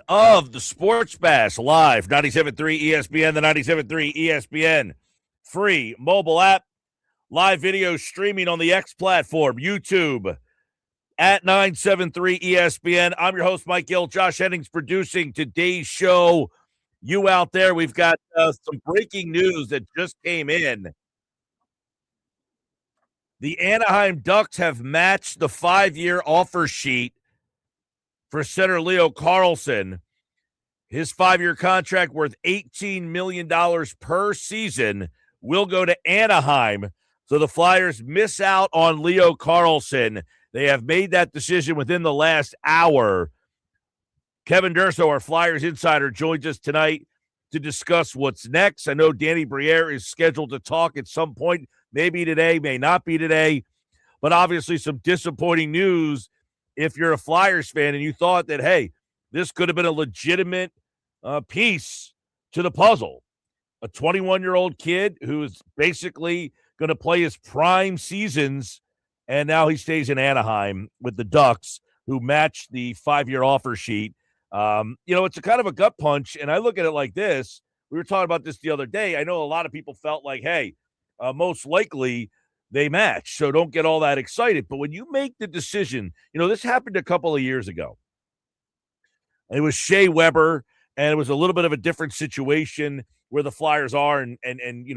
Of the Sports Bash live, 97.3 ESPN, the 97.3 ESPN free mobile app, live video streaming on the X platform, YouTube at 973 ESPN. I'm your host, Mike Gill. Josh Hennings producing today's show. You out there, we've got some breaking news that just came in. The Anaheim Ducks have matched the 5-year offer sheet for center Leo Carlsson. His 5-year contract worth $18 million per season will go to Anaheim. So the Flyers miss out on Leo Carlsson. They have made that decision within the last hour. Kevin Durso, our Flyers insider, joins us tonight to discuss what's next. I know Danny Briere is scheduled to talk at some point, maybe today, may not be today, but obviously some disappointing news if you're a Flyers fan and you thought that, hey, this could have been a legitimate piece to the puzzle. A 21-year-old kid who is basically going to play his prime seasons, and now he stays in Anaheim with the Ducks, who matched the 5-year offer sheet. It's a kind of a gut punch, and I look at it like this. We were talking about this the other day. I know a lot of people felt like, hey, most likely they match, so don't get all that excited. But when you make the decision, this happened a couple of years ago. It was Shea Weber, and it was a little bit of a different situation where the Flyers are and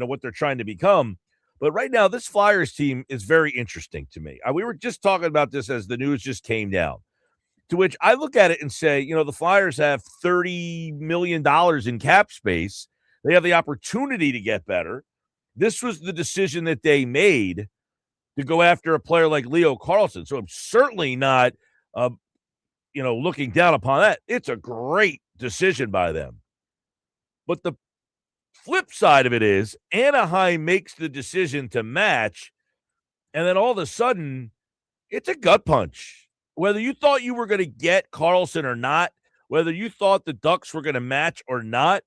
what they're trying to become. But right now, this Flyers team is very interesting to me. We were just talking about this as the news just came down, to which I look at it and say, the Flyers have $30 million in cap space. They have the opportunity to get better. This was the decision that they made to go after a player like Leo Carlsson. So I'm certainly not, looking down upon that. It's a great decision by them. But the flip side of it is Anaheim makes the decision to match, and then all of a sudden, it's a gut punch. Whether you thought you were going to get Carlsson or not, whether you thought the Ducks were going to match or not,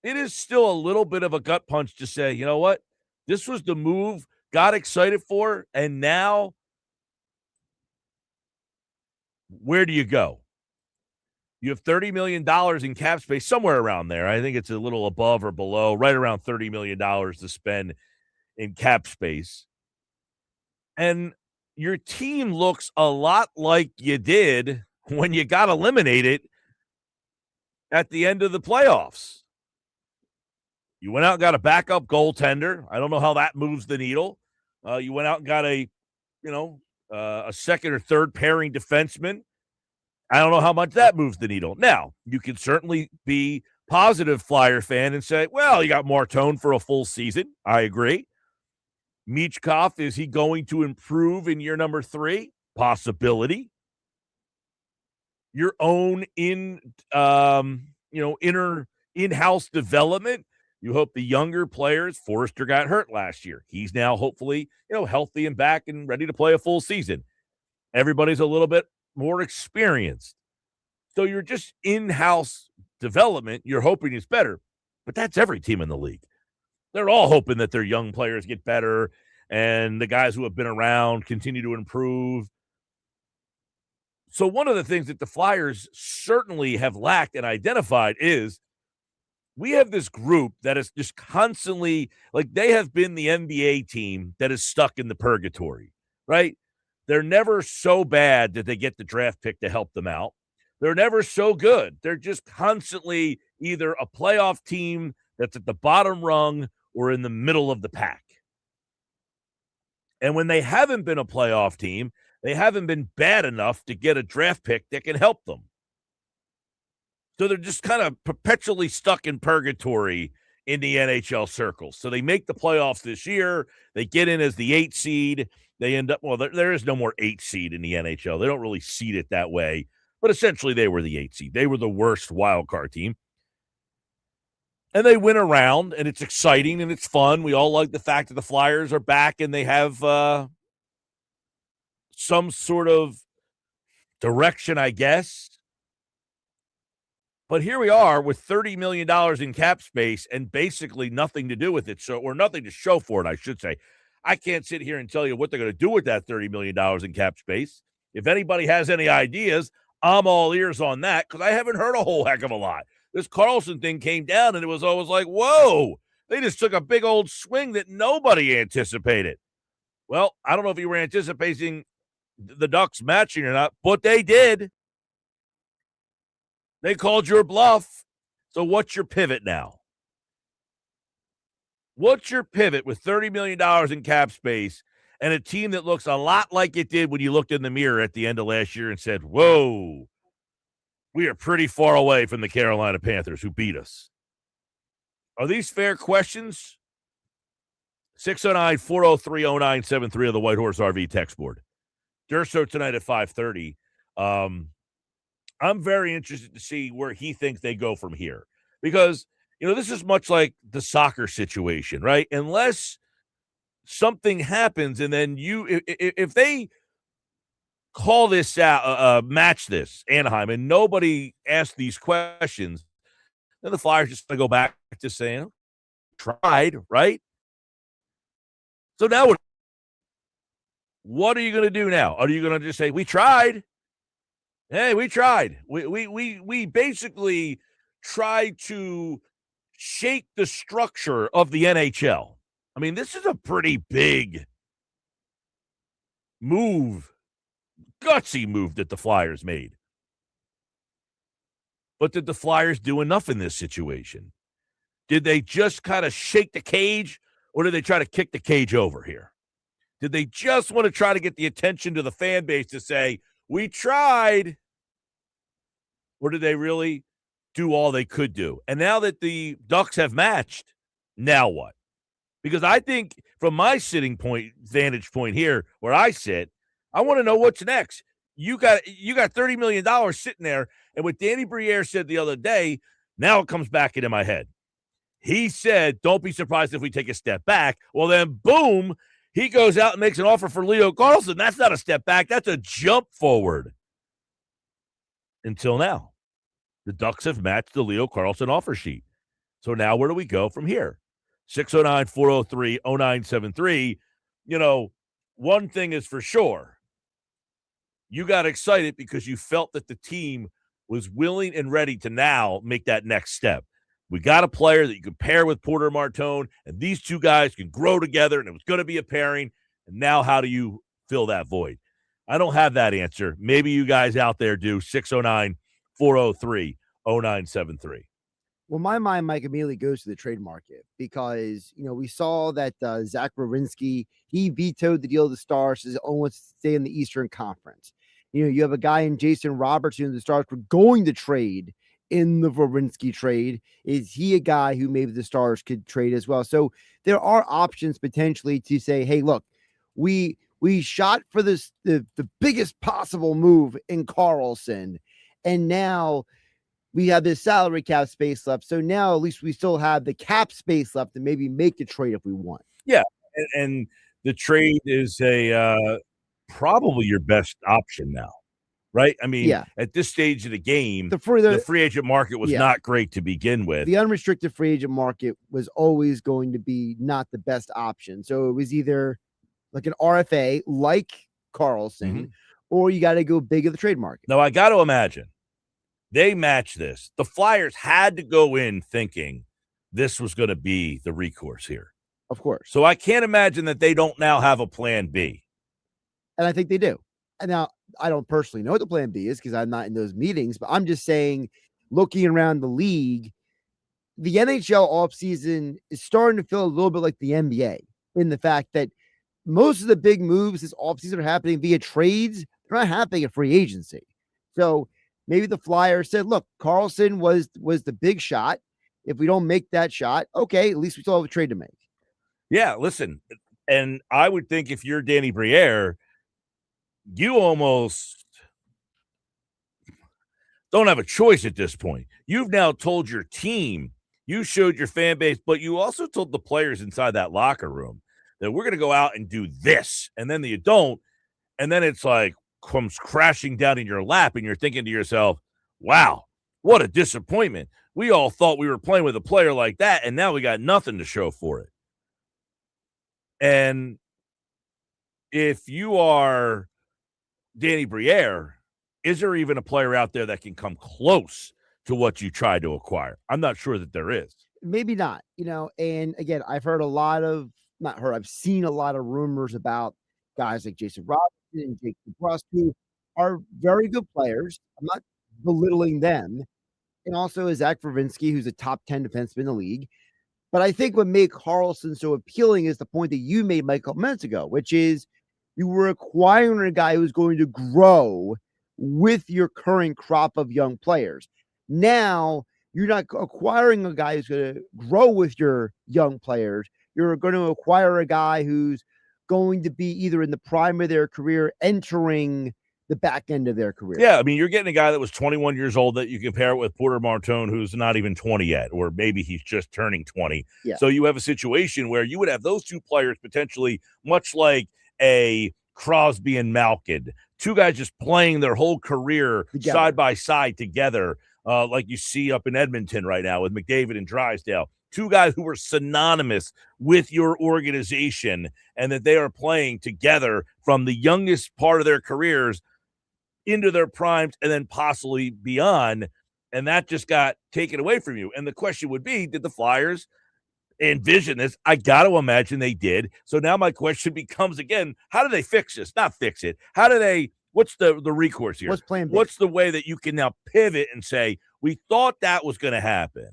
it is still a little bit of a gut punch to say, you know what? This was the move, got excited for, and now where do you go? You have $30 million in cap space, somewhere around there. I think it's a little above or below, right around $30 million to spend in cap space. And your team looks a lot like you did when you got eliminated at the end of the playoffs. You went out and got a backup goaltender. I don't know how that moves the needle. You went out and got a second or third pairing defenseman. I don't know how much that moves the needle. Now, you can certainly be positive Flyer fan and say, well, you got Martone for a full season. I agree. Michkov, is he going to improve in year number 3? Possibility. Your own in-house development. You hope the younger players, Forrester got hurt last year. He's now hopefully, healthy and back and ready to play a full season. Everybody's a little bit more experienced. So you're just in-house development. You're hoping it's better, but that's every team in the league. They're all hoping that their young players get better and the guys who have been around continue to improve. So one of the things that the Flyers certainly have lacked and identified is we have this group that is just constantly, like, they have been the NBA team that is stuck in the purgatory, right? They're never so bad that they get the draft pick to help them out. They're never so good. They're just constantly either a playoff team that's at the bottom rung or in the middle of the pack. And when they haven't been a playoff team, they haven't been bad enough to get a draft pick that can help them. So they're just kind of perpetually stuck in purgatory in the NHL circles. So they make the playoffs this year. They get in as the 8 seed. They end up, there is no more 8 seed in the NHL. They don't really seed it that way. But essentially, they were the 8 seed. They were the worst wild card team. And they win around, and it's exciting, and it's fun. We all like the fact that the Flyers are back, and they have some sort of direction, I guess. But here we are with $30 million in cap space and basically nothing to do with it, or nothing to show for it, I should say. I can't sit here and tell you what they're going to do with that $30 million in cap space. If anybody has any ideas, I'm all ears on that because I haven't heard a whole heck of a lot. This Carlsson thing came down, and it was always like, whoa, they just took a big old swing that nobody anticipated. Well, I don't know if you were anticipating the Ducks matching or not, but they did. They called your bluff. So what's your pivot now? What's your pivot with $30 million in cap space and a team that looks a lot like it did when you looked in the mirror at the end of last year and said, whoa, we are pretty far away from the Carolina Panthers who beat us? Are these fair questions? 609-403-0973 of the White Horse RV text board. Durso tonight at 5:30. I'm very interested to see where he thinks they go from here because, this is much like the soccer situation, right? Unless something happens and then if they call this out, match this, Anaheim, and nobody asks these questions, then the Flyers just going to go back to saying, tried, right? So now what are you going to do now? Are you going to just say, we tried? Hey, we tried. We basically tried to shake the structure of the NHL. I mean, this is a pretty big move, gutsy move that the Flyers made. But did the Flyers do enough in this situation? Did they just kind of shake the cage, or did they try to kick the cage over here? Did they just want to try to get the attention to the fan base to say, we tried? Or did they really do all they could do? And now that the Ducks have matched, now what? Because I think from my vantage point here where I sit, I want to know what's next. You got $30 million sitting there, and what Danny Briere said the other day, now it comes back into my head. He said, don't be surprised if we take a step back. Well, then, boom, he goes out and makes an offer for Leo Carlsson. That's not a step back. That's a jump forward. Until now, the Ducks have matched the Leo Carlsson offer sheet. So now where do we go from here? 609-403-0973. One thing is for sure. You got excited because you felt that the team was willing and ready to now make that next step. We got a player that you can pair with Porter Martone, and these two guys can grow together, and it was going to be a pairing. And now how do you fill that void? I don't have that answer. Maybe you guys out there do. 609-403-0973. Well, my mind, Mike, immediately goes to the trade market because, we saw that Zach Werenski, he vetoed the deal to the Stars, says he wants to stay in the Eastern Conference. You have a guy in Jason Robertson, the Stars were going to trade in the Werenski trade. Is he a guy who maybe the Stars could trade as well? So there are options potentially to say, hey, look, we shot for this the biggest possible move in Carlsson, and now we have this salary cap space left. So now at least we still have the cap space left to maybe make a trade if we want. Yeah, and the trade is probably your best option now, right? I mean, at this stage of the game, the free agent market was not great to begin with. The unrestricted free agent market was always going to be not the best option. So it was either like an RFA, like Carlsson, or you got to go big at the trade market. Now, I got to imagine they match this. The Flyers had to go in thinking this was going to be the recourse here. Of course. So I can't imagine that they don't now have a plan B. And I think they do. And now I don't personally know what the plan B is because I'm not in those meetings, but I'm just saying, looking around the league, the NHL offseason is starting to feel a little bit like the NBA in the fact that most of the big moves this offseason are happening via trades. They're not happening at free agency. So maybe the Flyers said, look, Carlsson was the big shot. If we don't make that shot, okay, at least we still have a trade to make. Yeah, listen, and I would think if you're Danny Briere, you almost don't have a choice at this point. You've now told your team, you showed your fan base, but you also told the players inside that locker room that we're going to go out and do this, and then you don't, and then it's like comes crashing down in your lap, and you're thinking to yourself, wow, what a disappointment. We all thought we were playing with a player like that, and now we got nothing to show for it. And if you are Danny Briere, is there even a player out there that can come close to what you tried to acquire? I'm not sure that there is. Maybe not, and again, I've seen a lot of rumors about guys like Jason Robinson and Jake DeBrusk, who are very good players. I'm not belittling them. And also Zach Vervinsky, who's a top 10 defenseman in the league. But I think what made Carlsson so appealing is the point that you made, Mike, a couple minutes ago, which is you were acquiring a guy who's going to grow with your current crop of young players. Now, you're not acquiring a guy who's going to grow with your young players. You're going to acquire a guy who's going to be either in the prime of their career, entering the back end of their career. Yeah, I mean, you're getting a guy that was 21 years old that you compare it with Porter Martone, who's not even 20 yet, or maybe he's just turning 20. Yeah. So you have a situation where you would have those two players potentially, much like a Crosby and Malkin, two guys just playing their whole career Together. side by side together, like you see up in Edmonton right now with McDavid and Drysdale. Two guys who were synonymous with your organization and that they are playing together from the youngest part of their careers into their primes and then possibly beyond, and that just got taken away from you. And the question would be, did the Flyers envision this? I got to imagine they did. So now my question becomes again, how do they fix this? Not fix it. How do they, what's the recourse here? What's plan B? What's the way that you can now pivot and say, we thought that was going to happen,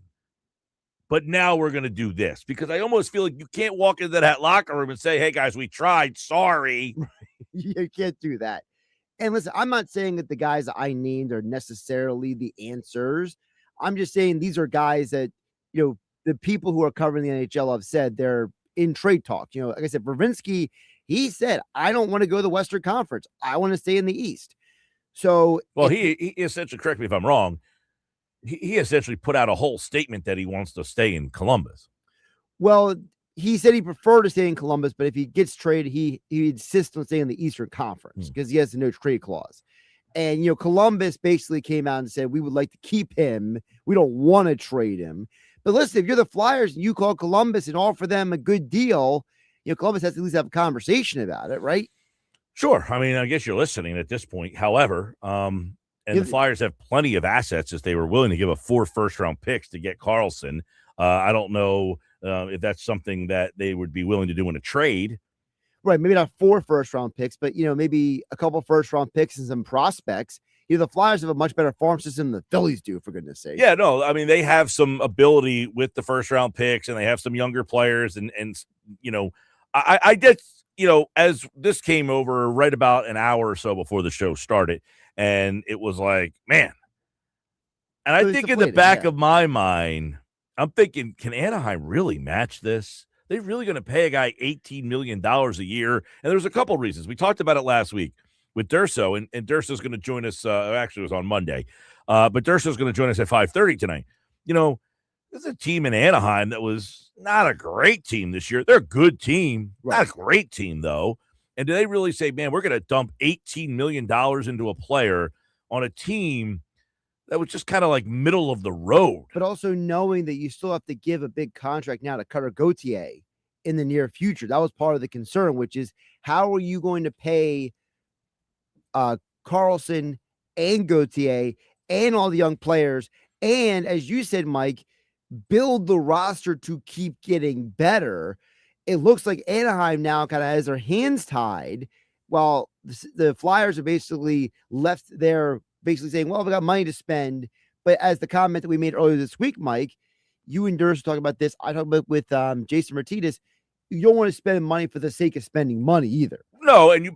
but now we're going to do this? Because I almost feel like you can't walk into that locker room and say, hey guys, we tried, sorry. You can't do that. And listen, I'm not saying that the guys that I named are necessarily the answers. I'm just saying these are guys that, the people who are covering the NHL have said they're in trade talk. Like I said, Vervinsky, he said, I don't want to go to the Western Conference. I want to stay in the East. So, well, he essentially, correct me if I'm wrong, he essentially put out a whole statement that he wants to stay in Columbus. Well, he said he preferred to stay in Columbus, but if he gets traded, he insists on staying in the Eastern Conference because he has a no trade clause. And, Columbus basically came out and said, we would like to keep him. We don't want to trade him. But listen, if you're the Flyers and you call Columbus and offer them a good deal, Columbus has to at least have a conversation about it, right? Sure. I mean, I guess you're listening at this point. However, the Flyers have plenty of assets as they were willing to give up 4 first-round picks to get Carlsson. I don't know if that's something that they would be willing to do in a trade. Right, maybe not 4 first-round picks, but, maybe a couple first-round picks and some prospects. The Flyers have a much better farm system than the Phillies do, for goodness sake. Yeah, no, I mean, they have some ability with the first-round picks, and they have some younger players, and I did, as this came over right about an hour or so before the show started, and it was like, man. And I think in the back of my mind, I'm thinking, can Anaheim really match this? They're really going to pay a guy $18 million a year. And there's a couple reasons. We talked about it last week with Durso, and Durso's going to join us. Actually, it was on Monday. But Durso's going to join us at 5:30 tonight. There's a team in Anaheim that was not a great team this year. They're a good team. Right. Not a great team, though. And do they really say, man, we're going to dump $18 million into a player on a team that was just kind of like middle of the road? But also knowing that you still have to give a big contract now to Cutter Gauthier in the near future. That was part of the concern, which is how are you going to pay Carlsson and Gauthier and all the young players? And as you said, Mike, build the roster to keep getting better. It looks like Anaheim now kind of has their hands tied while the Flyers are basically left there basically saying, well, we got money to spend. But as the comment that we made earlier this week, Mike, you and Durso talk about this. I talk about with Jason Martinez. You don't want to spend money for the sake of spending money either. No, and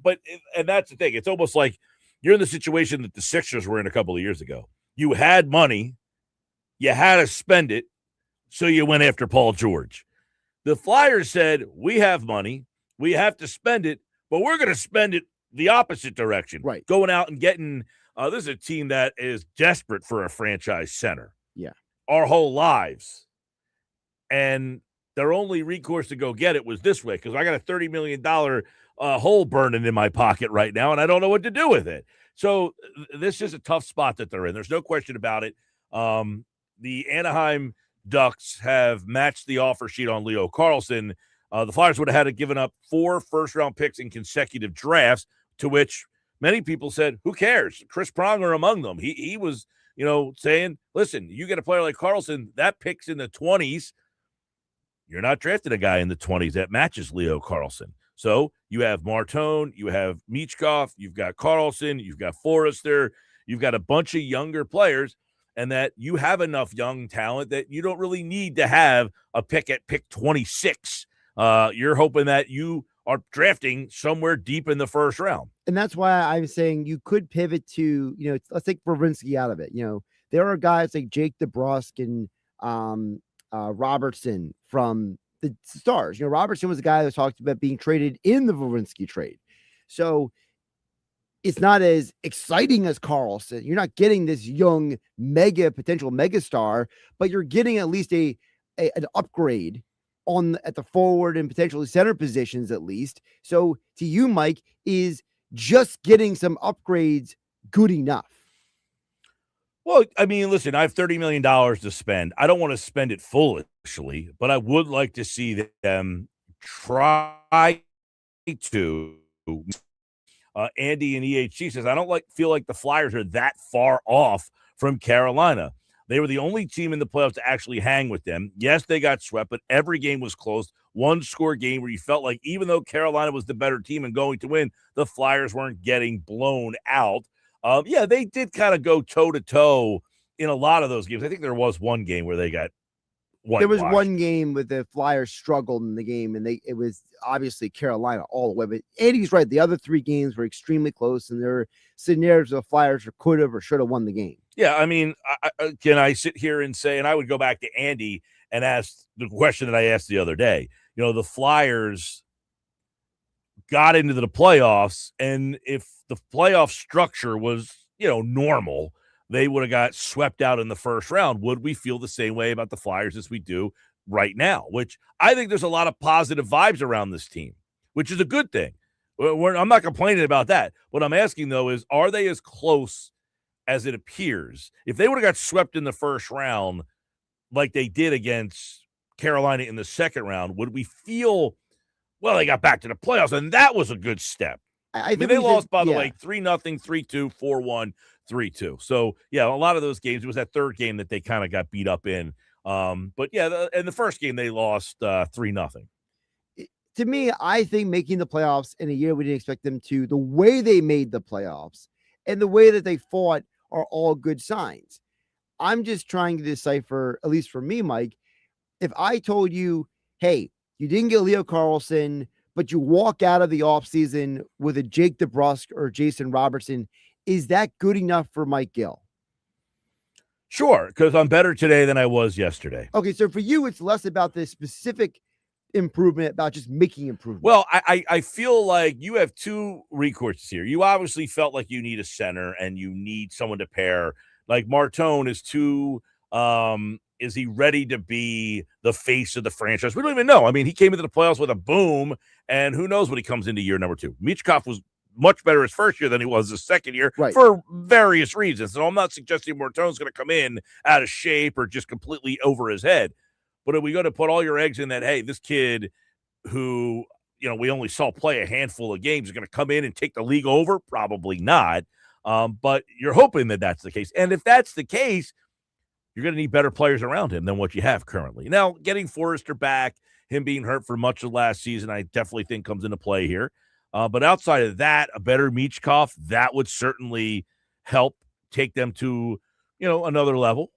that's the thing. It's almost like you're in the situation that the Sixers were in a couple of years ago. You had money, you had to spend it, so you went after Paul George. The Flyers said, we have money, we have to spend it, but we're going to spend it the opposite direction. Right. Going out and getting this is a team that is desperate for a franchise center. Yeah. Our whole lives. And their only recourse to go get it was this way, because I got a $30 million hole burning in my pocket right now, and I don't know what to do with it. So this is a tough spot that they're in. There's no question about it. The Anaheim Ducks have matched the offer sheet on Leo Carlsson. The Flyers would have had to given up 4 first-round picks in consecutive drafts, to which many people said, who cares? Chris Pronger among them. He was, saying, listen, you get a player like Carlsson, that pick's in the 20s. You're not drafting a guy in the 20s that matches Leo Carlsson. So you have Martone, you have Michkov, you've got Carlsson, you've got Forrester, you've got a bunch of younger players, and that you have enough young talent that you don't really need to have a pick at pick 26. You're hoping that you are drafting somewhere deep in the first round. And that's why I'm saying you could pivot to, let's take Werenski out of it. There are guys like Jake DeBrusk and Robertson from the Stars. Robertson was a guy that talked about being traded in the Werenski trade. So it's not as exciting as Carlsson. You're not getting this young potential mega star, but you're getting at least an upgrade at the forward and potentially center positions at least. So to you, Mike, is just getting some upgrades good enough? Well, I mean, listen, I have $30 million to spend. I don't want to spend it foolishly, but I would like to see them try to. Andy and EHC says, I don't feel like the Flyers are that far off from Carolina. They were the only team in the playoffs to actually hang with them. Yes, they got swept, but every game was close. One-score game where you felt like even though Carolina was the better team and going to win, the Flyers weren't getting blown out. Yeah, they did kind of go toe-to-toe in a lot of those games. I think there was one game where they got whitewashed. There was one game where the Flyers struggled in the game, and it was obviously Carolina all the way. But Andy's right. The other three games were extremely close, and there were scenarios where the Flyers could have or should have won the game. Yeah, I mean, can I sit here and say, and I would go back to Andy and ask the question that I asked the other day. The Flyers got into the playoffs, and if the playoff structure was, normal, they would have got swept out in the first round. Would we feel the same way about the Flyers as we do right now? Which I think there's a lot of positive vibes around this team, which is a good thing. I'm not complaining about that. What I'm asking, though, is are they as close as it appears? If they would have got swept in the first round like they did against Carolina in the second round, would we feel, well, they got back to the playoffs, and that was a good step? I mean, they lost, by the way, 3-0, 3-2, 4-1, 3-2. So, yeah, a lot of those games, it was that third game that they kind of got beat up in. But, yeah, in the first game, they lost 3-0. To me, I think making the playoffs in a year we didn't expect them to, the way they made the playoffs and the way that they fought are all good signs. I'm just trying to decipher, at least for me, Mike, if I told you, hey, you didn't get Leo Carlsson, but you walk out of the offseason with a Jake DeBrusk or Jason Robertson, is that good enough for Mike Gill? Sure, because I'm better today than I was yesterday. Okay, so for you, it's less about this specific improvement, about just making improvement. Well, I feel like you have two recourses here. You obviously felt like you need a center and you need someone to pair. Like Martone is too is he ready to be the face of the franchise? We don't even know. I mean, he came into the playoffs with a boom, and who knows what he comes into year number two. Michkov was much better his first year than he was his second year, right, for various reasons. So I'm not suggesting Martone's going to come in out of shape or just completely over his head. But are we going to put all your eggs in that, hey, this kid who, we only saw play a handful of games is going to come in and take the league over? Probably not. But you're hoping that that's the case. And if that's the case, you're going to need better players around him than what you have currently. Now, getting Forrester back, him being hurt for much of last season, I definitely think comes into play here. But outside of that, a better Michkov, that would certainly help take them to, another level.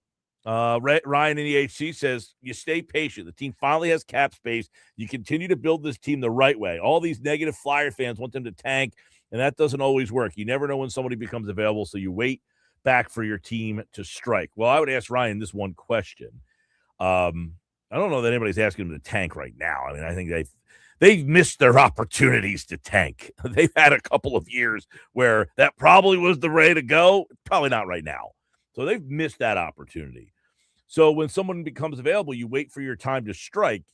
Ryan in the HC says, you stay patient. The team finally has cap space. You continue to build this team the right way. All these negative Flyer fans want them to tank, and that doesn't always work. You never know when somebody becomes available, so you wait back for your team to strike. Well, I would ask Ryan this one question. I don't know that anybody's asking them to tank right now. I mean, I think they've missed their opportunities to tank. They've had a couple of years where that probably was the way to go. Probably not right now. So they've missed that opportunity. So when someone becomes available, you wait for your time to strike.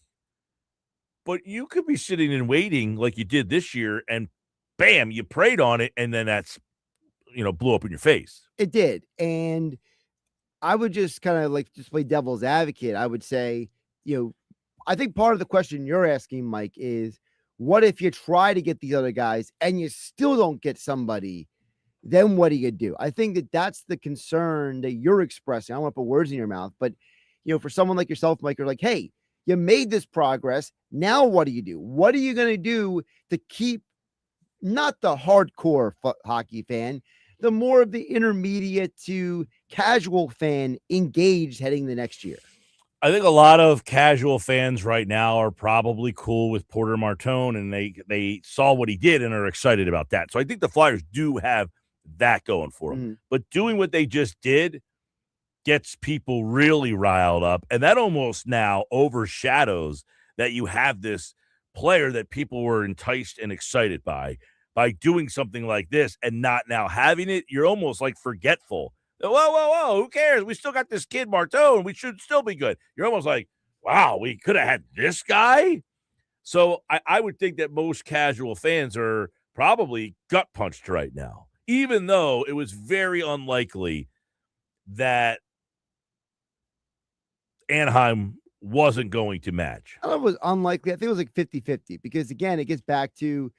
But you could be sitting and waiting like you did this year, and bam, you prayed on it, and then that's, blew up in your face. It did. And I would just kind of just play devil's advocate. I would say, I think part of the question you're asking, Mike, is what if you try to get these other guys and you still don't get somebody then what are you going to do? I think that that's the concern that you're expressing. I don't want to put words in your mouth, but for someone like yourself, Mike, you're like, hey, you made this progress. Now what do you do? What are you going to do to keep not the hardcore hockey fan, the more of the intermediate to casual fan engaged heading the next year? I think a lot of casual fans right now are probably cool with Porter Martone, and they saw what he did and are excited about that. So I think the Flyers do have that going for them. But doing what they just did gets people really riled up, and that almost now overshadows that you have this player that people were enticed and excited by doing something like this and not now having it. You're almost like forgetful. Whoa, who cares? We still got this kid Marteau, we should still be good. You're almost like, wow, we could have had this guy. So I would think that most casual fans are probably gut punched right now, even though it was very unlikely that Anaheim wasn't going to match. I don't know if it was unlikely. I think it was like 50-50 because, again, it gets back to,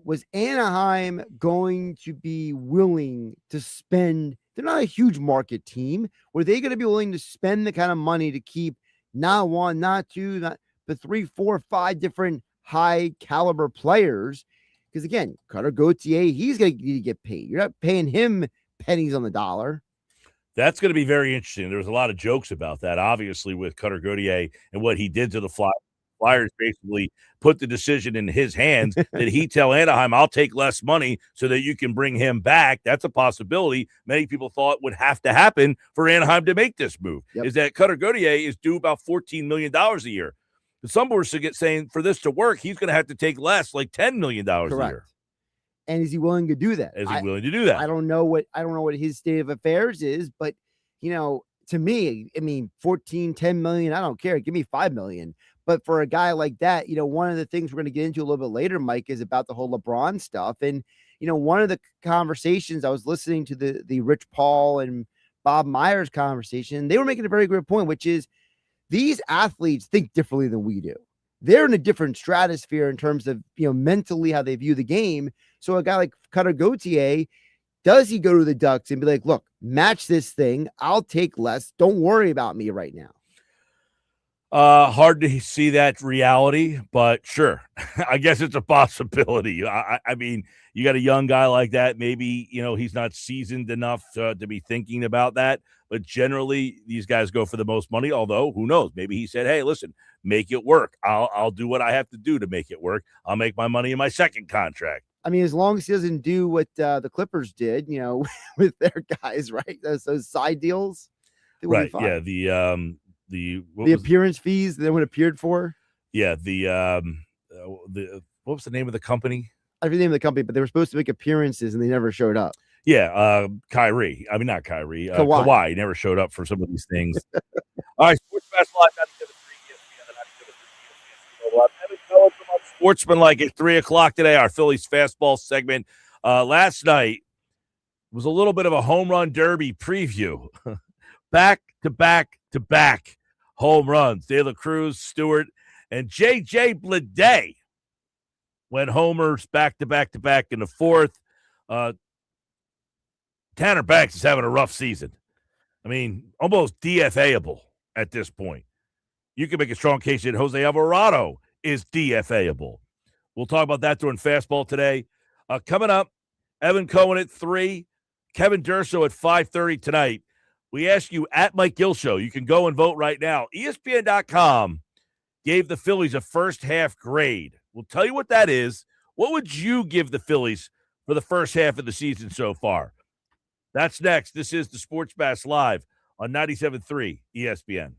was Anaheim going to be willing to spend? They're not a huge market team. Were they going to be willing to spend the kind of money to keep not one, not two, but 3, 4, 5 different high caliber players? Because, again, Cutter Gauthier, he's going to need to get paid. You're not paying him pennies on the dollar. That's going to be very interesting. There was a lot of jokes about that, obviously, with Cutter Gauthier and what he did to the Flyers. Flyers basically put the decision in his hands. Did he tell Anaheim, I'll take less money so that you can bring him back? That's a possibility many people thought would have to happen for Anaheim to make this move, is that Cutter Gauthier is due about $14 million a year. Some were saying for this to work, he's going to have to take less, like $10 million a year. And is he willing to do that? Is he willing to do that? I don't know what his state of affairs is, but to me, I mean, 14, 10 million, I don't care. Give me 5 million. But for a guy like that, one of the things we're going to get into a little bit later, Mike, is about the whole LeBron stuff. And, one of the conversations I was listening to the Rich Paul and Bob Myers conversation, they were making a very great point, which is these athletes think differently than we do. They're in a different stratosphere in terms of, mentally how they view the game. So a guy like Cutter Gauthier, does he go to the Ducks and be like, look, match this thing. I'll take less. Don't worry about me right now. Hard to see that reality, but sure. I guess it's a possibility. I mean, you got a young guy like that. Maybe, he's not seasoned enough to be thinking about that. But generally, these guys go for the most money. Although, who knows? Maybe he said, hey, listen, make it work. I'll do what I have to do to make it work. I'll make my money in my second contract. I mean, as long as he doesn't do what the Clippers did, with their guys, right? Those side deals. Right. Yeah. The appearance fees that one appeared for. Yeah. What was the name of the company? I forget the name of the company, but they were supposed to make appearances and they never showed up. Yeah. Kyrie. I mean, not Kyrie. Kawhi never showed up for some of these things. All right. Sports Fast Live. Evan Cohen from Unsportsmanlike at 3:00 today. Our Phillies fastball segment. Last night was a little bit of a home run derby preview. Back to back home runs. De La Cruz, Stewart, and J.J. Bleday went homers back to back in the fourth. Tanner Banks is having a rough season. I mean, almost DFA-able at this point. You can make a strong case that Jose Alvarado is DFA-able. We'll talk about that during fastball today. Coming up, Evan Cohen at 3, Kevin Durso at 5:30 tonight. We ask you at Mike Gill Show. You can go and vote right now. ESPN.com gave the Phillies a first half grade. We'll tell you what that is. What would you give the Phillies for the first half of the season so far? That's next. This is the Sports Bass Live on 97.3 ESPN.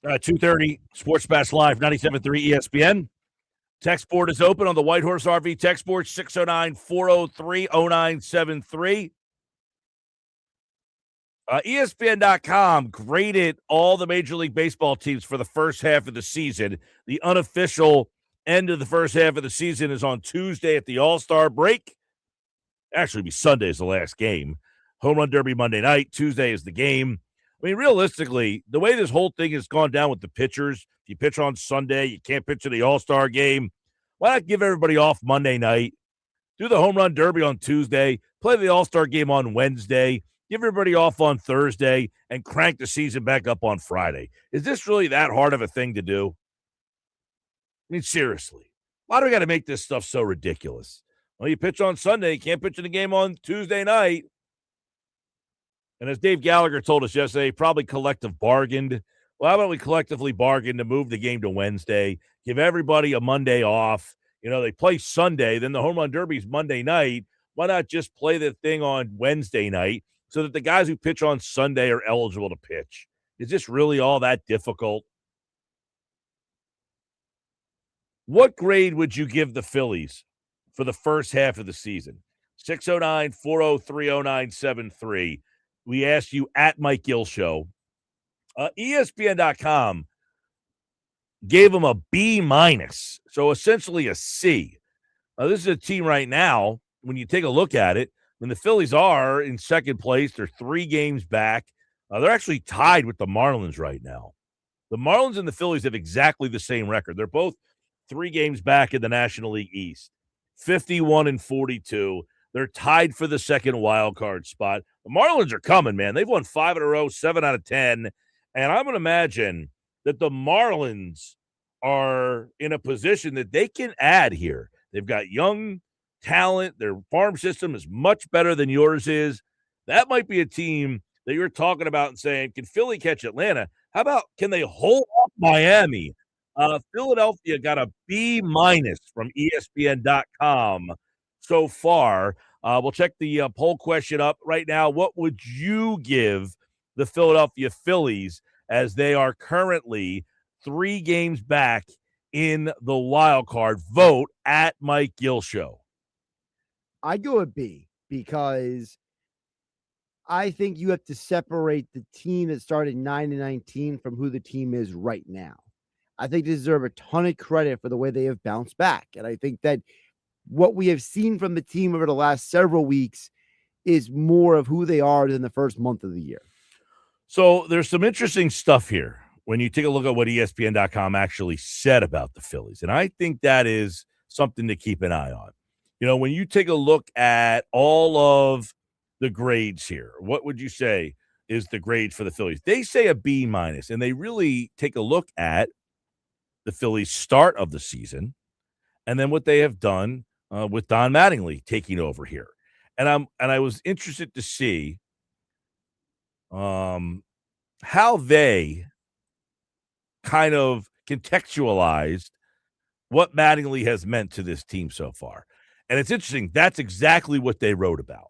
2:30, Sports Bash Live, 97.3 ESPN. Text board is open on the White Horse RV text board, 609-403-0973. ESPN.com graded all the Major League Baseball teams for the first half of the season. The unofficial end of the first half of the season is on Tuesday at the All-Star break. Actually, it'll be Sunday is the last game. Home Run Derby Monday night. Tuesday is the game. I mean, realistically, the way this whole thing has gone down with the pitchers, if you pitch on Sunday, you can't pitch in the All-Star game. Why not give everybody off Monday night? Do the Home Run Derby on Tuesday, play the All-Star game on Wednesday, give everybody off on Thursday, and crank the season back up on Friday. Is this really that hard of a thing to do? I mean, seriously. Why do we got to make this stuff so ridiculous? Well, you pitch on Sunday, you can't pitch in the game on Tuesday night. And as Dave Gallagher told us yesterday, probably collective bargained. Well, how about we collectively bargain to move the game to Wednesday, give everybody a Monday off. You know, they play Sunday, then the Home Run Derby is Monday night. Why not just play the thing on Wednesday night so that the guys who pitch on Sunday are eligible to pitch? Is this really all that difficult? What grade would you give the Phillies for the first half of the season? 609-403-0973. We asked you at Mike Gill Show. ESPN.com gave them a B-, so essentially a C. This is a team right now, when you take a look at it, when the Phillies are in second place, they're 3 games back. They're actually tied with the Marlins right now. The Marlins and the Phillies have exactly the same record. They're both 3 games back in the National League East, 51-42. They're tied for the second wild card spot. The Marlins are coming, man. They've won 5 in a row, 7 out of 10. And I'm going to imagine that the Marlins are in a position that they can add here. They've got young talent. Their farm system is much better than yours is. That might be a team that you're talking about and saying, can Philly catch Atlanta? How about, can they hold off Miami? Philadelphia got a B- from ESPN.com so far. We'll check the poll question up right now. What would you give the Philadelphia Phillies as they are currently 3 games back in the wild card? Vote at Mike Gill Show. I go a B because I think you have to separate the team that started 9-19 from who the team is right now. I think they deserve a ton of credit for the way they have bounced back. And I think that what we have seen from the team over the last several weeks is more of who they are than the first month of the year. So there's some interesting stuff here when you take a look at what ESPN.com actually said about the Phillies. And I think that is something to keep an eye on. You know, when you take a look at all of the grades here, what would you say is the grade for the Phillies? They say a B-, and they really take a look at the Phillies' start of the season and then what they have done with Don Mattingly taking over here. And I was interested to see how they kind of contextualized what Mattingly has meant to this team so far. And it's interesting. That's exactly what they wrote about.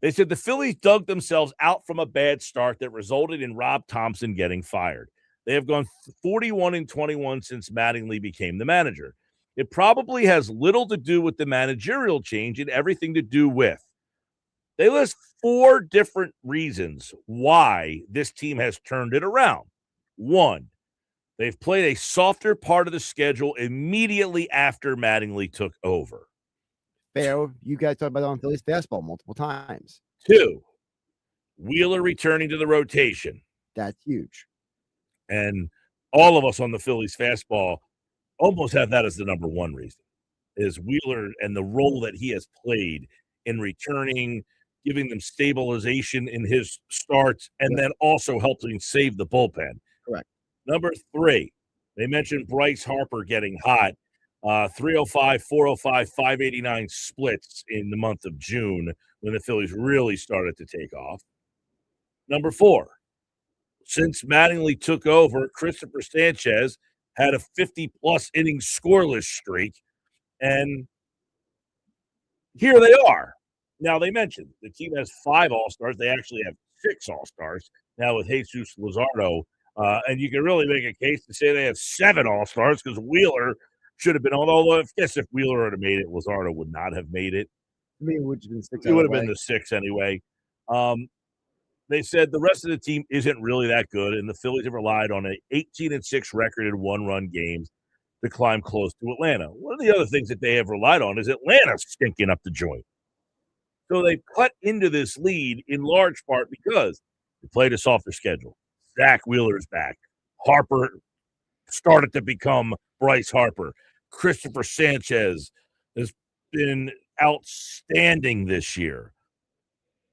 They said the Phillies dug themselves out from a bad start that resulted in Rob Thompson getting fired. They have gone 41-21 since Mattingly became the manager. It probably has little to do with the managerial change and everything to do with. They list 4 different reasons why this team has turned it around. 1, they've played a softer part of the schedule immediately after Mattingly took over. Fair. You guys talked about it on Phillies Fastball multiple times. 2, Wheeler returning to the rotation. That's huge. And all of us on the Phillies Fastball almost have that as the number 1 reason, is Wheeler and the role that he has played in returning, giving them stabilization in his starts, and then also helping save the bullpen. Correct. Number 3, they mentioned Bryce Harper getting hot. 305, 405, 589 splits in the month of June when the Phillies really started to take off. Number 4, since Mattingly took over, Christopher Sanchez had a 50-plus inning scoreless streak, and here they are. Now, they mentioned the team has 5 All-Stars. They actually have 6 All-Stars now with Jesus Luzardo And you can really make a case to say they have 7 All-Stars because Wheeler should have been on. Although I guess if Wheeler would have made it, Luzardo would not have made it. I mean, it would have been 6 It would have been the 6 anyway. They said the rest of the team isn't really that good, and the Phillies have relied on an 18-6 record in one-run games to climb close to Atlanta. One of the other things that they have relied on is Atlanta stinking up the joint. So they've cut into this lead in large part because they played a softer schedule. Zach Wheeler's back. Harper started to become Bryce Harper. Christopher Sanchez has been outstanding this year.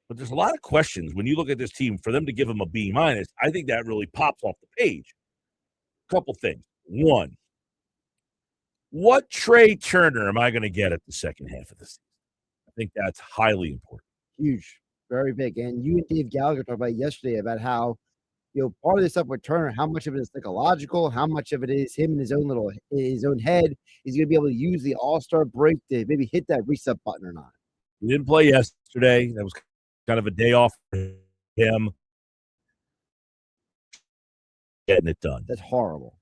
But there's a lot of questions when you look at this team. For them to give them a B-, I think that really pops off the page. A couple things. One, what Trey Turner am I going to get at the second half of the season? I think that's highly important. Huge, very big. And you and Dave Gallagher talked about yesterday about how, part of this stuff with Turner, how much of it is psychological, how much of it is him in his own head. Is he going to be able to use the All-Star break to maybe hit that reset button or not? He didn't play yesterday. That was kind of a day off for him. Getting it done. That's horrible.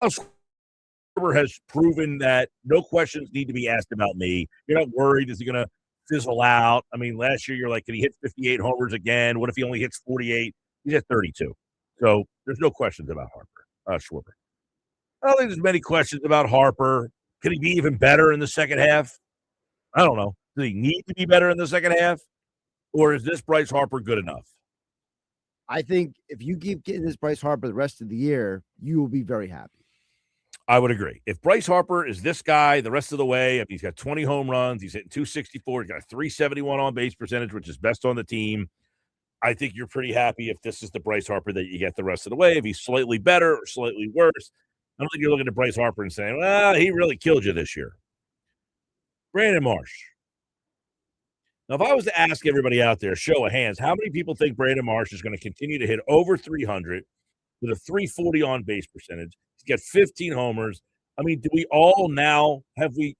Schwarber has proven that no questions need to be asked about me. You're not worried. Is he going to fizzle out? I mean, last year you're like, can he hit 58 homers again? What if he only hits 48? He's at 32. So there's no questions about Schwarber. I don't think there's many questions about Harper. Could he be even better in the second half? I don't know. Does he need to be better in the second half? Or is this Bryce Harper good enough? I think if you keep getting this Bryce Harper the rest of the year, you will be very happy. I would agree. If Bryce Harper is this guy the rest of the way, if he's got 20 home runs, he's hitting 264, he's got a 371 on-base percentage, which is best on the team, I think you're pretty happy if this is the Bryce Harper that you get the rest of the way. If he's slightly better or slightly worse, I don't think you're looking at Bryce Harper and saying, well, he really killed you this year. Brandon Marsh. Now, if I was to ask everybody out there, show of hands, how many people think Brandon Marsh is going to continue to hit over 300 with a 340 on-base percentage? He's got 15 homers. I mean, do we all now have we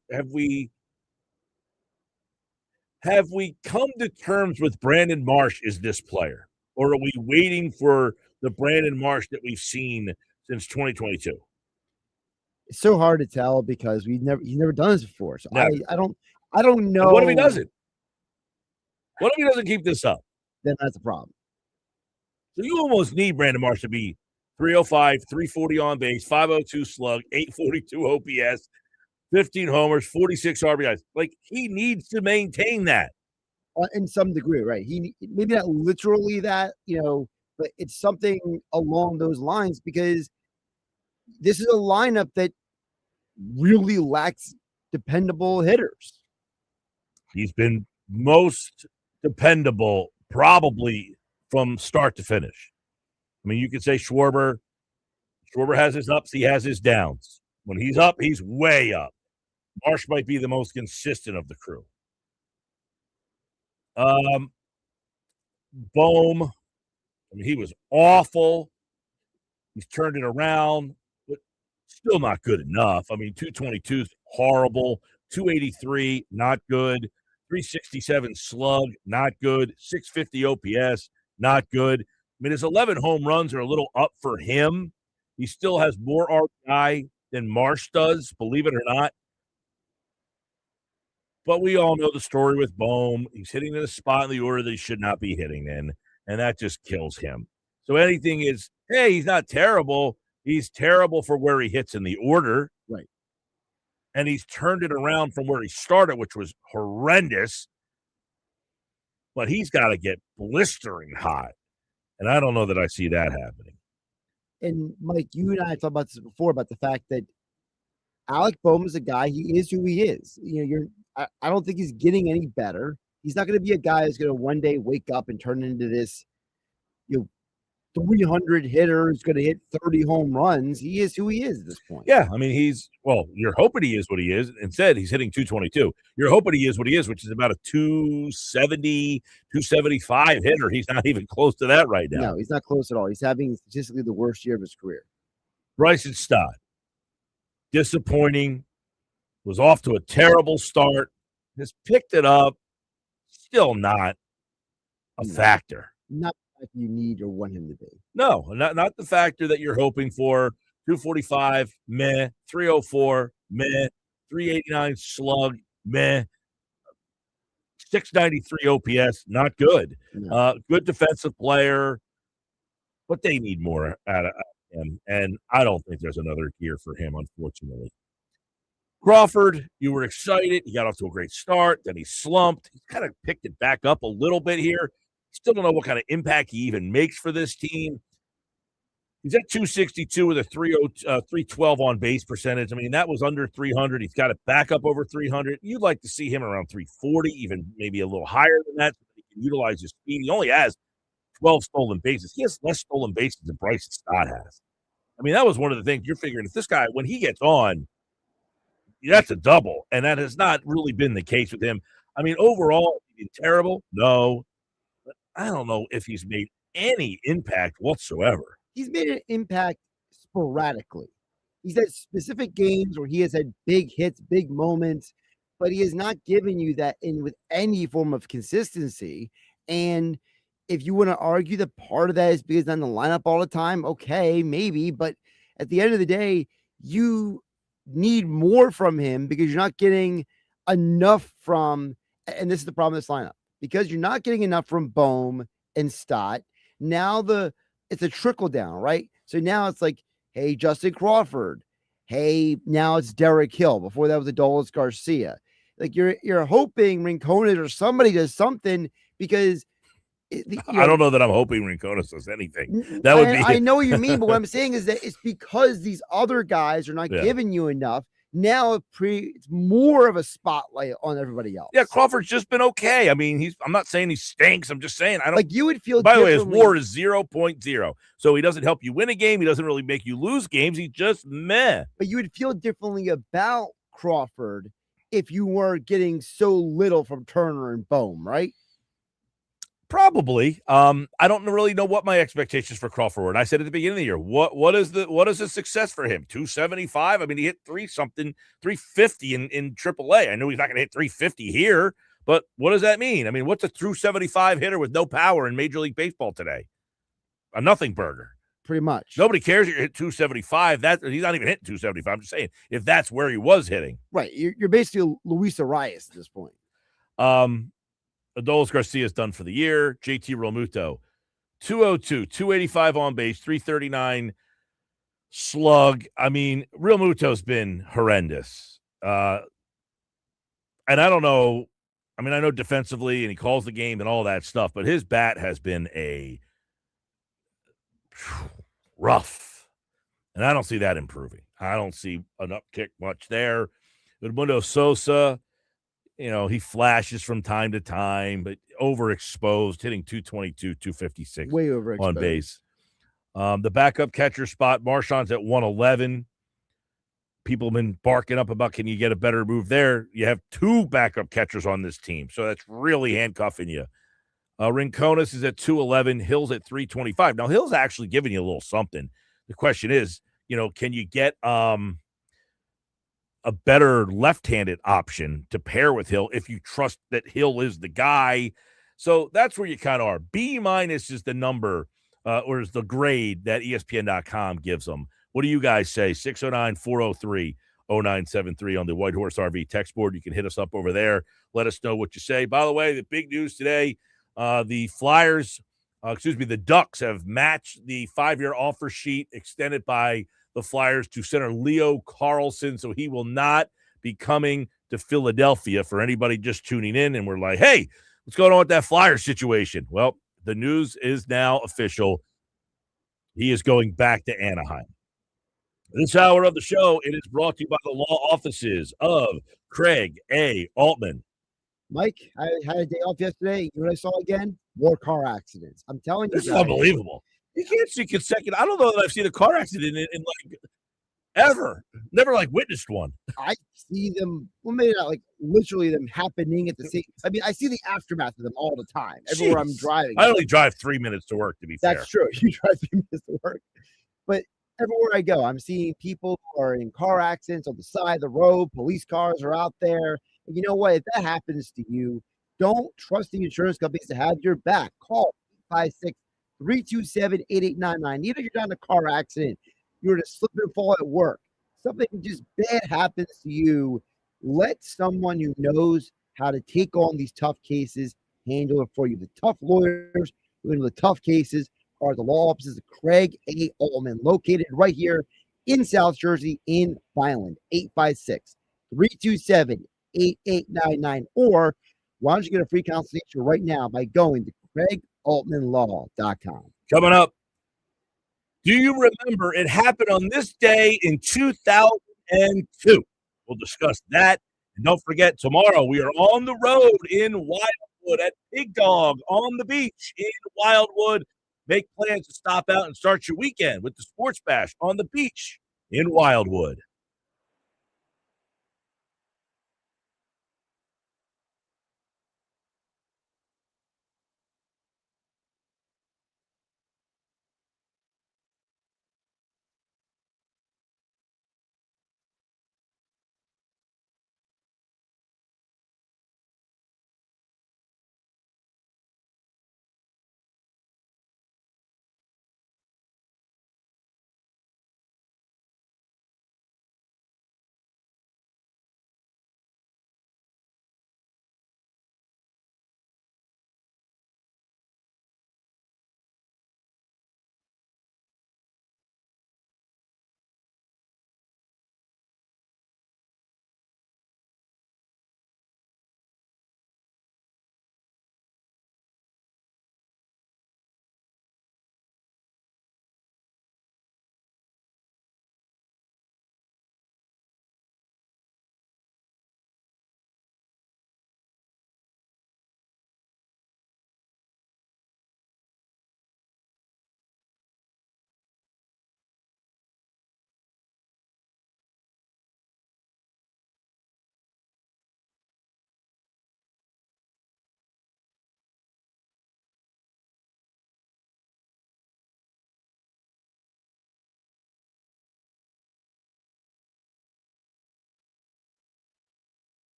come to terms with Brandon Marsh is this player? Or are we waiting for the Brandon Marsh that we've seen since 2022? It's so hard to tell because he's never done this before. So I don't know. And what if he doesn't? What if he doesn't keep this up? Then that's a problem. So you almost need Brandon Marsh to be 305, 340 on base, 502 slug, 842 OPS, 15 homers, 46 RBIs. Like, he needs to maintain that. In some degree, right? He maybe not literally that, but it's something along those lines because this is a lineup that really lacks dependable hitters. He's been most dependable probably from start to finish. I mean, you could say Schwarber has his ups, he has his downs. When he's up, he's way up. Marsh might be the most consistent of the crew. Bohm, I mean, he was awful. He's turned it around, but still not good enough. I mean, 222 is horrible. 283, not good. 367 slug, not good. 650 OPS, not good. I mean, his 11 home runs are a little up for him. He still has more RBI than Marsh does, believe it or not. But we all know the story with Bohm. He's hitting in a spot in the order that he should not be hitting in, and that just kills him. So anything is, hey, he's not terrible. He's terrible for where he hits in the order. Right. And he's turned it around from where he started, which was horrendous. But he's got to get blistering hot. And I don't know that I see that happening. And, Mike, you and I talked about this before, about the fact that Alec Bohm is a guy, he is who he is. I don't think he's getting any better. He's not going to be a guy who's going to one day wake up and turn into this 300 hitter who's going to hit 30 home runs. He is who he is at this point. Yeah, I mean, you're hoping he is what he is. Instead, he's hitting 222. You're hoping he is what he is, which is about a 270, 275 hitter. He's not even close to that right now. No, he's not close at all. He's having statistically the worst year of his career. Bryson Stott, disappointing, was off to a terrible start, has picked it up, still not a factor. Not you need or want him to be. No, not the factor that you're hoping for. 245, meh. 304, meh. 389 slug, meh. 693 OPS, not good. No. Good defensive player, but they need more out of him, and I don't think there's another year for him, unfortunately. Crawford, you were excited. He got off to a great start. Then he slumped. He kind of picked it back up a little bit here. Still don't know what kind of impact he even makes for this team. He's at 262 with a 312 on base percentage. I mean, that was under 300. He's got it back up over 300. You'd like to see him around 340, even maybe a little higher than that, so that he can utilize his speed. He only has 12 stolen bases. He has less stolen bases than Bryson Stott has. I mean, that was one of the things you're figuring. If this guy, when he gets on, that's a double, and that has not really been the case with him. I mean, overall, he's been terrible. No, but I don't know if he's made any impact whatsoever. He's made an impact sporadically. He's had specific games where he has had big hits, big moments, but he has not given you that in with any form of consistency. And if you want to argue that part of that is because he's on the lineup all the time, okay, maybe. But at the end of the day, you need more from him because you're not getting enough from, and this is the problem with this lineup, because you're not getting enough from Bohm and Stott. Now it's a trickle down, right? So now it's like, hey, Justin Crawford. Hey, now it's Derek Hill. Before that was Adolis Garcia. Like you're hoping Rincones or somebody does something because I don't know that I'm hoping Rincones does anything. That would be. I know what you mean, but what I'm saying is that it's because these other guys are not giving you enough. Now it's more of a spotlight on everybody else. Yeah, Crawford's just been okay. I mean, I'm not saying he stinks. I'm just saying I don't. Like you would feel. By the way, his WAR is 0.0, so he doesn't help you win a game. He doesn't really make you lose games. He's just meh. But you would feel differently about Crawford if you were getting so little from Turner and Bohm, right? Probably. I don't really know what my expectations for Crawford were. And I said at the beginning of the year, what is the success for him? 275? I mean, he hit 350 in AAA. I know he's not going to hit 350 here, but what does that mean? I mean, what's a 275 hitter with no power in Major League Baseball today? A nothing burger. Pretty much. Nobody cares if you hit 275. He's not even hitting 275. I'm just saying, if that's where he was hitting. Right. You're basically Luis Arias at this point. Adolis Garcia is done for the year. JT Realmuto, 202, 285 on base, 339 slug. I mean, Realmuto's been horrendous. And I don't know. I mean, I know defensively and he calls the game and all that stuff, but his bat has been rough. And I don't see that improving. I don't see an uptick much there. Edmundo Sosa, he flashes from time to time, but overexposed, hitting 222, 256 way overexposed on base. The backup catcher spot, Marchand's at 111. People have been barking up about, can you get a better move there? You have two backup catchers on this team, so that's really handcuffing you. Rincones is at 211. Hill's at 325. Now, Hill's actually giving you a little something. The question is, can you get a better left-handed option to pair with Hill if you trust that Hill is the guy? So that's where you kind of are. B- is the number or is the grade that ESPN.com gives them. What do you guys say? 609-403-0973 on the White Horse RV text board. You can hit us up over there. Let us know what you say. By the way, the big news today, the Ducks have matched the 5-year offer sheet extended by the Flyers to center Leo Carlsson, so he will not be coming to Philadelphia for anybody just tuning in. And we're like, hey, what's going on with that Flyers situation? Well, the news is now official. He is going back to Anaheim. This hour of the show, it is brought to you by the law offices of Craig A. Altman. Mike, I had a day off yesterday. You know what I saw again? More car accidents. I'm telling you. This is unbelievable. You can't see consecutive. I don't know that I've seen a car accident in like ever. Never witnessed one. I see them. Well, maybe not literally them happening at the same. I mean, I see the aftermath of them all the time. Everywhere I'm driving. I only drive 3 minutes to work. To be fair, that's true. You drive 3 minutes to work, but everywhere I go, I'm seeing people who are in car accidents on the side of the road. Police cars are out there. And you know what? If that happens to you, don't trust the insurance companies to have your back. Call 327-8899. Even if you're not in a car accident, you're in a slip and fall at work, something just bad happens to you, let someone who knows how to take on these tough cases handle it for you. The tough lawyers who handle the tough cases are the law offices of Craig A. Altman, located right here in South Jersey in Vineland, 856-327-8899. Or why don't you get a free consultation right now by going to CraigAltmanLaw.com. Coming up, do you remember it happened on this day in 2002? We'll discuss that. And don't forget, tomorrow we are on the road in Wildwood at Big Dog on the beach in Wildwood. Make plans to stop out and start your weekend with the Sports Bash on the beach in Wildwood.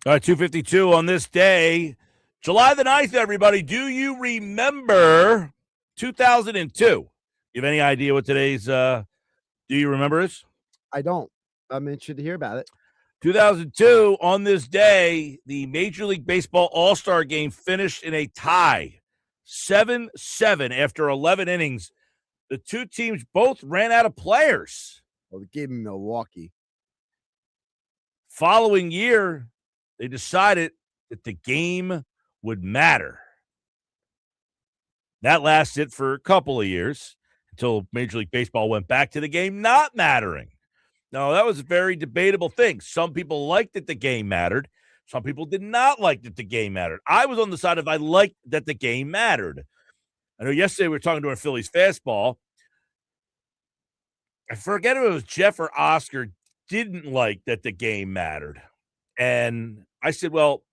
All right, 2:52 on this day, July the 9th, everybody. Do you remember 2002? You have any idea what today's do you remember is? I don't. I'm interested to hear about it. 2002, on this day, the Major League Baseball All-Star Game finished in a tie, 7-7 after 11 innings. The two teams both ran out of players. Well, the game in Milwaukee. Following year, they decided that the game would matter. That lasted for a couple of years until Major League Baseball went back to the game not mattering. Now, that was a very debatable thing. Some people liked that the game mattered. Some people did not like that the game mattered. I was on the side of I liked that the game mattered. I know yesterday we were talking to our Phillies fastball. I forget if it was Jeff or Oscar didn't like that the game mattered. And I said, well,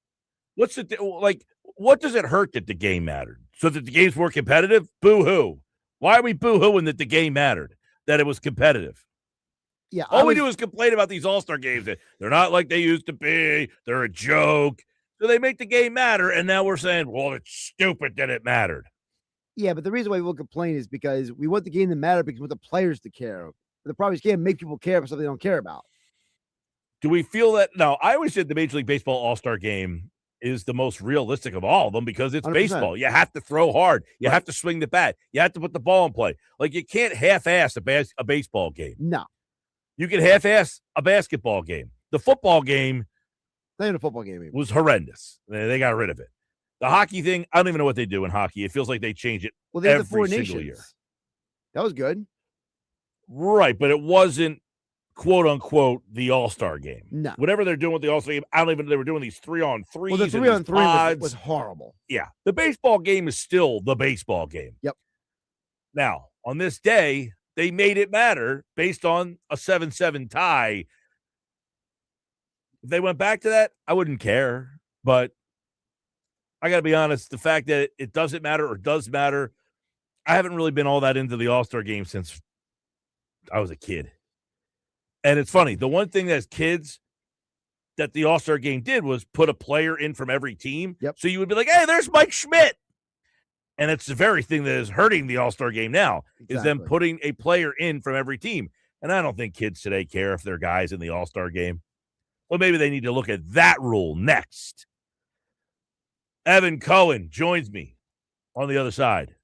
what does it hurt that the game mattered? So that the game's more competitive? Boo-hoo. Why are we boo-hooing that the game mattered, that it was competitive? Yeah, All we do is complain about these All-Star games. That they're not like they used to be. They're a joke. So they make the game matter, and now we're saying, well, it's stupid that it mattered. Yeah, but the reason why we'll complain is because we want the game to matter because we want the players to care. But the problem is you can't make people care for something they don't care about. Do we feel that? No, I always said the Major League Baseball All-Star game is the most realistic of all of them because it's 100%. baseball. You have to throw hard. You have to swing the bat. You have to put the ball in play. Like, you can't half-ass a baseball game. No. You can half-ass a basketball game. The football game Not even a football game. was horrendous. They got rid of it. The hockey thing, I don't even know what they do in hockey. It feels like they change it They had the every Four single Nations. year. That was good. Right, but it wasn't, quote-unquote, the All-Star game. No. Whatever they're doing with the All-Star game, I don't even know they were doing these 3-on-3s. Well, the 3-on-3 was horrible. Yeah. The baseball game is still the baseball game. Yep. Now, on this day, they made it matter based on a 7-7 tie. If they went back to that, I wouldn't care. But I got to be honest, the fact that it doesn't matter or does matter, I haven't really been all that into the All-Star game since I was a kid. And it's funny, the one thing as kids that the All-Star game did was put a player in from every team. Yep. So you would be like, hey, there's Mike Schmidt. And it's the very thing that is hurting the All-Star game now, is them putting a player in from every team. And I don't think kids today care if they're guys in the All-Star game. Well, maybe they need to look at that rule next. Evan Cohen joins me on the other side.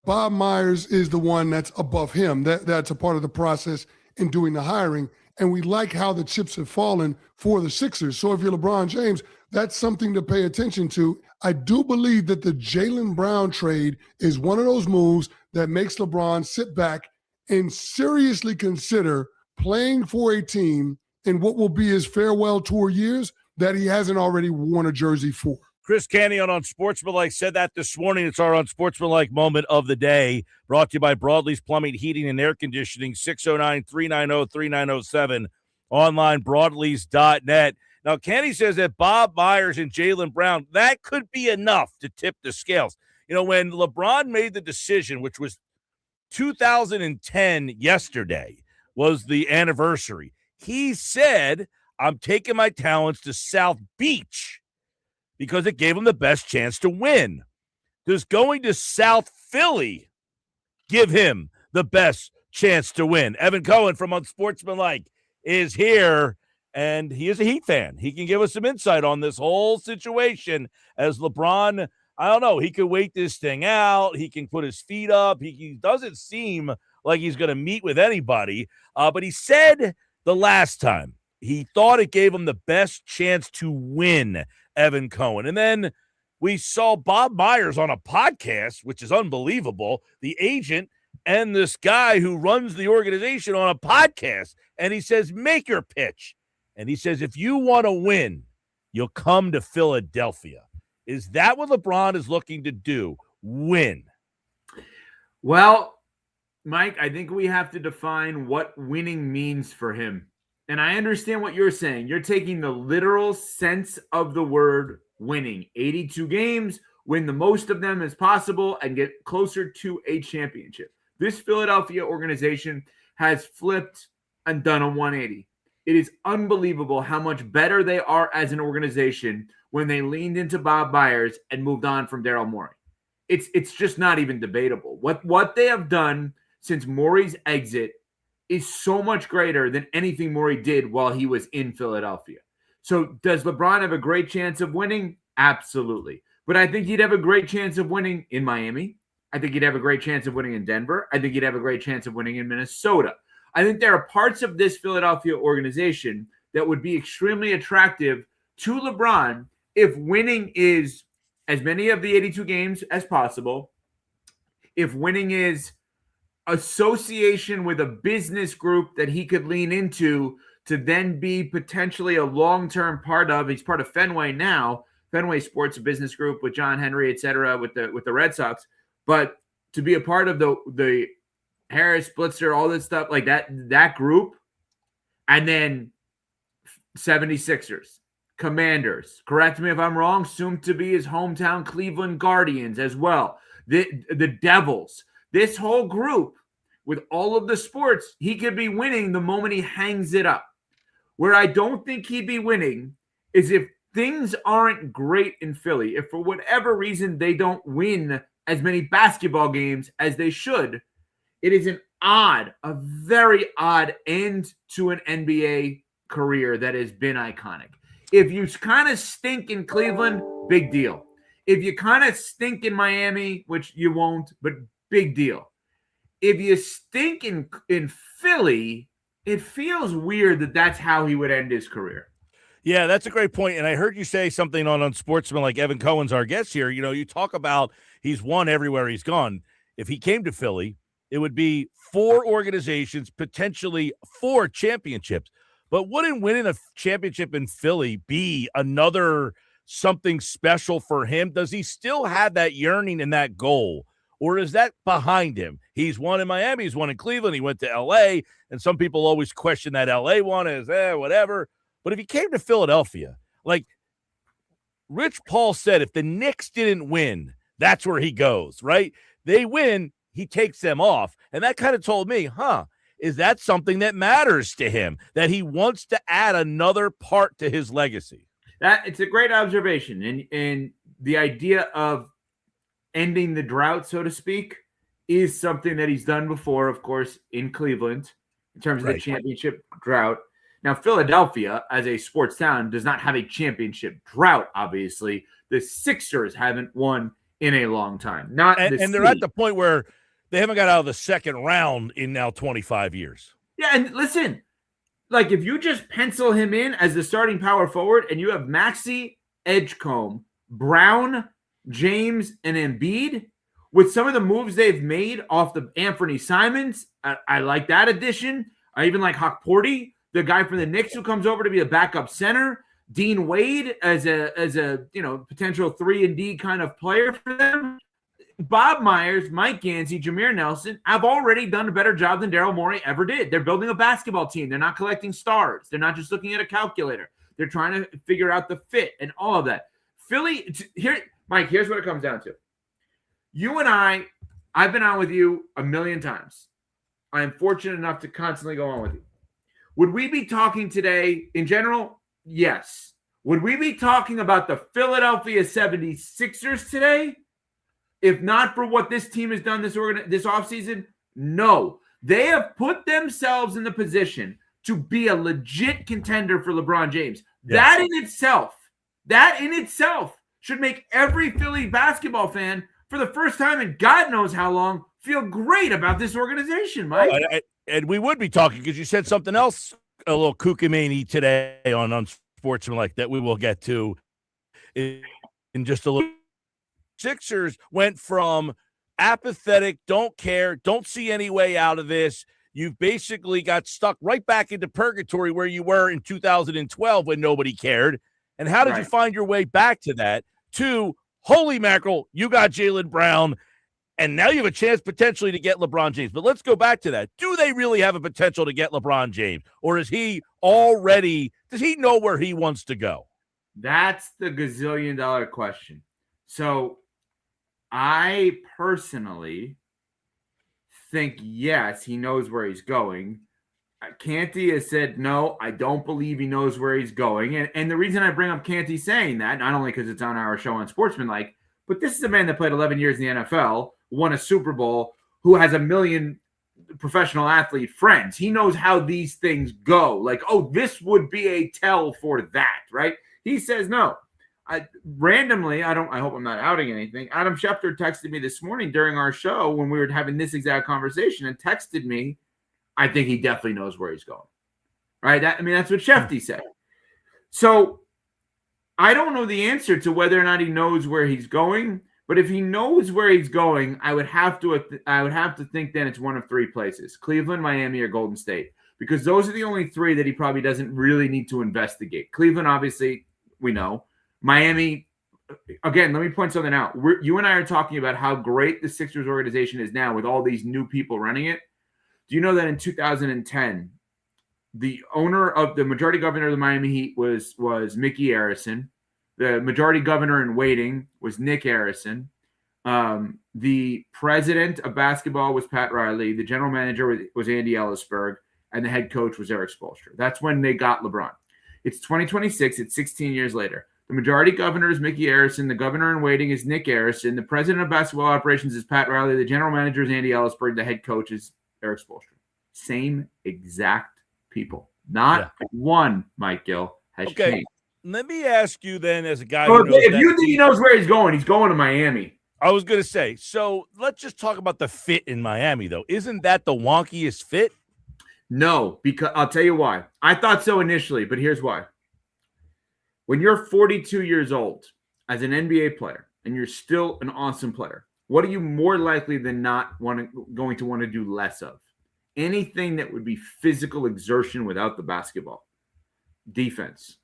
Bob Myers is the one that's above him. That's a part of the process in doing the hiring. And we like how the chips have fallen for the Sixers. So if you're LeBron James, that's something to pay attention to. I do believe that the Jaylen Brown trade is one of those moves that makes LeBron sit back and seriously consider playing for a team in what will be his farewell tour years that he hasn't already worn a jersey for. Chris Canyon on Unsportsmanlike said that this morning. It's our Unsportsmanlike moment of the day, brought to you by Broadlee's Plumbing, Heating, and Air Conditioning, 609-390-3907, online, broadlees.net. Now, Kenny says that Bob Myers and Jaylen Brown, that could be enough to tip the scales. You know, when LeBron made the decision, which was 2010 yesterday, was the anniversary, he said, I'm taking my talents to South Beach because it gave him the best chance to win. Does going to South Philly give him the best chance to win? Evan Cohen from Unsportsmanlike is here, and he is a Heat fan. He can give us some insight on this whole situation as LeBron, I don't know, he could wait this thing out. He can put his feet up. He doesn't seem like he's going to meet with anybody, but he said the last time he thought it gave him the best chance to win, Evan Cohen. And then we saw Bob Myers on a podcast, which is unbelievable, the agent and this guy who runs the organization on a podcast. And he says, make your pitch. And he says, if you want to win, you'll come to Philadelphia. Is that what LeBron is looking to do? Win? Well, Mike, I think we have to define what winning means for him. And I understand what you're saying. You're taking the literal sense of the word winning. 82 games, win the most of them as possible, and get closer to a championship. This Philadelphia organization has flipped and done a 180. It is unbelievable how much better they are as an organization when they leaned into Bob Myers and moved on from Daryl Morey. It's just not even debatable. What they have done since Morey's exit is so much greater than anything Morey did while he was in Philadelphia. So does LeBron have a great chance of winning? Absolutely. But I think he'd have a great chance of winning in Miami. I think he'd have a great chance of winning in Denver. I think he'd have a great chance of winning in Minnesota. I think there are parts of this Philadelphia organization that would be extremely attractive to LeBron if winning is as many of the 82 games as possible, if winning is association with a business group that he could lean into to then be potentially a long-term part of. He's part of Fenway now, Fenway Sports, a business group with John Henry, et cetera, with the Red Sox. But to be a part of the Harris, Blitzer, all this stuff like that group, and then 76ers, Commanders, correct me if I'm wrong, soon to be his hometown Cleveland Guardians as well, the Devils. This whole group, with all of the sports, he could be winning the moment he hangs it up. Where I don't think he'd be winning is if things aren't great in Philly. If for whatever reason they don't win as many basketball games as they should, it is a very odd end to an NBA career that has been iconic. If you kind of stink in Cleveland, big deal. If you kind of stink in Miami, which you won't, but big deal. If you stink in Philly, it feels weird that that's how he would end his career. Yeah, that's a great point. And I heard you say something on Unsportsmanlike. Evan Cohen's our guest here. You know, you talk about he's won everywhere he's gone. If he came to Philly, it would be 4 organizations, potentially 4 championships. But wouldn't winning a championship in Philly be another something special for him? Does he still have that yearning and that goal? Or is that behind him? He's won in Miami. He's won in Cleveland. He went to L.A., and some people always question that L.A. one as whatever. But if he came to Philadelphia, like Rich Paul said, if the Knicks didn't win, that's where he goes, right? They win, he takes them off. And that kind of told me, is that something that matters to him, that he wants to add another part to his legacy? It's a great observation. And the idea of ending the drought, so to speak, is something that he's done before, of course, in Cleveland, in terms of the championship drought. Now, Philadelphia, as a sports town, does not have a championship drought, obviously. The Sixers haven't won in a long time. Not and they're at the point where they haven't got out of the second round in now 25 years. Yeah, and listen, like if you just pencil him in as the starting power forward and you have Maxey, Edgecombe, Brown, James, and Embiid, with some of the moves they've made off the Anthony Simons, I like that addition. I even like Hawkporty, the guy from the Knicks who comes over to be a backup center. Dean Wade as a potential 3-and-D kind of player for them. Bob Myers, Mike Gansey, Jameer Nelson have already done a better job than Daryl Morey ever did. They're building a basketball team. They're not collecting stars. They're not just looking at a calculator. They're trying to figure out the fit and all of that. Philly, here, Mike, here's what it comes down to. You and I've been on with you a million times. I am fortunate enough to constantly go on with you. Would we be talking today in general? Yes. Would we be talking about the Philadelphia 76ers today? If not for what this team has done this offseason? No. They have put themselves in the position to be a legit contender for LeBron James. Yes. That in itself should make every Philly basketball fan, for the first time in God knows how long, feel great about this organization, Mike. And we would be talking because you said something else, a little kookamani today on Unsportsmanlike that we will get to in just a little. Sixers went from apathetic, don't care, don't see any way out of this. You've basically got stuck right back into purgatory where you were in 2012 when nobody cared. And how did you find your way back to that? To, holy mackerel, you got Jaylen Brown, and now you have a chance potentially to get LeBron James. But let's go back to that. Do they really have a potential to get LeBron James? Or is he already – does he know where he wants to go? That's the gazillion-dollar question. So I personally think, yes, he knows where he's going. Canty has said, no, I don't believe he knows where he's going. And the reason I bring up Canty saying that, not only because it's on our show on Sportsmanlike, but this is a man that played 11 years in the NFL, won a Super Bowl, who has 1 million professional athlete friends. He knows how these things go. Like, oh, this would be a tell for that, right? He says no. I hope I'm not outing anything. Adam Schefter texted me this morning during our show when we were having this exact conversation and texted me, I think he definitely knows where he's going. Right? That's what Shefty said. So I don't know the answer to whether or not he knows where he's going, but if he knows where he's going, I would have to think then it's one of 3 places: Cleveland, Miami, or Golden State, because those are the only 3 that he probably doesn't really need to investigate. Cleveland, obviously, we know. Miami, again, let me point something out. You and I are talking about how great the Sixers organization is now with all these new people running it. Do you know that in 2010, the majority governor of the Miami Heat was Mickey Arison. The majority governor in waiting was Nick Arison. The president of basketball was Pat Riley. The general manager was Andy Ellisberg. And the head coach was Eric Spoelstra. That's when they got LeBron. It's 2026. It's 16 years later. The majority governor is Mickey Arison. The governor in waiting is Nick Arison. The president of basketball operations is Pat Riley. The general manager is Andy Ellisberg. The head coach is Eric Spoelstra. Same exact people. Not one, Mike Gill, has changed. Let me ask you then, as a guy if you think he knows where he's going to Miami. I was going to say, so let's just talk about the fit in Miami, though. Isn't that the wonkiest fit? No, because I'll tell you why. I thought so initially, but here's why. When you're 42 years old as an NBA player and you're still an awesome player, what are you more likely than not going to want to do less of? Anything that would be physical exertion without the basketball. Defense.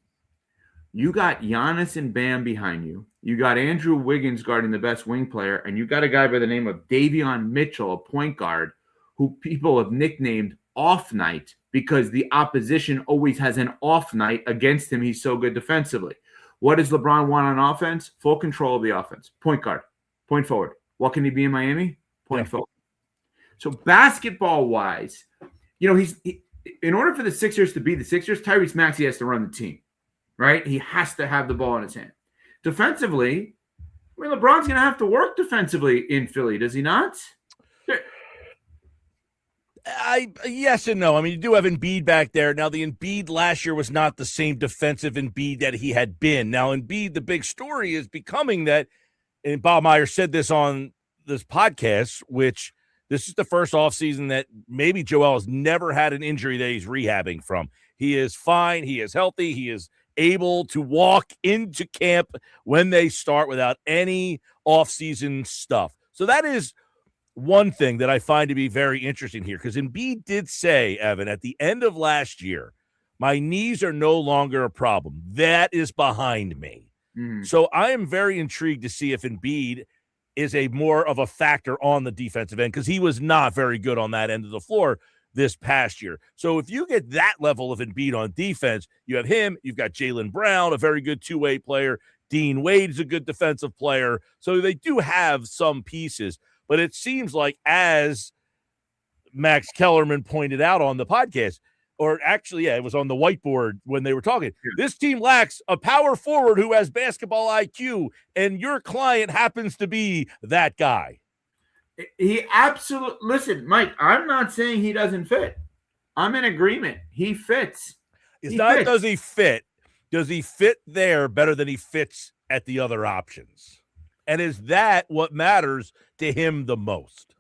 You got Giannis and Bam behind you. You got Andrew Wiggins guarding the best wing player, and you got a guy by the name of Davion Mitchell, a point guard, who people have nicknamed Off Night because the opposition always has an off night against him. He's so good defensively. What does LeBron want on offense? Full control of the offense. Point guard, point forward. What can he be in Miami? Point forward. So basketball-wise, in order for the Sixers to be the Sixers, Tyrese Maxey has to run the team, right? He has to have the ball in his hand. Defensively, LeBron's going to have to work defensively in Philly, does he not? Yes and no. You do have Embiid back there. Now, the Embiid last year was not the same defensive Embiid that he had been. Now, Embiid, the big story is becoming that and Bob Myers said this on this podcast, which this is the first offseason that maybe Joel has never had an injury that he's rehabbing from. He is fine. He is healthy. He is able to walk into camp when they start without any offseason stuff. So that is one thing that I find to be very interesting here, because Embiid did say, Evan, at the end of last year, my knees are no longer a problem. That is behind me. So I am very intrigued to see if Embiid is a more of a factor on the defensive end, because he was not very good on that end of the floor this past year. So if you get that level of Embiid on defense, you have him, you've got Jaylen Brown, a very good two-way player. Dean Wade is a good defensive player. So they do have some pieces, but it seems like, as Max Kellerman pointed out on the podcast, or actually, yeah, it was on the whiteboard when they were talking. This team lacks a power forward who has basketball IQ, and your client happens to be that guy. He absolutely – listen, Mike, I'm not saying he doesn't fit. I'm in agreement. He fits. It's not does he fit. Does he fit there better than he fits at the other options? And is that what matters to him the most?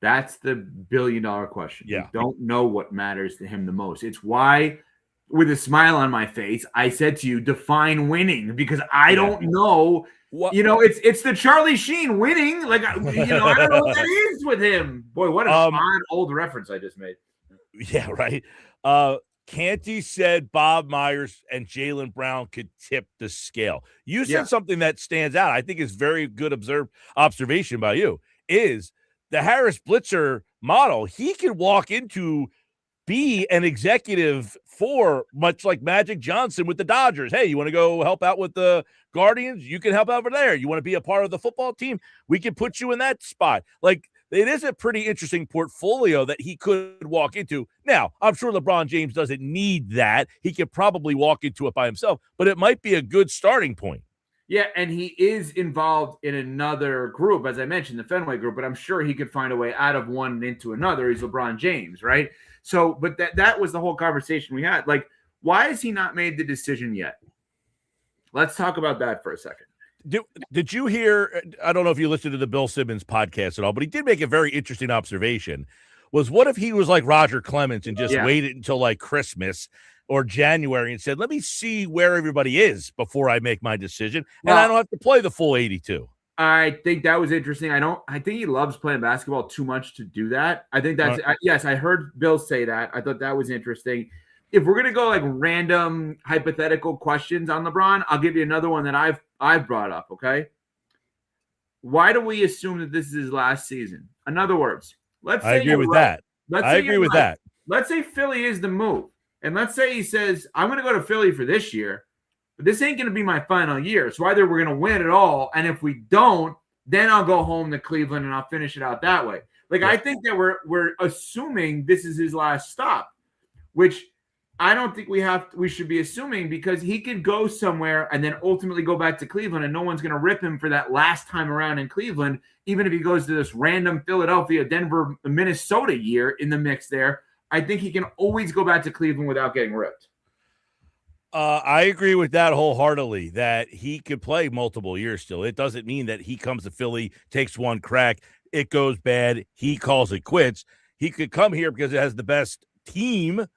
That's the billion-dollar question. Yeah. We don't know what matters to him the most. It's why, with a smile on my face, I said to you, define winning, because I don't know. What? You know, it's the Charlie Sheen winning. Like, I don't know what that is with him. Boy, what an odd old reference I just made. Yeah, right. Canty said Bob Myers and Jaylen Brown could tip the scale. You said something that stands out. I think is very good observation by you, is the Harris Blitzer model. He can walk into be an executive for, much like Magic Johnson with the Dodgers. Hey, you want to go help out with the Guardians? You can help out over there. You want to be a part of the football team? We can put you in that spot. Like, it is a pretty interesting portfolio that he could walk into. Now, I'm sure LeBron James doesn't need that. He could probably walk into it by himself, but it might be a good starting point. Yeah, and he is involved in another group, as I mentioned, the Fenway group, but I'm sure he could find a way out of one and into another. He's LeBron James, right? So, but that was the whole conversation we had. Like, why has he not made the decision yet? Let's talk about that for a second. Did you hear, I don't know if you listened to the Bill Simmons podcast at all, but he did make a very interesting observation, was what if he was like Roger Clemens and just waited until like Christmas or January and said, let me see where everybody is before I make my decision, and I don't have to play the full 82. I think that was interesting. I think he loves playing basketball too much to do that. I think that's yes, I heard Bill say that. I thought that was interesting. If we're gonna go like random hypothetical questions on LeBron, I'll give you another one that I've brought up. Okay, why do we assume that this is his last season? In other words, let's say I agree with that. I agree with that. Let's say Philly is the move, and let's say he says, "I'm gonna go to Philly for this year, but this ain't gonna be my final year. So either we're gonna win it all, and if we don't, then I'll go home to Cleveland and I'll finish it out that way." Like I think that we're assuming this is his last stop, which I don't think we should be assuming, because he could go somewhere and then ultimately go back to Cleveland, and no one's going to rip him for that last time around in Cleveland, even if he goes to this random Philadelphia, Denver, Minnesota year in the mix there. I think he can always go back to Cleveland without getting ripped. I agree with that wholeheartedly, that he could play multiple years still. It doesn't mean that he comes to Philly, takes one crack, it goes bad, he calls it quits. He could come here because it has the best team,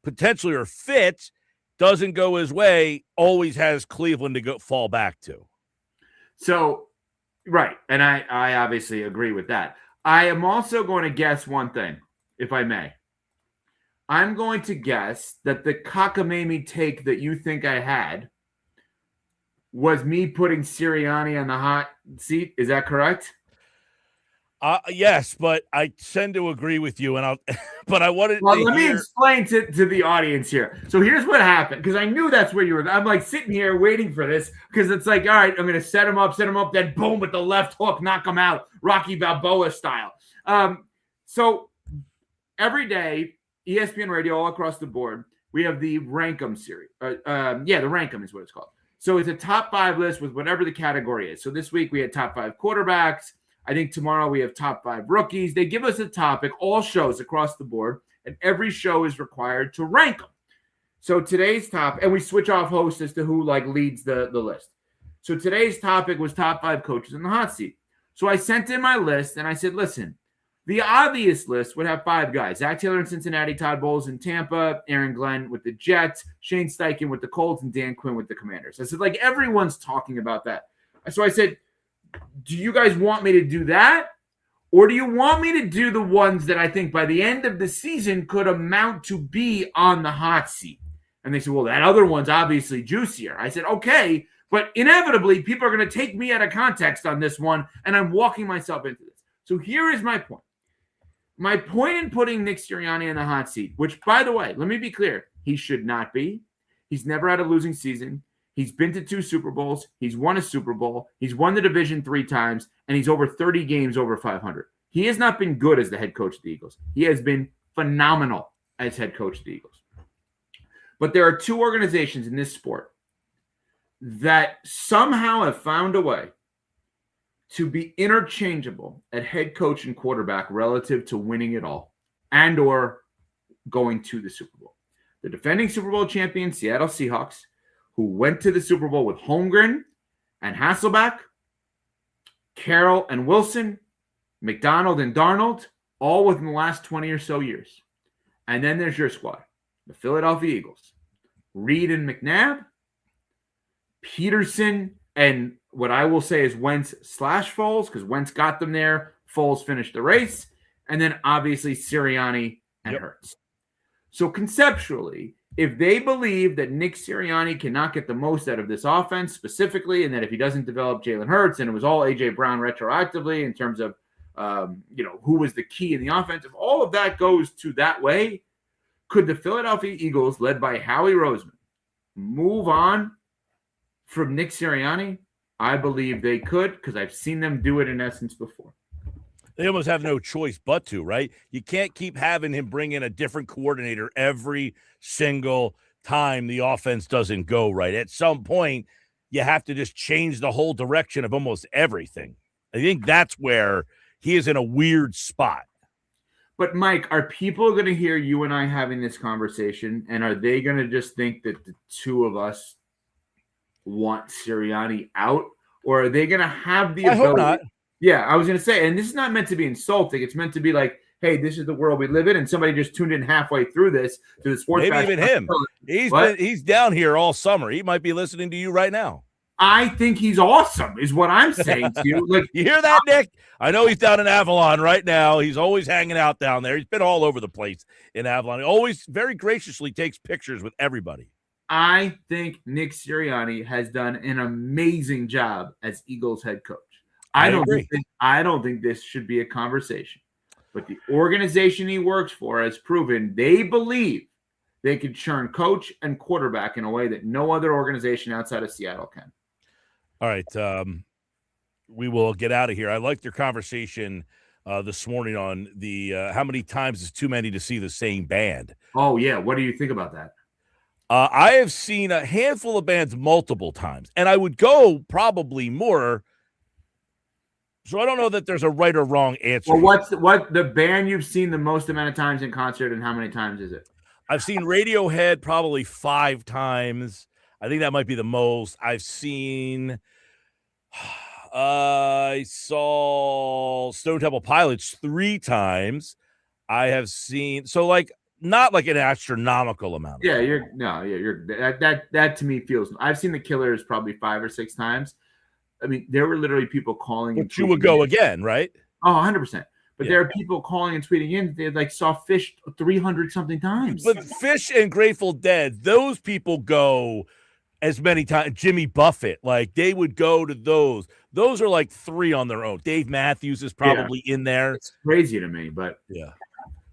potentially, or fit, doesn't go his way, always has Cleveland to fall back to. So, right, and I obviously agree with that. I am also going to guess one thing, if I may. I'm going to guess that the cockamamie take that you think I had was me putting Sirianni on the hot seat. Is that correct? Yes, but I tend to agree with you, and I wanted. Well, let me explain to the audience here. So here's what happened, because I knew that's where you were. I'm like sitting here waiting for this, because it's like, all right, I'm going to set him up, then boom with the left hook, knock him out, Rocky Balboa style. So every day, ESPN Radio all across the board, we have the Rankum series. The Rankum is what it's called. So it's a top 5 list with whatever the category is. So this week we had top 5 quarterbacks. I think tomorrow we have top 5 rookies. They give us a topic, all shows across the board, and every show is required to rank them. So today's top, and we switch off hosts as to who like leads the list. So today's topic was top 5 coaches in the hot seat. So I sent in my list and I said, listen, the obvious list would have 5 guys: Zach Taylor in Cincinnati, Todd Bowles in Tampa, Aaron Glenn with the Jets, Shane Steichen with the Colts, and Dan Quinn with the Commanders. I said, like, everyone's talking about that. So I said, do you guys want me to do that? Or do you want me to do the ones that I think by the end of the season could amount to be on the hot seat? And they said, well, that other one's obviously juicier. I said, okay, but inevitably people are going to take me out of context on this one, and I'm walking myself into this. So here is my point. My point in putting Nick Sirianni in the hot seat, which, by the way, let me be clear, he should not be. He's never had a losing season. He's been to 2 Super Bowls. He's won a Super Bowl. He's won the division 3 times, and he's over 30 games over 500. He has not been good as the head coach of the Eagles. He has been phenomenal as head coach of the Eagles. But there are 2 organizations in this sport that somehow have found a way to be interchangeable at head coach and quarterback relative to winning it all and or going to the Super Bowl. The defending Super Bowl champion Seattle Seahawks, who went to the Super Bowl with Holmgren and Hasselbeck, Carroll and Wilson, McDonald and Darnold, all within the last 20 or so years. And then there's your squad, the Philadelphia Eagles, Reed and McNabb, Peterson, and what I will say is Wentz / Foles, because Wentz got them there. Foles finished the race. And then obviously Sirianni and Hurts. So conceptually, if they believe that Nick Sirianni cannot get the most out of this offense specifically, and that if he doesn't develop Jalen Hurts, and it was all A.J. Brown retroactively in terms of, who was the key in the offense, if all of that goes to that way, could the Philadelphia Eagles, led by Howie Roseman, move on from Nick Sirianni? I believe they could, because I've seen them do it in essence before. They almost have no choice but to, right? You can't keep having him bring in a different coordinator every single time the offense doesn't go right. At some point, you have to just change the whole direction of almost everything. I think that's where he is in a weird spot. But, Mike, are people going to hear you and I having this conversation, and are they going to just think that the 2 of us want Sirianni out? Or are they going to have the ability? I hope not. Yeah, I was going to say, and this is not meant to be insulting. It's meant to be like, hey, this is the world we live in, and somebody just tuned in halfway through this to the sports. Maybe even him. He's down here all summer. He might be listening to you right now. I think he's awesome, is what I'm saying to you. Like, you hear that, Nick? I know he's down in Avalon right now. He's always hanging out down there. He's been all over the place in Avalon. He always very graciously takes pictures with everybody. I think Nick Sirianni has done an amazing job as Eagles head coach. I don't think this should be a conversation. But the organization he works for has proven they believe they can churn coach and quarterback in a way that no other organization outside of Seattle can. All right. We will get out of here. I liked your conversation this morning on the how many times is too many to see the same band. Oh, yeah. What do you think about that? I have seen a handful of bands multiple times, and I would go probably more. So I don't know that there's a right or wrong answer. Well, what the band you've seen the most amount of times in concert, and how many times is it? I've seen Radiohead probably 5 times. I think that might be the most. I saw Stone Temple Pilots 3 times. I have seen, so like, not like an astronomical amount. Yeah, that to me feels. I've seen the Killers probably 5 or 6 times. I mean, there were literally people calling. But you would go again, right? Oh, 100%. But there are people calling and tweeting in. They like saw Fish 300 something times. But Fish and Grateful Dead, those people go as many times. Jimmy Buffett, like they would go to those. Those are like 3 on their own. Dave Matthews is probably in there. It's crazy to me, but yeah.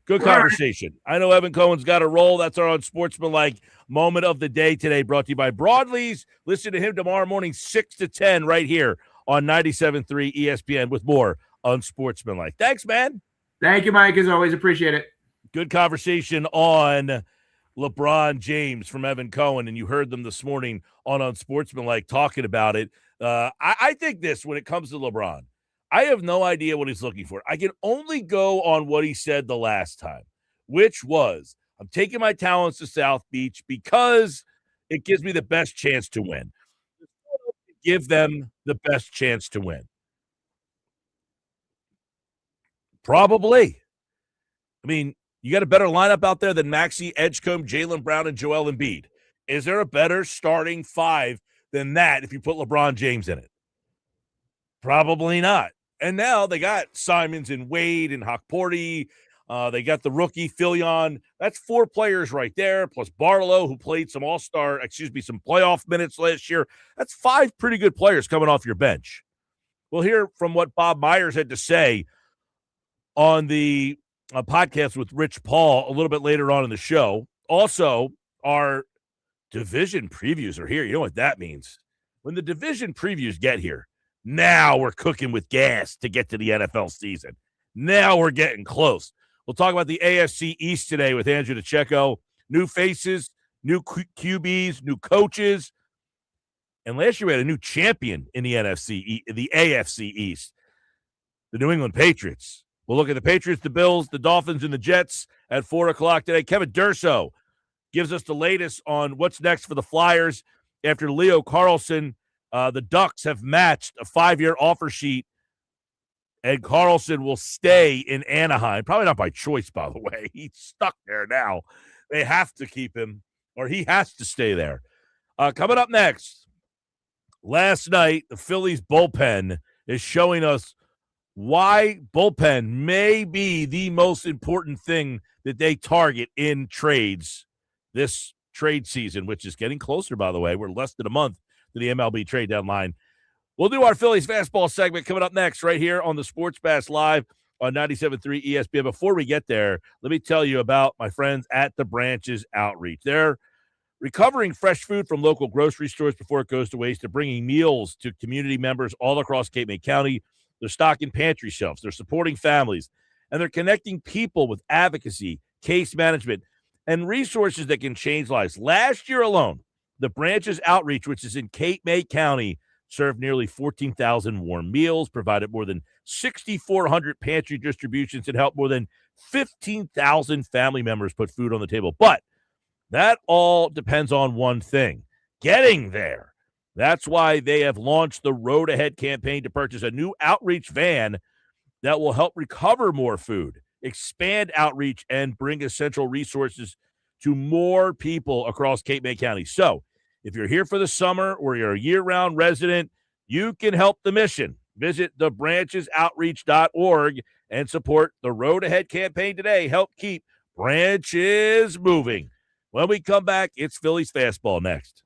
Good conversation. I know Evan Cohen's got a roll. That's our Unsportsmanlike Moment of the Day today, brought to you by Broadleys. Listen to him tomorrow morning, 6 to 10, right here on 97.3 ESPN with more Unsportsmanlike. Thanks, man. Thank you, Mike. As always, appreciate it. Good conversation on LeBron James from Evan Cohen, and you heard them this morning on Unsportsmanlike talking about it. I think this, when it comes to LeBron, I have no idea what he's looking for. I can only go on what he said the last time, which was, I'm taking my talents to South Beach because it gives me the best chance to win. give them the best chance to win? Probably. I mean, you got a better lineup out there than Maxey, Edgecombe, Jaylen Brown, and Joel Embiid. Is there a better starting five than that if you put LeBron James in it? Probably not. And now they got Simons and Wade and Hawkporty. They got the rookie Filion. That's 4 players right there, plus Barlow, who played some some playoff minutes last year. That's 5 pretty good players coming off your bench. We'll hear from what Bob Myers had to say on the podcast with Rich Paul a little bit later on in the show. Also, our division previews are here. You know what that means? When the division previews get here, now we're cooking with gas to get to the NFL season. Now we're getting close. We'll talk about the AFC East today with Andrew DiCecco. New faces, new QBs, new coaches. And last year we had a new champion in the AFC East, the New England Patriots. We'll look at the Patriots, the Bills, the Dolphins, and the Jets at 4 o'clock today. Kevin Durso gives us the latest on what's next for the Flyers after Leo Carlsson. The Ducks have matched a 5-year offer sheet, and Carlsson will stay in Anaheim. Probably not by choice, by the way. He's stuck there now. They have to keep him, or he has to stay there. Coming up next, last night, the Phillies bullpen is showing us why bullpen may be the most important thing that they target in trades this trade season, which is getting closer, by the way. We're less than a month to the MLB trade deadline. We'll do our Phillies fastball segment coming up next right here on the Sports Bash Live on 97.3 ESPN. Before we get there, let me tell you about my friends at the Branches Outreach. They're recovering fresh food from local grocery stores before it goes to waste. They're bringing meals to community members all across Cape May County. They're stocking pantry shelves. They're supporting families. And they're connecting people with advocacy, case management, and resources that can change lives. Last year alone, the Branches Outreach, which is in Cape May County, served nearly 14,000 warm meals, provided more than 6,400 pantry distributions, and helped more than 15,000 family members put food on the table. But that all depends on one thing: getting there. That's why they have launched the Road Ahead campaign to purchase a new outreach van that will help recover more food, expand outreach, and bring essential resources to more people across Cape May County. So if you're here for the summer or you're a year-round resident, you can help the mission. Visit thebranchesoutreach.org and support the Road Ahead campaign today. Help keep branches moving. When we come back, it's Phillies fastball next.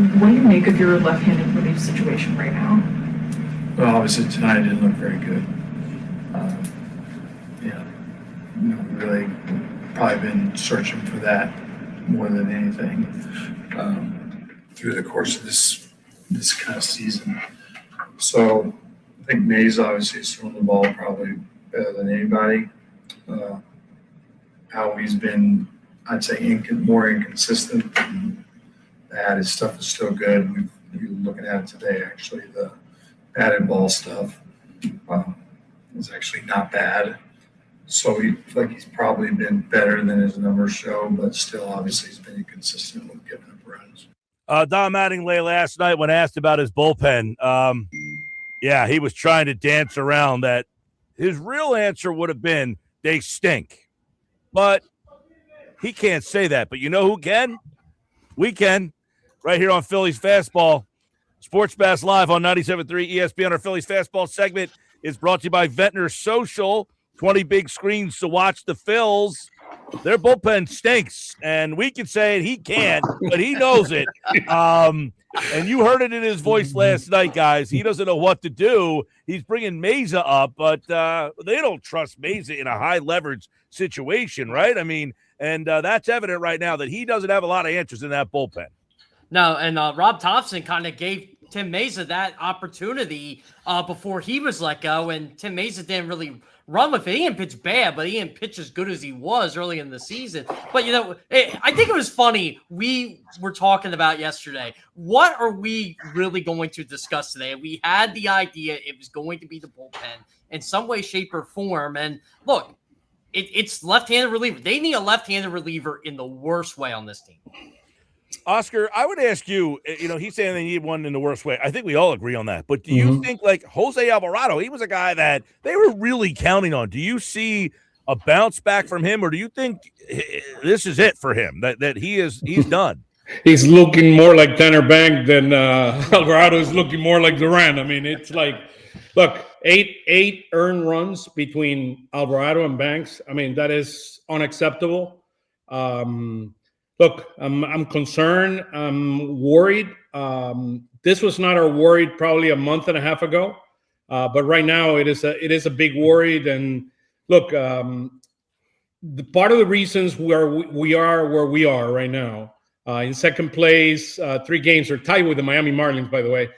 What do you make of your left-handed relief situation right now? Well, obviously tonight didn't look very good. Really probably been searching for that more than anything through the course of this kind of season. So I think Mays obviously has thrown the ball probably better than anybody. How he's been, I'd say, more inconsistent. His stuff is still good. We're looking at it today, actually. The batted ball stuff is actually not bad. So I feel like he's probably been better than his numbers show, but still, obviously, he's been inconsistent with giving up runs. Don Mattingly last night, when asked about his bullpen, he was trying to dance around that. His real answer would have been, they stink. But he can't say that. But you know who can? We can. Right here on Phillies Fastball. Sports Bass Live on 97.3 ESPN. Our Phillies Fastball segment is brought to you by Ventnor Social. 20 big screens to watch the Phils. Their bullpen stinks, and we can say it. He can't, but he knows it. And you heard it in his voice last night, guys. He doesn't know what to do. He's bringing Meza up, but they don't trust Meza in a high-leverage situation, right? I mean, and that's evident right now that he doesn't have a lot of answers in that bullpen. No, and Rob Thompson kind of gave Tim Meza that opportunity before he was let go, and Tim Meza didn't really run with it. He didn't pitch bad, but he didn't pitch as good as he was early in the season. But, I think it was funny. We were talking about yesterday, what are we really going to discuss today? We had the idea it was going to be the bullpen in some way, shape, or form. And look, it's left-handed reliever. They need a left-handed reliever in the worst way on this team. Oscar, I would ask you, he's saying they need one in the worst way. I think we all agree on that. But do you think, like Jose Alvarado, he was a guy that they were really counting on. Do you see a bounce back from him, or do you think this is it for him, that he's done? He's looking more like Tanner Bank than Alvarado is looking more like Duran. I mean, it's like, look, eight earned runs between Alvarado and Banks. I mean, that is unacceptable. Look, I'm concerned. I'm worried. This was not our worry probably a month and a half ago, but right now it is a big worry. And look, the part of the reasons where we are right now, in second place, 3 games are tied with the Miami Marlins, by the way,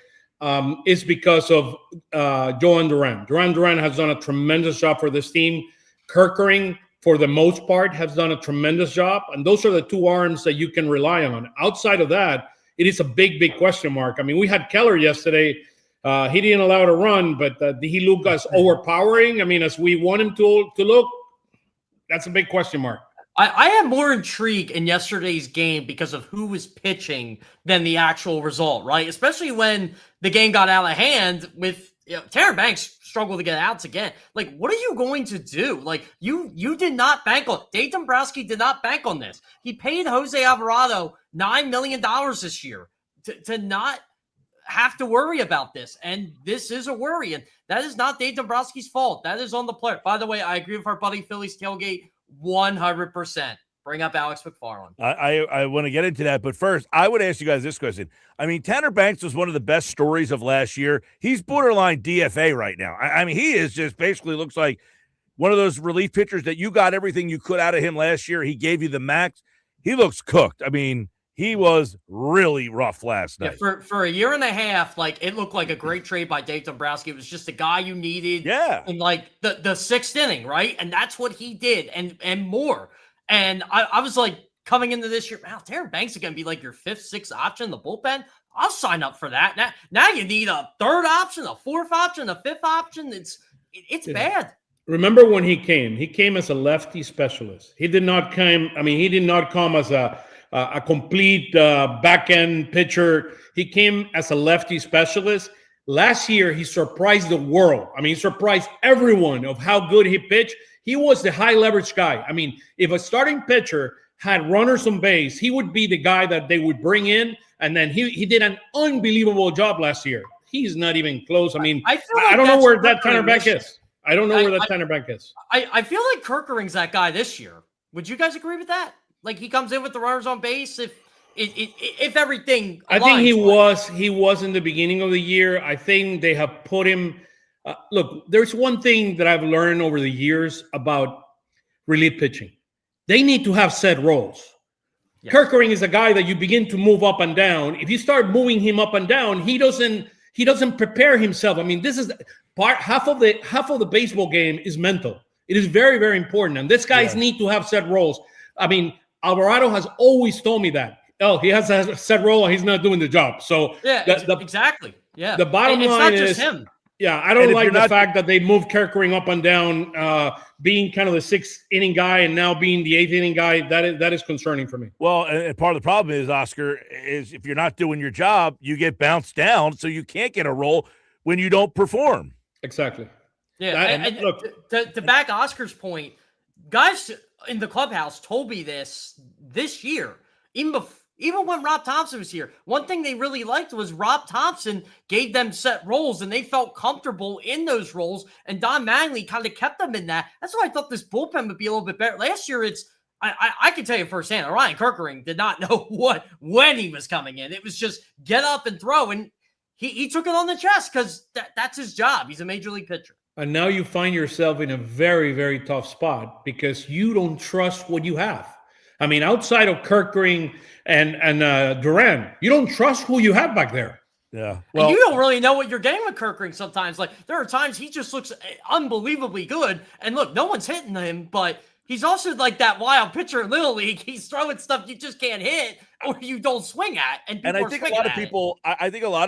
is because of Joan Duran. Duran has done a tremendous job for this team. Kerkering, for the most part, has done a tremendous job. And those are the 2 arms that you can rely on. Outside of that, it is a big, big question mark. I mean, we had Keller yesterday. He didn't allow to run, but did he look as overpowering? I mean, as we want him to look, that's a big question mark. I had more intrigue in yesterday's game because of who was pitching than the actual result, right? Especially when the game got out of hand with Tanner Banks struggled to get outs again. Like, what are you going to do? Like, you did not bank on Dave Dombrowski did not bank on this. He paid Jose Alvarado $9 million this year to not have to worry about this. And this is a worry. And that is not Dave Dombrowski's fault. That is on the player. By the way, I agree with our buddy Phillies Tailgate 100%. Bring up Alex McFarland. I want to get into that, but first, I would ask you guys this question. I mean, Tanner Banks was one of the best stories of last year. He's borderline DFA right now. I mean, he is just basically looks like one of those relief pitchers that you got everything you could out of him last year. He gave you the max. He looks cooked. I mean, he was really rough last night. Yeah, for a year and a half, like, it looked like a great trade by Dave Dombrowski. It was just a guy you needed in like the 6th inning, right? And that's what he did and more. And I was like, coming into this year, wow, Tanner Banks is going to be like your 5th, 6th option in the bullpen. I'll sign up for that. Now you need a 3rd option, a 4th option, a 5th option. It's bad. Remember when he came? He came as a lefty specialist. He did not come. I mean, he did not come as a complete back end pitcher. He came as a lefty specialist. Last year, he surprised the world. I mean, he surprised everyone of how good he pitched. He was the high leverage guy. I mean, if a starting pitcher had runners on base, he would be the guy that they would bring in. And then he did an unbelievable job last year. He's not even close. I mean, I don't know where that Tanner Bank is. I don't know where that Tanner Bank is. I feel like Kerkering's that guy this year. Would you guys agree with that? Like, he comes in with the runners on base. if everything I think he aligns was in the beginning of the year. I think they have put him. Look, there's one thing that I've learned over the years about relief pitching. They need to have set roles. Yes. Kerkering is a guy that you begin to move up and down. If you start moving him up and down, he doesn't prepare himself. I mean, this is half of the baseball game is mental. It is very, very important. And these guys need to have set roles. I mean, Alvarado has always told me that. Oh, he has a set role and he's not doing the job. So exactly. Yeah. The bottom line is him. Yeah, I don't like the fact that they moved Kerkering up and down, being kind of the 6th inning guy and now being the 8th inning guy. That is concerning for me. Well, and part of the problem is, Oscar, is if you're not doing your job, you get bounced down, so you can't get a role when you don't perform. Exactly. Yeah, and look, to back Oscar's point, guys in the clubhouse told me this year, even when Rob Thompson was here. One thing they really liked was Rob Thompson gave them set roles, and they felt comfortable in those roles, and Don Mattingly kind of kept them in that. That's why I thought this bullpen would be a little bit better. Last year, I can tell you firsthand, Ryan Kerkering did not know when he was coming in. It was just get up and throw, and he took it on the chest because that's his job. He's a major league pitcher. And now you find yourself in a very, very tough spot because you don't trust what you have. I mean, outside of Kerkering and Duran, you don't trust who you have back there. Yeah. Well, and you don't really know what you're getting with Kerkering sometimes. Like, there are times he just looks unbelievably good. And look, no one's hitting him, but he's also like that wild pitcher in Little League. He's throwing stuff you just can't hit or you don't swing at. And I think a lot of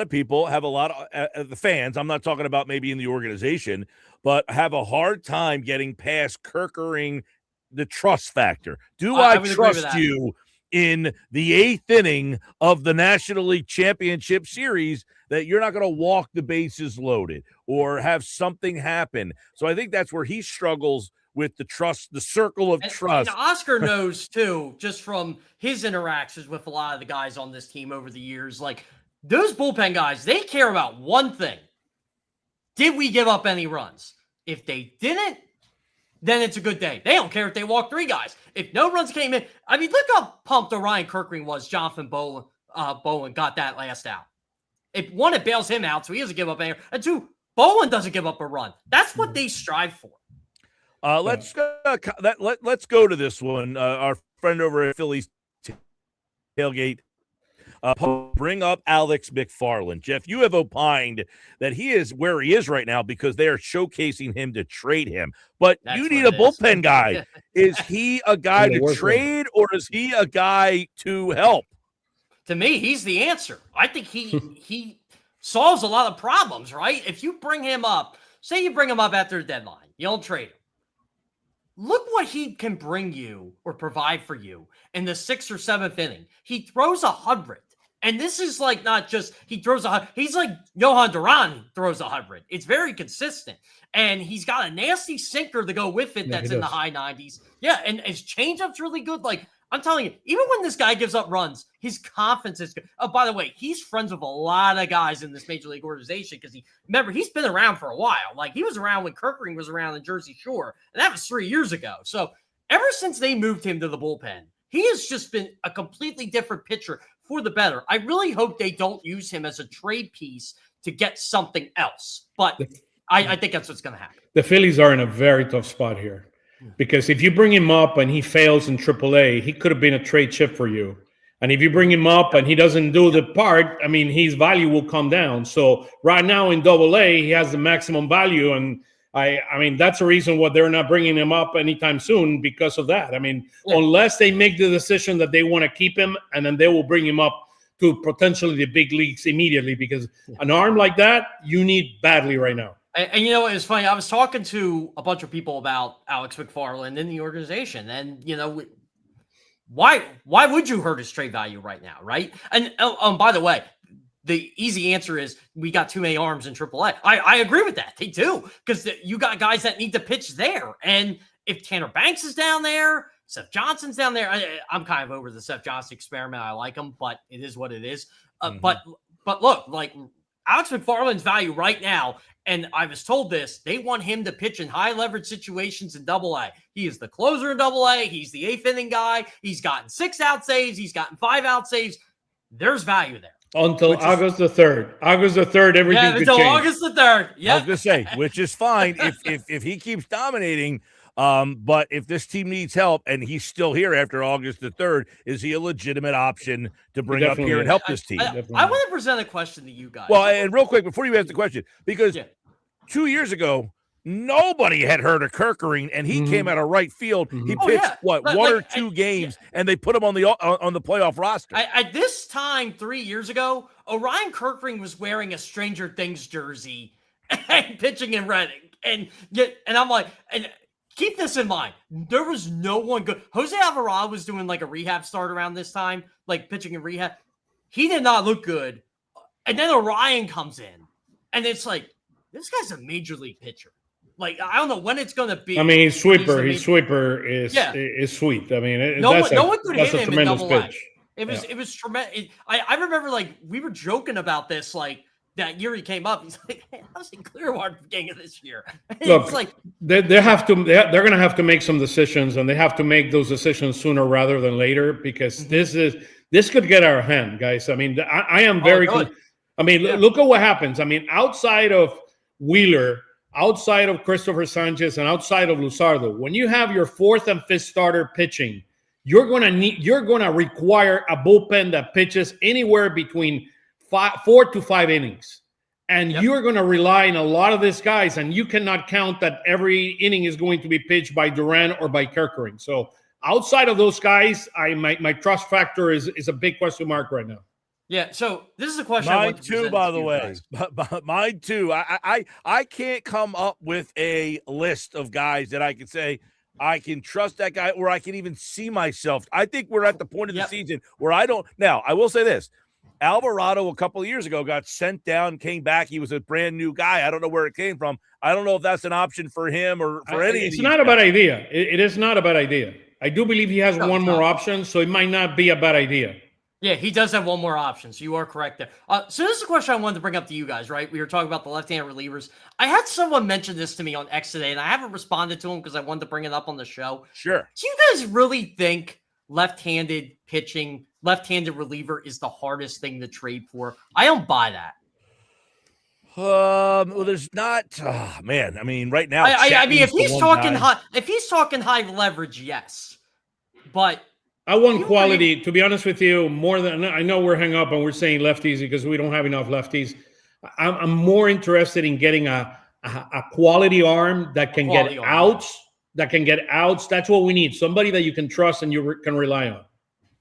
people, have a lot of the fans, I'm not talking about maybe in the organization, but have a hard time getting past Kerkering, the trust factor. Do I trust you in the 8th inning of the National League Championship Series that you're not going to walk the bases loaded or have something happen? So I think that's where he struggles with the trust, the circle of trust. And Oscar knows too, just from his interactions with a lot of the guys on this team over the years, like those bullpen guys, they care about one thing. Did we give up any runs? If they didn't, then it's a good day. They don't care if they walk 3 guys. If no runs came in, I mean, look how pumped Orion Kerkering was. Jonathan Bowen got that last out. If one, it bails him out, so he doesn't give up any. And 2, Bowen doesn't give up a run. That's what they strive for. Let's go to this one. Our friend over at Phillies Tailgate. Bring up Alex McFarland. Jeff, you have opined that he is where he is right now because they are showcasing him to trade him. But you need a bullpen guy. Is he a guy to trade or is he a guy to help? To me, he's the answer. I think he solves a lot of problems, right? If you bring him up, say you bring him up after the deadline, you don't trade him. Look what he can bring you or provide for you in the 6th or 7th inning. He throws 100. And this is like not just he throws 100. He's like Johan Duran throws 100. It's very consistent. And he's got a nasty sinker to go with it that's in the high 90s. Yeah, and his changeup's really good. Like, I'm telling you, even when this guy gives up runs, his confidence is good. Oh, by the way, he's friends with a lot of guys in this major league organization because remember, he's been around for a while. Like, he was around when Kerkering was around in Jersey Shore, and that was 3 years ago. So ever since they moved him to the bullpen, he has just been a completely different pitcher for the better. I really hope they don't use him as a trade piece to get something else. But I think that's what's going to happen. The Phillies are in a very tough spot here. Because if you bring him up and he fails in AAA, he could have been a trade chip for you. And if you bring him up and he doesn't do the part, I mean, his value will come down. So right now in AA, he has the maximum value. And I mean, that's the reason why they're not bringing him up anytime soon because of that. I mean, unless they make the decision that they want to keep him and then they will bring him up to potentially the big leagues immediately because an arm like that, you need badly right now. And you know, it's funny. I was talking to a bunch of people about Alex McFarland in the organization, and you know, why would you hurt his trade value right now, right? And by the way, the easy answer is we got too many arms in AAA. I agree with that. They do because you got guys that need to pitch there, and if Tanner Banks is down there, Seth Johnson's down there. I'm kind of over the Seth Johnson experiment. I like him, but it is what it is. But look, like. Alex McFarland's value right now, and I was told this, they want him to pitch in high leverage situations in AA. He is the closer in AA. He's the 8th inning guy. He's gotten 6-out saves. He's gotten 5-out saves. There's value there. Until August the 3rd. August the 3rd, everything could until change. August the 3rd. Yeah. I was going to say, which is fine if he keeps dominating. But if this team needs help and he's still here after August the 3rd, is he a legitimate option to bring up here and help this team? I want to present a question to you guys. Well, and real quick, before you ask the question, because 2 years ago, nobody had heard of Kerkering, and he came out of right field. He pitched, one or two games, and they put him on the playoff roster. At this time, 3 years ago, Orion Kerkering was wearing a Stranger Things jersey and pitching in Reading. And I'm like, and keep this in mind. There was no one good. Jose Alvarado was doing like a rehab start around this time, like pitching in rehab. He did not look good. And then Orion comes in, and it's like, this guy's a major league pitcher. Like, I don't know when it's going to be. I mean, his sweeper is sweet. I mean, no one could hit him in double pitch. It was tremendous. I remember, like, we were joking about this, like, that year he came up. He's like, hey, I was in Clearwater beginning of this year. Look, it's like they're going to have to make some decisions, and they have to make those decisions sooner rather than later, because this could get out of hand, guys. I mean, I am very. Look at what happens. I mean, outside of Wheeler, outside of Christopher Sanchez, and outside of Luzardo, when you have your 4th and 5th starter pitching, you're going to require a bullpen that pitches anywhere between 4 to 5 innings, and you're going to rely on a lot of these guys, and you cannot count that every inning is going to be pitched by Duran or by Kerkering. So outside of those guys, my trust factor is a big question mark right now. Yeah, so this is a question. Mine too, by the way. Mine too. I can't come up with a list of guys that I can say I can trust that guy, or I can even see myself. I think we're at the point of the season where I don't. Now, I will say this. Alvarado a couple of years ago got sent down, came back. He was a brand new guy. I don't know where it came from. I don't know if that's an option for him or for any. It's not a bad idea. It is not a bad idea. I do believe he has one more option, so it might not be a bad idea. Yeah, he does have one more option, so you are correct there. So this is a question I wanted to bring up to you guys, right? We were talking about the left-handed relievers. I had someone mention this to me on X today, and I haven't responded to him because I wanted to bring it up on the show. Sure. Do you guys really think left-handed pitching, left-handed reliever is the hardest thing to trade for? I don't buy that. Well, there's not. Oh, man, I mean, right now, I mean, if he's talking high leverage, yes, but. I want quality, to be honest with you, more than I know we're hung up and we're saying lefties because we don't have enough lefties. I'm more interested in getting a quality arm that can get outs. That's what we need. Somebody that you can trust and you can rely on.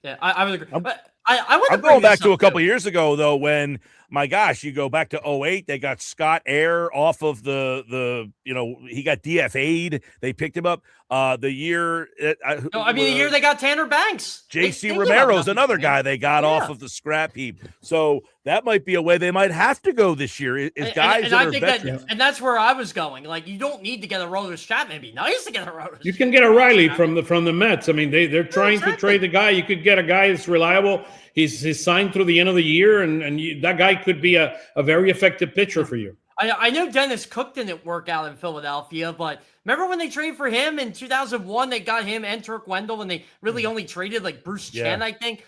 Yeah, I would agree. But I'm going back to a couple of years ago, though, when, my gosh, you go back to 2008, they got Scott Air off of the he got DFA'd. They picked him up the year. The year they got Tanner Banks. J.C. Romero's another guy they got off of the scrap heap. So that might be a way they might have to go this year. Is guys that are veterans. And that's where I was going. Like, you don't need to get a Aroldis Chapman. It'd be nice to get a Aroldis. You can get a Riley from the Mets. I mean, they're trying to trade the guy. You could get a guy that's reliable. He's signed through the end of the year, and that guy could be a very effective pitcher for you. I know Dennis Cook didn't work out in Philadelphia, but remember when they traded for him in 2001? They got him and Turk Wendell, and they really only traded like Bruce Chen, I think,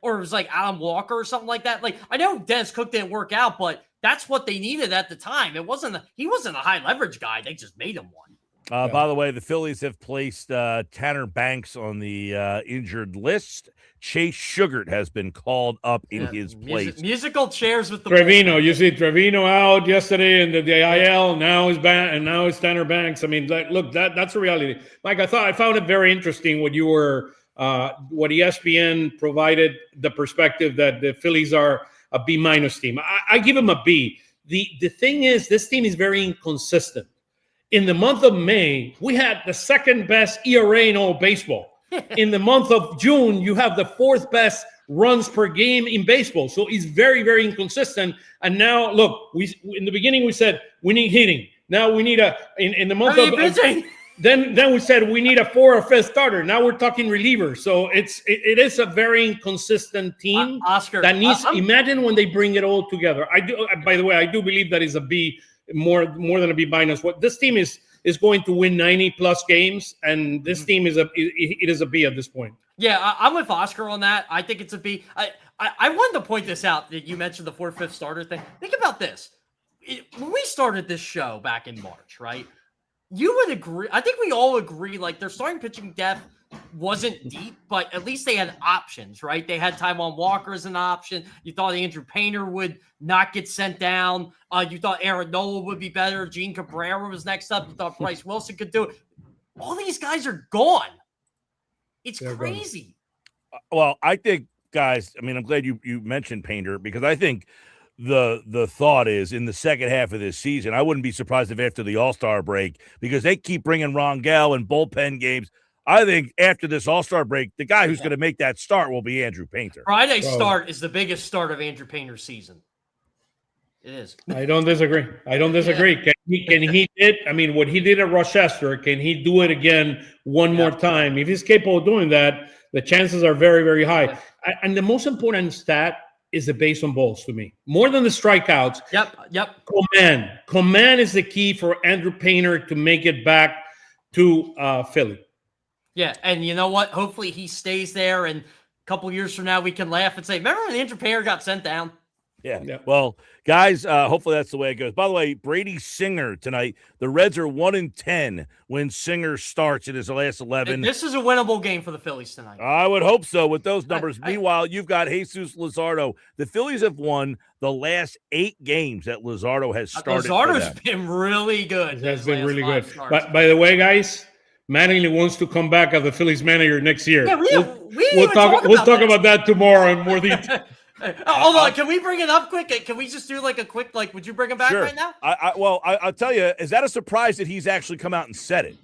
or it was like Alan Walker or something like that. Like, I know Dennis Cook didn't work out, but that's what they needed at the time. He wasn't a high leverage guy. They just made him one. By the way, the Phillies have placed Tanner Banks on the injured list. Chase Sugart has been called up in his place. Musical chairs with the Trevino. You see Trevino out yesterday in the IL. Now he's back, and now it's Tanner Banks. I mean, look, that's a reality. Mike, I found it very interesting what you were, what ESPN provided, the perspective that the Phillies are a B- team. I give them a B. The thing is, this team is very inconsistent. In the month of May, we had the second best ERA in all baseball. In the month of June, you have the 4th best runs per game in baseball. So it's very, very inconsistent. And now, look, in the beginning we said we need hitting. Now we need in the month of pitching. Then we said we need a 4th or 5th starter. Now we're talking reliever. So it is a very inconsistent team. Oscar, that needs. Imagine when they bring it all together. I do. By the way, I do believe that is a B, more than a B minus. What this team is going to win 90+ games, and this team is a B at this point. Yeah, I'm with Oscar on that. I think it's a B. I wanted to point this out that you mentioned the 4th, 5th starter thing. Think about this. When we started this show back in March, right? You would agree. I think we all agree, like, their starting pitching depth wasn't deep, but at least they had options, right? They had Taijuan Walker as an option. You thought Andrew Painter would not get sent down. You thought Aaron Nola would be better. Gene Cabrera was next up. You thought Bryce Wilson could do it. All these guys are gone. It's crazy. Well, I think, guys, I mean, I'm glad you mentioned Painter, because I think the thought is in the second half of this season, I wouldn't be surprised if after the All-Star break, because they keep bringing Rangel and bullpen games, I think after this All-Star break, the guy who's going to make that start will be Andrew Painter. Friday's start is the biggest start of Andrew Painter's season. It is. I don't disagree. Yeah. Can he did? I mean, what he did at Rochester, can he do it again one more time? If he's capable of doing that, the chances are very, very high. Yeah. And the most important stat is the base on balls to me, more than the strikeouts. Yep. Command is the key for Andrew Painter to make it back to Philly. Yeah, and you know what? Hopefully he stays there, and a couple years from now we can laugh and say, remember when Andrew Painter got sent down? Yeah. Well, guys, hopefully that's the way it goes. By the way, Brady Singer tonight. The Reds are 1-10 when Singer starts in his last 11. This is a winnable game for the Phillies tonight. I would hope so with those numbers. Meanwhile, you've got Jesus Luzardo. The Phillies have won the last 8 games that Luzardo has started. Luzardo's been really good. It has been really good. But by the way, guys, Mattingly wants to come back as the Phillies manager next year. Yeah, we'll talk about that tomorrow in more detail. Hold on, can we bring it up quick? Can we just do like a quick, would you bring him back right now? I'll tell you, is that a surprise that he's actually come out and said it?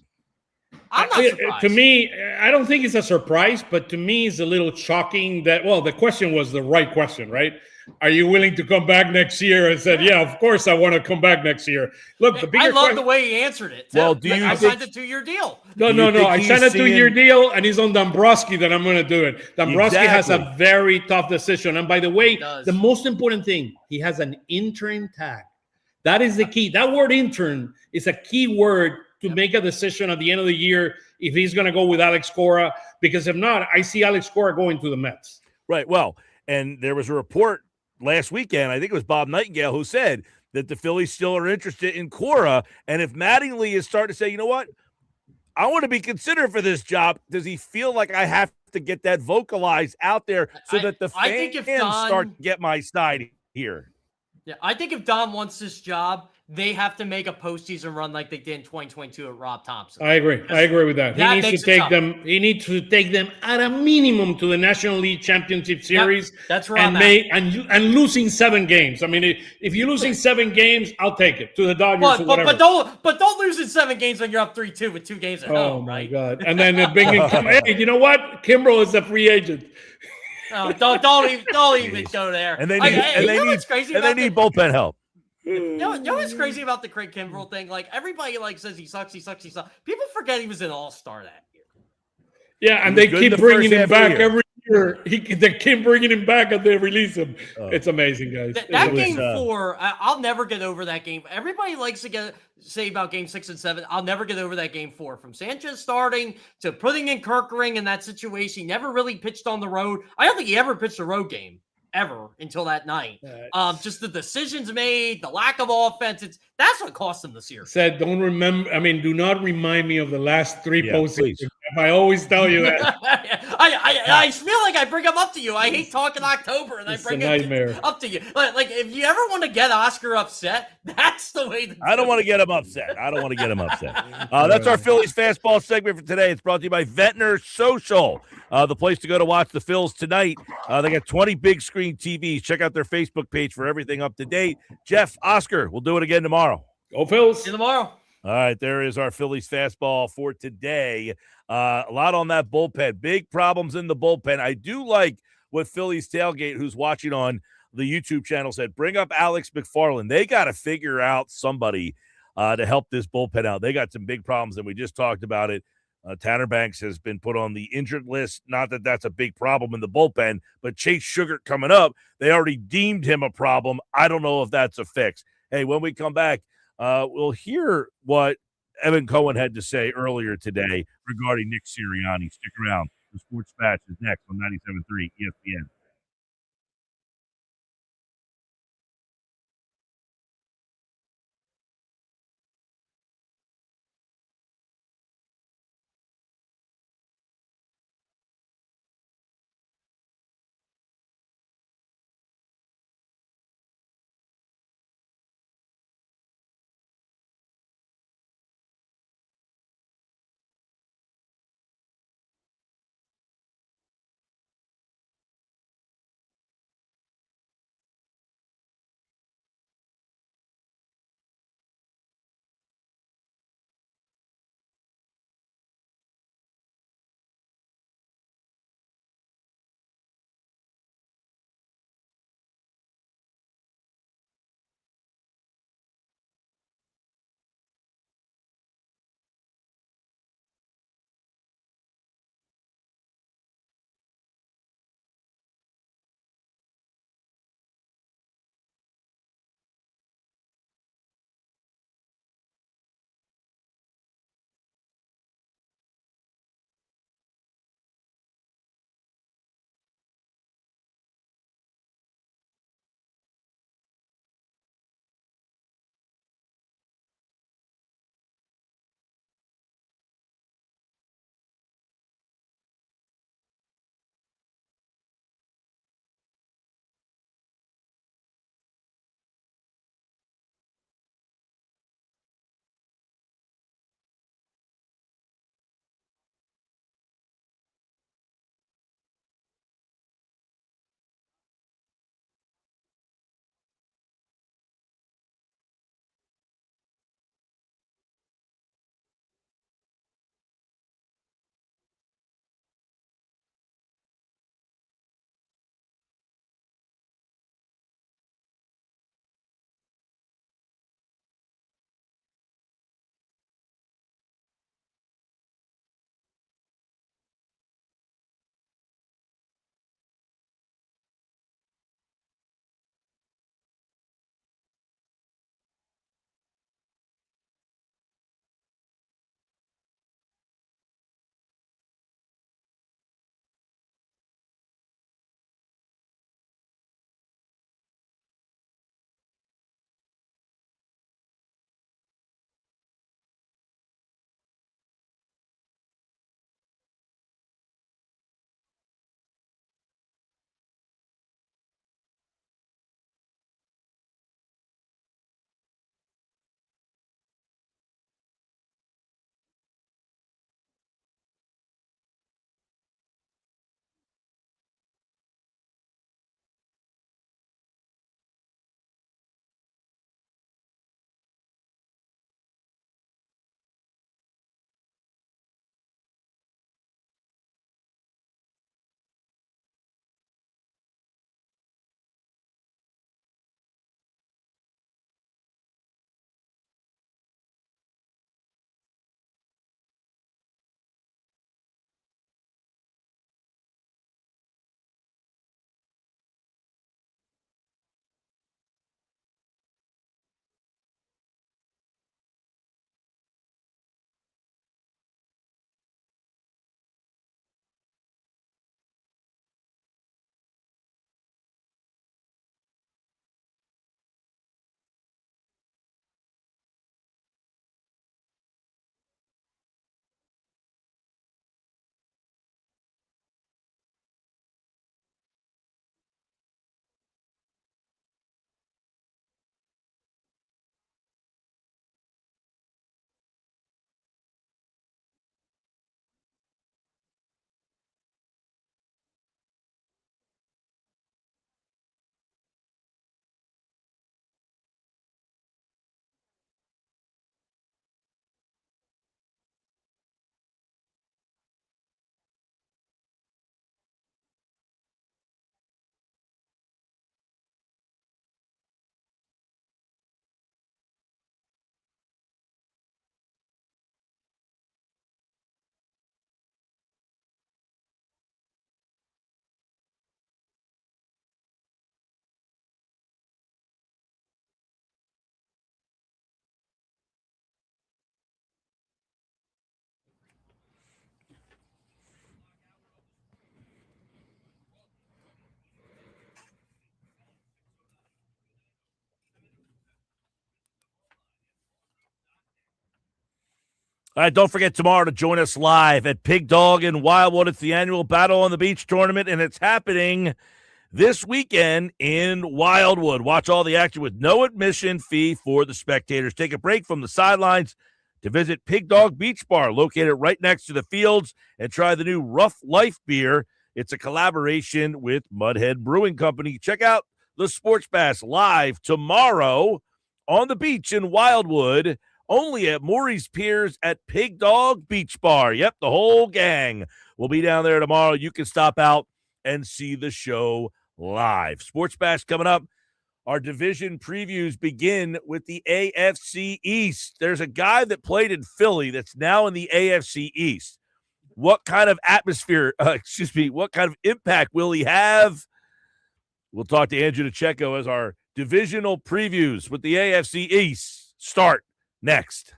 I'm not surprised. To me, I don't think it's a surprise, but to me, it's a little shocking that, the question was the right question, right? Are you willing to come back next year? And said, yeah, of course I want to come back next year. Look, I love the way he answered it. Well, I signed a 2-year deal. No. I signed a 2-year deal, and he's on Dombrowski that I'm going to do it. Dombrowski has a very tough decision. And by the way, the most important thing, he has an intern tag. That is the key. That word intern is a key word to make a decision at the end of the year if he's going to go with Alex Cora, because if not, I see Alex Cora going to the Mets. Right. Well, and there was a report last weekend, I think it was Bob Nightingale, who said that the Phillies still are interested in Cora. And if Mattingly is starting to say, you know what, I want to be considered for this job, does he feel like I have to get that vocalized out there so that the fans start to get my side here? Yeah, I think if Don wants this job, they have to make a postseason run like they did in 2022 at Rob Thompson. I agree with that. He needs to take them at a minimum to the National League Championship Series. That's where and losing 7 games. I mean, if you're losing 7 games, I'll take it to the Dodgers or whatever. But don't lose in 7 games when you're up 3-2 with 2 games at home, right? Oh my God! And then hey, you know what? Kimbrel is a free agent. Oh, don't even go there. And they need bullpen help. You know what's crazy about the Craig Kimbrel thing? Like, everybody says he sucks. People forget he was an all-star that year. Yeah, and they keep bringing him back every year. They keep bringing him back and they release him. It's amazing, guys. That game 4, I'll never get over that game. Everybody likes to say about game 6 and 7. I'll never get over that game 4. From Sanchez starting to putting in Kirkering in that situation. He never really pitched on the road. I don't think he ever pitched a road game ever until that night. Just the decisions made, the lack of offense. That's what cost him the series. Said, do not remind me of the last 3 postseasons. I always tell you that. I feel like I bring them up to you. I hate talking October, and it's I bring it up to you. Like, if you ever want to get Oscar upset, that's the way. I don't want to get him upset. That's our Phillies Fastball segment for today. It's brought to you by Ventnor Social, the place to go to watch the Phils tonight. They got 20 big screen TVs. Check out their Facebook page for everything up to date. Jeff, Oscar, we'll do it again tomorrow. Go Phils. See you tomorrow. All right, there is our Phillies Fastball for today. A lot on that bullpen. Big problems in the bullpen. I do like what Phillies Tailgate, who's watching on the YouTube channel, said. Bring up Alex McFarland. They got to figure out somebody to help this bullpen out. They got some big problems, and we just talked about it. Tanner Banks has been put on the injured list. Not that that's a big problem in the bullpen, but Chase Sugar coming up, they already deemed him a problem. I don't know if that's a fix. Hey, when we come back, we'll hear what Evan Cohen had to say earlier today regarding Nick Sirianni. Stick around. The Sports Patch is next on 97.3 ESPN. All right, don't forget tomorrow to join us live at Pig Dog in Wildwood. It's the annual Battle on the Beach tournament, and it's happening this weekend in Wildwood. Watch all the action with no admission fee for the spectators. Take a break from the sidelines to visit Pig Dog Beach Bar, located right next to the fields, and try the new Rough Life beer. It's a collaboration with Mudhead Brewing Company. Check out the Sports Bash live tomorrow on the beach in Wildwood, only at Maury's Piers at Pig Dog Beach Bar. Yep, the whole gang will be down there tomorrow. You can stop out and see the show live. Sports Bash coming up. Our division previews begin with the AFC East. There's a guy that played in Philly that's now in the AFC East. What kind of atmosphere, what kind of impact will he have? We'll talk to Andrew DiCecco as our divisional previews with the AFC East start next.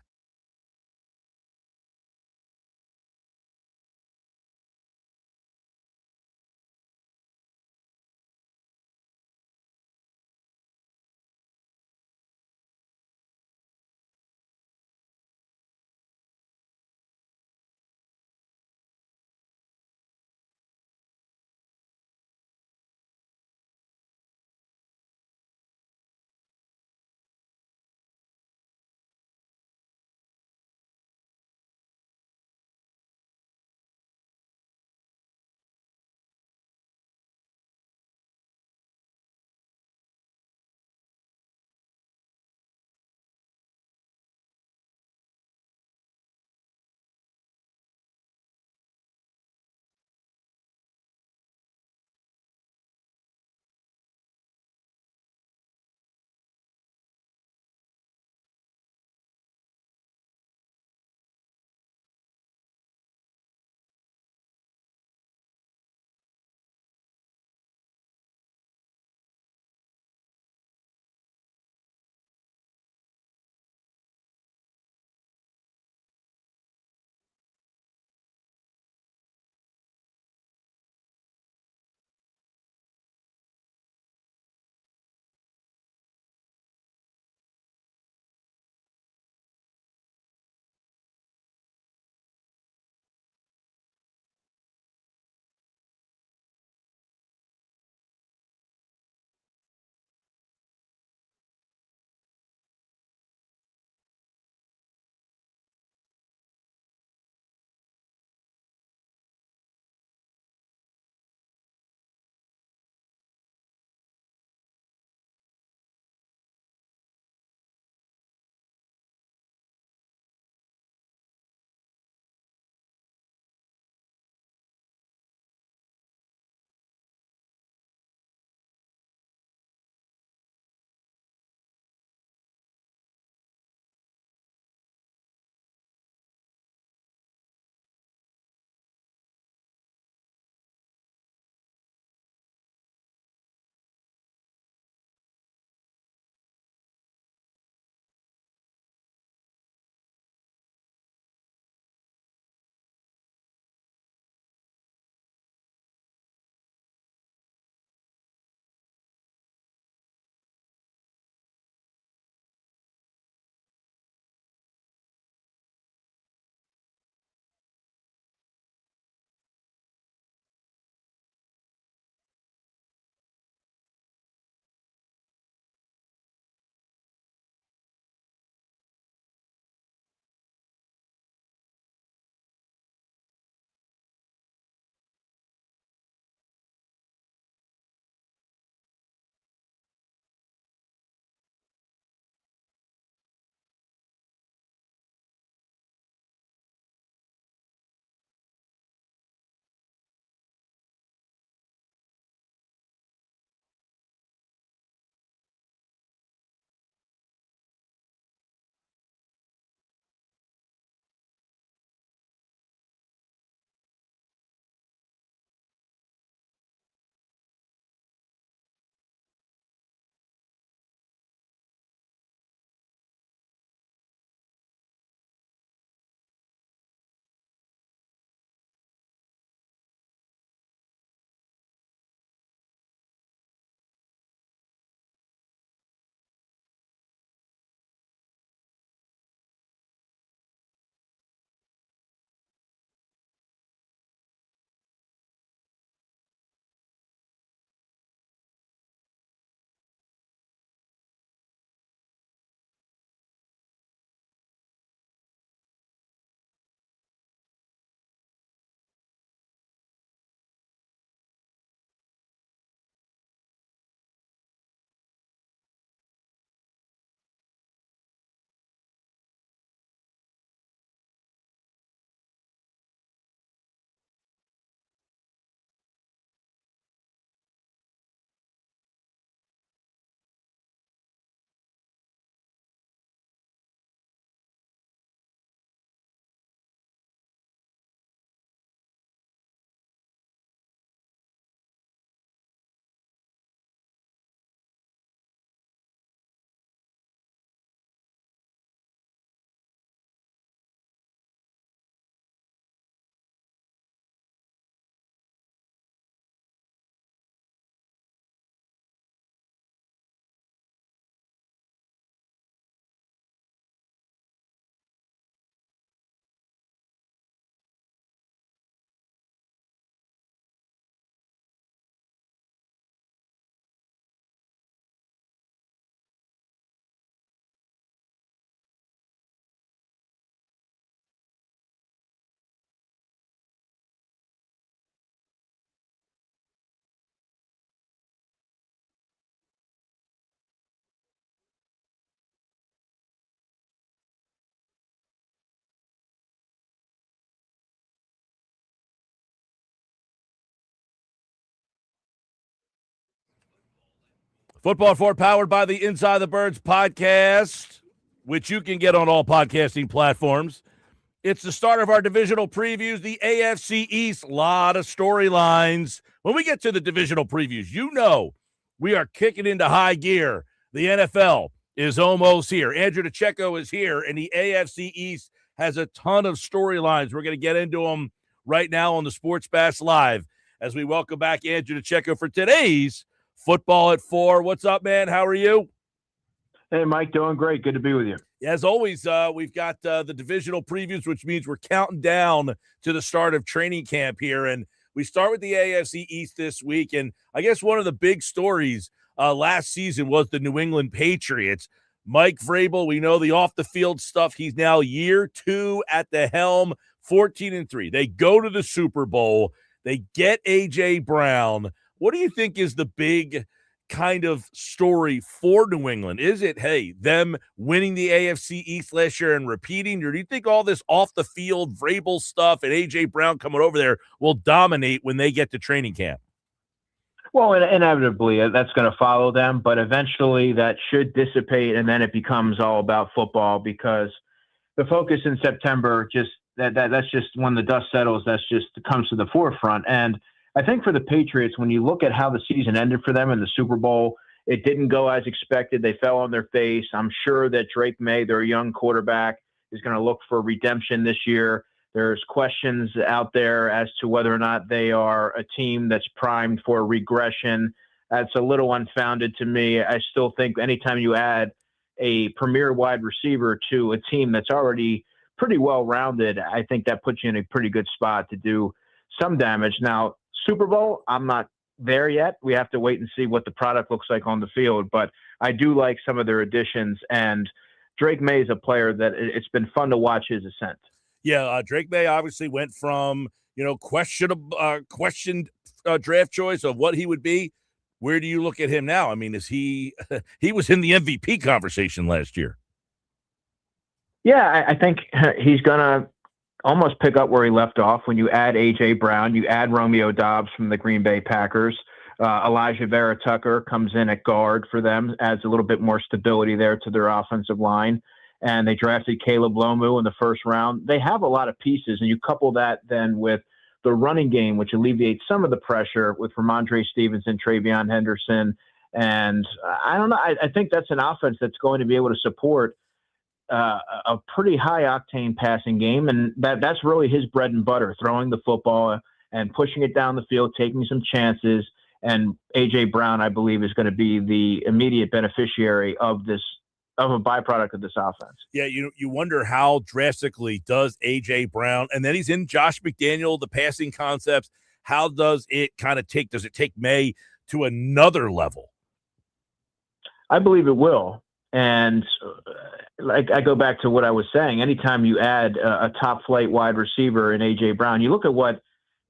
Football 4 powered by the Inside the Birds podcast, which you can get on all podcasting platforms. It's the start of our divisional previews, the AFC East. A lot of storylines. When we get to the divisional previews, you know we are kicking into high gear. The NFL is almost here. Andrew DiCecco is here, and the AFC East has a ton of storylines. We're going to get into them right now on the Sports Bash Live as we welcome back Andrew DiCecco for today's Football at 4. What's up, man? How are you? Hey, Mike, doing great. Good to be with you. As always, we've got the divisional previews, which means we're counting down to the start of training camp here. And we start with the AFC East this week. And I guess one of the big stories last season was the New England Patriots. Mike Vrabel, we know the off-the-field stuff. He's now year 2 at the helm, 14-3. They go to the Super Bowl. They get A.J. Brown. What do you think is the big kind of story for New England? Is it, hey, them winning the AFC East last year and repeating, or do you think all this off-the-field Vrabel stuff and A.J. Brown coming over there will dominate when they get to training camp? Well, inevitably, that's going to follow them, but eventually that should dissipate, and then it becomes all about football because the focus in September that's just when the dust settles, that's just comes to the forefront. And I think for the Patriots, when you look at how the season ended for them in the Super Bowl, it didn't go as expected. They fell on their face. I'm sure that Drake May, their young quarterback, is going to look for redemption this year. There's questions out there as to whether or not they are a team that's primed for regression. That's a little unfounded to me. I still think anytime you add a premier wide receiver to a team that's already pretty well-rounded, I think that puts you in a pretty good spot to do some damage. Now, Super Bowl, I'm not there yet. We have to wait and see what the product looks like on the field, but I do like some of their additions, and Drake May is a player that it's been fun to watch his ascent. Yeah, Drake May obviously went from, questioned draft choice of what he would be. Where do you look at him now? I mean, is he was in the MVP conversation last year. Yeah, I think he's going to almost pick up where he left off. When you add A.J. Brown, you add Romeo Doubs from the Green Bay Packers. Elijah Vera Tucker comes in at guard for them, adds a little bit more stability there to their offensive line. And they drafted Caleb Lomu in the first round. They have a lot of pieces, and you couple that then with the running game, which alleviates some of the pressure with Ramondre Stevenson, Travion Henderson. And I don't know. I think that's an offense that's going to be able to support a pretty high octane passing game. And that's really his bread and butter, throwing the football and pushing it down the field, taking some chances. And A.J. Brown, I believe, is going to be the immediate beneficiary of a byproduct of this offense. Yeah, you wonder how drastically does A.J. Brown, and then he's in Josh McDaniel, the passing concepts. How does it take May to another level? I believe it will. And I go back to what I was saying. Anytime you add a top flight wide receiver in A.J. Brown, you look at what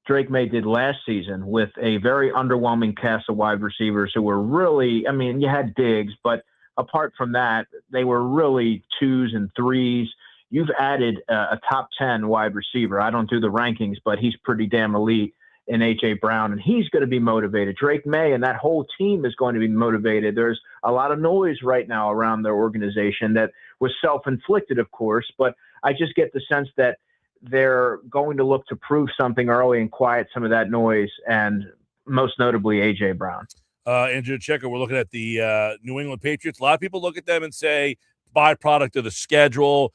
Drake May did last season with a very underwhelming cast of wide receivers who were really, you had Diggs, but apart from that, they were really 2s and 3s. You've added a top 10 wide receiver. I don't do the rankings, but he's pretty damn elite in A.J. Brown, and he's going to be motivated. Drake May and that whole team is going to be motivated. There's a lot of noise right now around their organization that was self-inflicted, of course, but I just get the sense that they're going to look to prove something early and quiet some of that noise, and most notably A.J. Brown. Andrew DiCecco, we're looking at the New England Patriots. A lot of people look at them and say byproduct of the schedule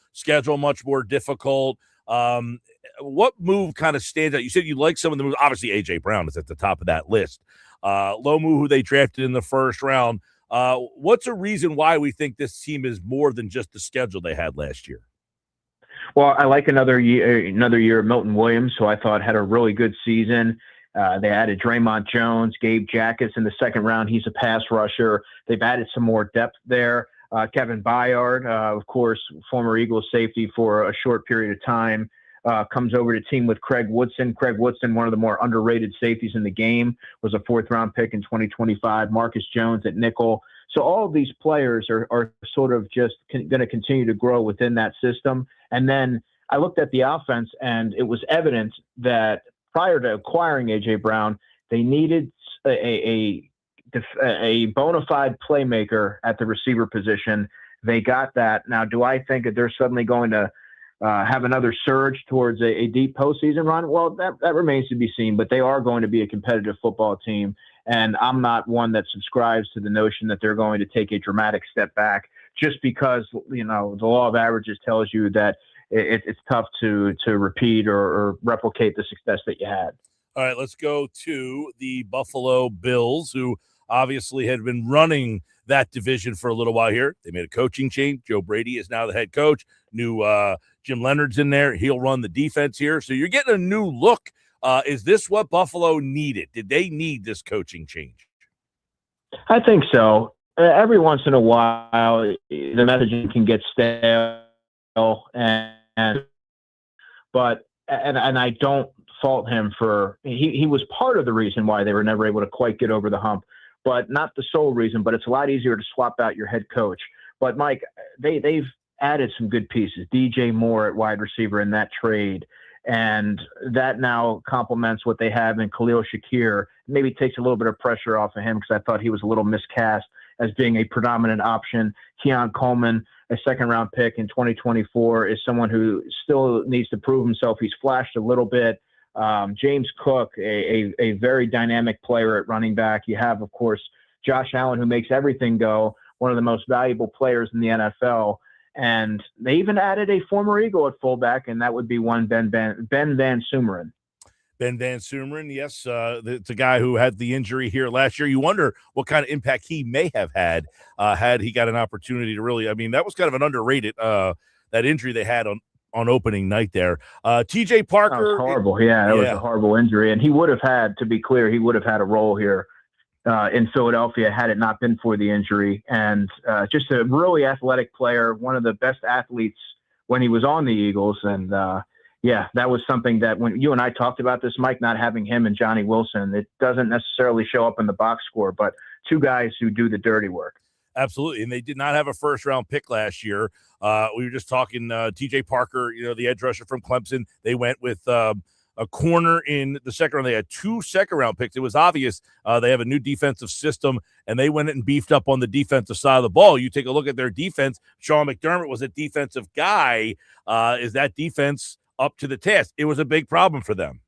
much more difficult. What move kind of stands out? You said you like some of the moves. Obviously, A.J. Brown is at the top of that list. Lomu, who they drafted in the first round. What's a reason why we think this team is more than just the schedule they had last year? Well, I like another year of Milton Williams, who I thought had a really good season. They added Draymond Jones, Gabe Jackas in the second round. He's a pass rusher. They've added some more depth there. Kevin Byard, of course, former Eagles safety for a short period of time, comes over to team with Craig Woodson. Craig Woodson, one of the more underrated safeties in the game, was a 4th-round pick in 2025. Marcus Jones at nickel. So all of these players are sort of just going to continue to grow within that system. And then I looked at the offense, and it was evident that prior to acquiring A.J. Brown, they needed a a bona fide playmaker at the receiver position. They got that. Now, do I think that they're suddenly going to have another surge towards a deep postseason run? Well, that remains to be seen, but they are going to be a competitive football team. And I'm not one that subscribes to the notion that they're going to take a dramatic step back just because, the law of averages tells you that it's tough to repeat or replicate the success that you had. All right, let's go to the Buffalo Bills, who obviously had been running that division for a little while here. They made a coaching change. Joe Brady is now the head coach. New Jim Leonard's in there. He'll run the defense here. So you're getting a new look. Is this what Buffalo needed? Did they need this coaching change? I think so. Every once in a while, the messaging can get stale, but I don't fault him for he was part of the reason why they were never able to quite get over the hump, but not the sole reason. But it's a lot easier to swap out your head coach. But Mike, they've added some good pieces. DJ Moore at wide receiver in that trade, and that now complements what they have in Khalil Shakir. Maybe takes a little bit of pressure off of him because I thought he was a little miscast as being a predominant option. Keon Coleman, a second-round pick in 2024, is someone who still needs to prove himself. He's flashed a little bit. James Cook, a very dynamic player at running back. You have, of course, Josh Allen, who makes everything go, one of the most valuable players in the NFL. And they even added a former Eagle at fullback, and that would be one Ben Van Sumeren. Ben Van Sumeren, yes. It's a guy who had the injury here last year. You wonder what kind of impact he may have had he got an opportunity to really, that was kind of an underrated, that injury they had on opening night there. TJ Parker. That was horrible. Yeah, it was a horrible injury. And he would have had, to be clear, he would have had a role here in Philadelphia had it not been for the injury. And just a really athletic player, one of the best athletes when he was on the Eagles. And that was something that when you and I talked about this, Mike, not having him and Johnny Wilson, it doesn't necessarily show up in the box score, but two guys who do the dirty work. Absolutely. And they did not have a first-round pick last year. We were just talking TJ Parker, the edge rusher from Clemson. They went with a corner in the second round. They had 2 second-round picks. It was obvious they have a new defensive system, and they went and beefed up on the defensive side of the ball. You take a look at their defense. Sean McDermott was a defensive guy. Is that defense up to the task? It was a big problem for them.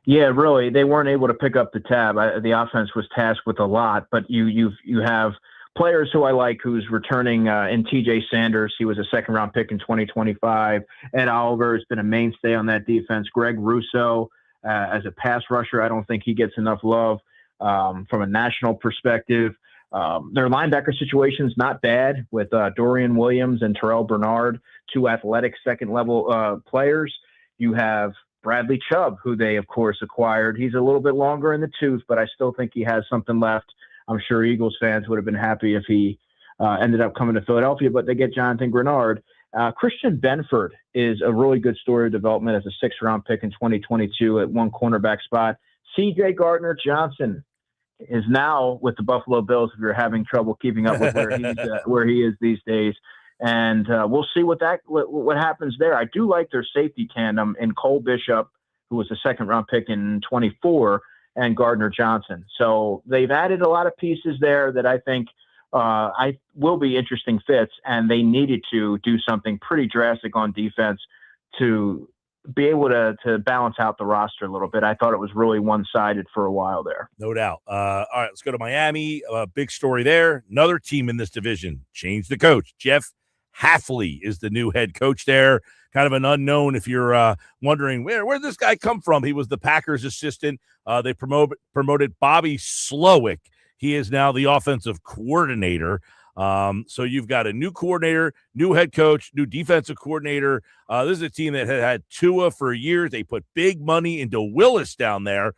Yeah, really. They weren't able to pick up the tab. The offense was tasked with a lot, but you have players who I like who's returning in TJ Sanders. He was a second-round pick in 2025. Ed Oliver has been a mainstay on that defense. Greg Russo as a pass rusher, I don't think he gets enough love from a national perspective. Their linebacker situation is not bad with Dorian Williams and Terrell Bernard, 2 athletic second-level players. You have Bradley Chubb, who they, of course, acquired. He's a little bit longer in the tooth, but I still think he has something left. I'm sure Eagles fans would have been happy if he ended up coming to Philadelphia, but they get Jonathan Grenard. Christian Benford is a really good story of development as a 6th-round pick in 2022 at one cornerback spot. C.J. Gardner-Johnson is now with the Buffalo Bills if you're having trouble keeping up with where he is these days. And we'll see what happens there. I do like their safety tandem in Cole Bishop, who was a 2nd-round pick in 24, and Gardner Johnson. So they've added a lot of pieces there that I think will be interesting fits, and they needed to do something pretty drastic on defense to be able to balance out the roster a little bit. I thought it was really one-sided for a while there. No doubt. All right, let's go to Miami. Big story there. Another team in this division changed the coach. Jeff Hafley is the new head coach there. Kind of an unknown if you're wondering where did this guy come from. He was the Packers assistant. They promoted Bobby Slowick. He is now the offensive coordinator. So you've got a new coordinator, new head coach, new defensive coordinator. This is a team that had Tua for years. They put big money into Willis down there.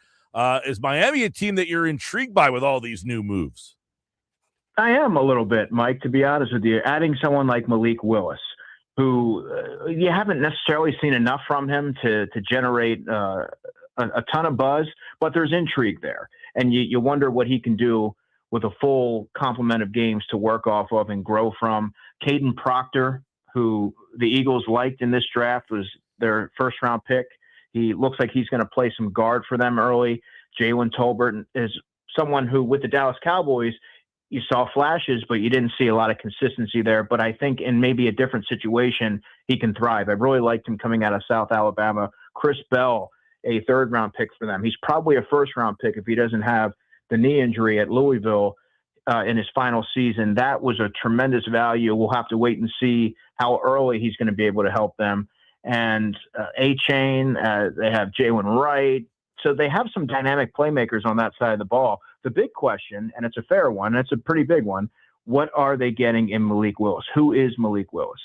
Is Miami a team that you're intrigued by with all these new moves? I am a little bit, Mike, to be honest with you. Adding someone like Malik Willis, who you haven't necessarily seen enough from him to generate a ton of buzz, but there's intrigue there. And you wonder what he can do with a full complement of games to work off of and grow from. Caden Proctor, who the Eagles liked in this draft, was their 1st-round pick. He looks like he's going to play some guard for them early. Jalen Tolbert is someone who, with the Dallas Cowboys, you saw flashes, but you didn't see a lot of consistency there. But I think in maybe a different situation, he can thrive. I really liked him coming out of South Alabama. Chris Bell, a third-round pick for them. He's probably a first-round pick if he doesn't have the knee injury at Louisville in his final season. That was a tremendous value. We'll have to wait and see how early he's going to be able to help them. And A-Chain, they have Jalen Wright. So they have some dynamic playmakers on that side of the ball. The big question, and it's a fair one, and it's a pretty big one, what are they getting in Malik Willis? Who is Malik Willis?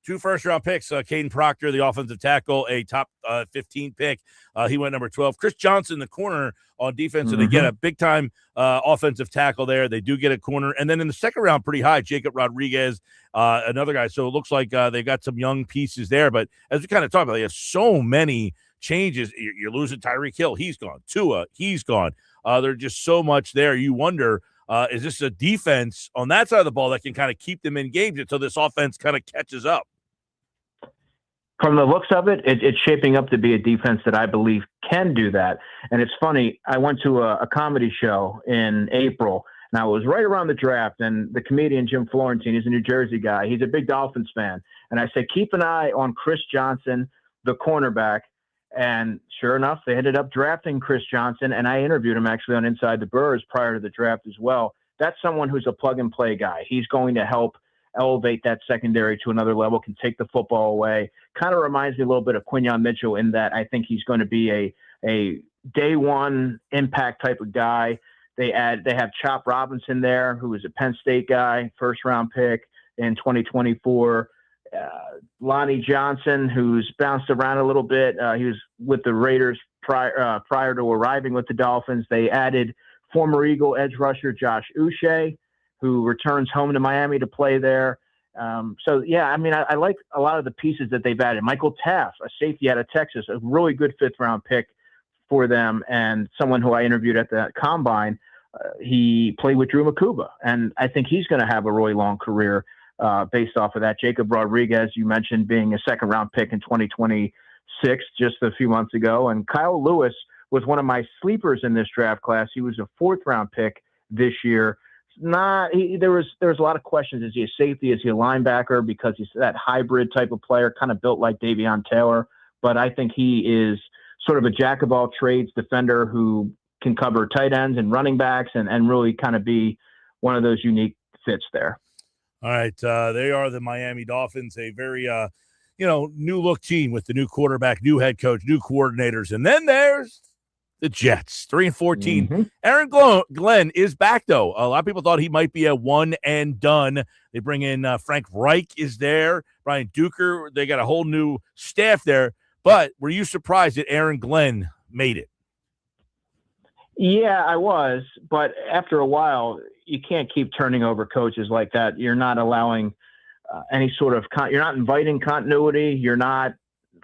2 first-round picks. Caden Proctor, the offensive tackle, a top 15 pick. He went number 12. Chris Johnson, the corner on defense, and they get a big-time offensive tackle there. They do get a corner. And then in the second round, pretty high, Jacob Rodriguez, another guy. So it looks like they've got some young pieces there. But as we kind of talked about, they have so many changes. You're losing Tyreek Hill. He's gone. Tua, he's gone. There's just so much there. You wonder, is this a defense on that side of the ball that can kind of keep them in games until this offense kind of catches up? From the looks of it, it's shaping up to be a defense that I believe can do that. And it's funny, I went to a comedy show in April, and I was right around the draft, and the comedian Jim Florentine, he's a New Jersey guy. He's a big Dolphins fan. And I said, keep an eye on Chris Johnson, the cornerback. And sure enough, they ended up drafting Chris Johnson, and I interviewed him actually on Inside the Birds prior to the draft as well. That's someone who's a plug-and-play guy. He's going to help elevate that secondary to another level, can take the football away. Kind of reminds me a little bit of Quinyon Mitchell in that I think he's going to be a day one impact type of guy. They have Chop Robinson there, who is a Penn State guy, first-round pick in 2024. Lonnie Johnson, who's bounced around a little bit. He was with the Raiders prior to arriving with the Dolphins. They added former Eagle edge rusher Josh Uche, who returns home to Miami to play there. So, yeah, I mean, I like a lot of the pieces that they've added. Michael Taff, a safety out of Texas, a really good fifth-round pick for them, and someone who I interviewed at the Combine. He played with Drew Makuba, and I think he's going to have a really long career based off of that. Jacob Rodriguez, you mentioned, being a second-round pick in 2026 just a few months ago. And Kyle Lewis was one of my sleepers in this draft class. He was a fourth-round pick this year. There was a lot of questions. Is he a safety? Is he a linebacker? Because he's that hybrid type of player, kind of built like Davion Taylor. But I think he is sort of a jack-of-all-trades defender who can cover tight ends and running backs and really kind of be one of those unique fits there. All right, they are the Miami Dolphins, a very, new look team with the new quarterback, new head coach, new coordinators. And then there's the Jets, 3-14. Aaron Glenn is back, though. A lot of people thought he might be a one and done. They bring in Frank Reich is there, Brian Duker. They got a whole new staff there. But were you surprised that Aaron Glenn made it? Yeah, I was. But after a while, you can't keep turning over coaches like that. You're not allowing any sort of you're not inviting continuity. You're not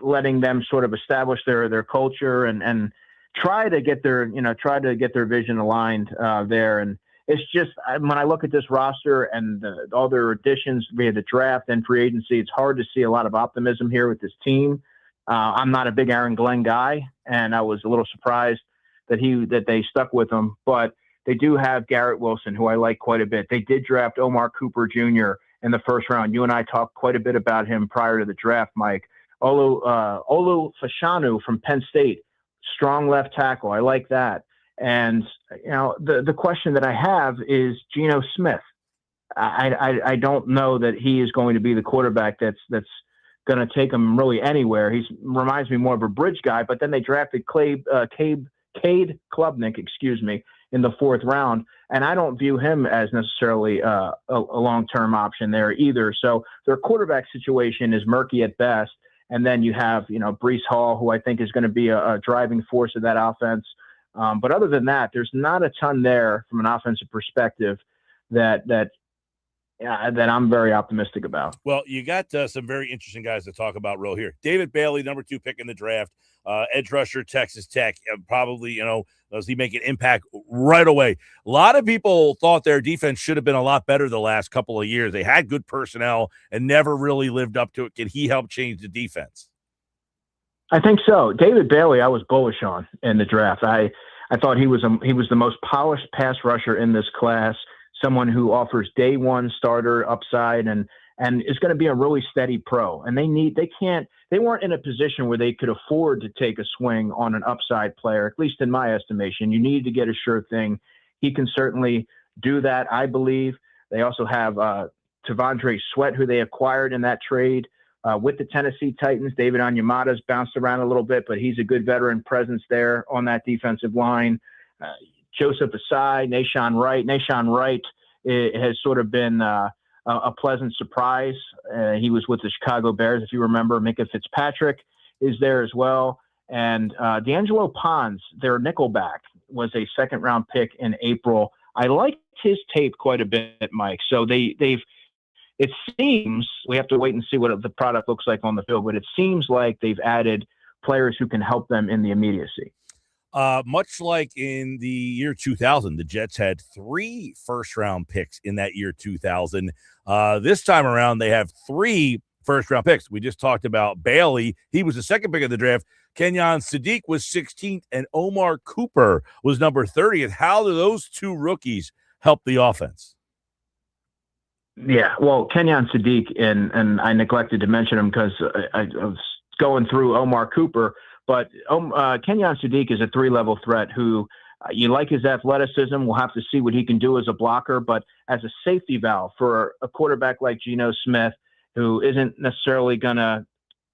letting them sort of establish their culture and try to get their vision aligned there. And it's just when I look at this roster and all their additions via the draft and free agency, it's hard to see a lot of optimism here with this team. I'm not a big Aaron Glenn guy, and I was a little surprised that they stuck with him, but they do have Garrett Wilson, who I like quite a bit. They did draft Omar Cooper Jr. in the first round. You and I talked quite a bit about him prior to the draft, Mike. Olu Fashanu from Penn State, strong left tackle. I like that. And, the question that I have is Geno Smith. I don't know that he is going to be the quarterback that's going to take him really anywhere. He reminds me more of a bridge guy, but then they drafted Cade Klubnik, in the fourth round. And I don't view him as necessarily a long-term option there either. So their quarterback situation is murky at best. And then you have, Breece Hall, who I think is going to be a driving force of that offense. But other than that, there's not a ton there from an offensive perspective that I'm very optimistic about. Well, you got some very interesting guys to talk about real here. David Bailey, number 2 pick in the draft, edge rusher, Texas Tech, probably, does he make an impact right away? A lot of people thought their defense should have been a lot better the last couple of years. They had good personnel and never really lived up to it. Can he help change the defense? I think so. David Bailey, I was bullish on in the draft. I I thought he was the most polished pass rusher in this class, someone who offers day one starter upside and is going to be a really steady pro. And they weren't in a position where they could afford to take a swing on an upside player, at least in my estimation. You needed to get a sure thing. He can certainly do that, I believe. They also have Tavondre Sweat, who they acquired in that trade with the Tennessee Titans. David Onyemata's bounced around a little bit, but he's a good veteran presence there on that defensive line. Joseph Asai, Nahshon Wright. Nahshon Wright has sort of been a pleasant surprise. He was with the Chicago Bears, if you remember. Minka Fitzpatrick is there as well. And D'Angelo Pons, their nickelback, was a second-round pick in April. I liked his tape quite a bit, Mike. So it seems, we have to wait and see what the product looks like on the field, but it seems like they've added players who can help them in the immediacy. Much like in the year 2000, the Jets had 3 first-round picks in that year 2000. This time around, they have 3 first-round picks. We just talked about Bailey. He was the second pick of the draft. Kenyon Sadiq was 16th, and Omar Cooper was number 30th. How do those 2 rookies help the offense? Yeah, well, Kenyon Sadiq, and I neglected to mention him because I was going through Omar Cooper, but Kenyon Sadiq is a 3-level threat who you like his athleticism. We'll have to see what he can do as a blocker, but as a safety valve for a quarterback like Geno Smith, who isn't necessarily going to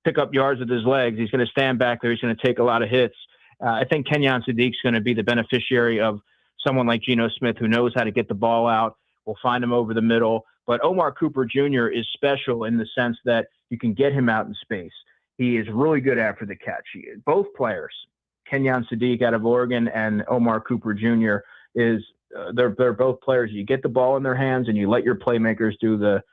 pick up yards with his legs, he's going to stand back there, he's going to take a lot of hits. I think Kenyon Sadiq's going to be the beneficiary of someone like Geno Smith who knows how to get the ball out. We'll find him over the middle. But Omar Cooper Jr. is special in the sense that you can get him out in space. He is really good after the catch. Both players, Kenyon Sadiq out of Oregon and Omar Cooper Jr., they're both players. You get the ball in their hands and you let your playmakers do the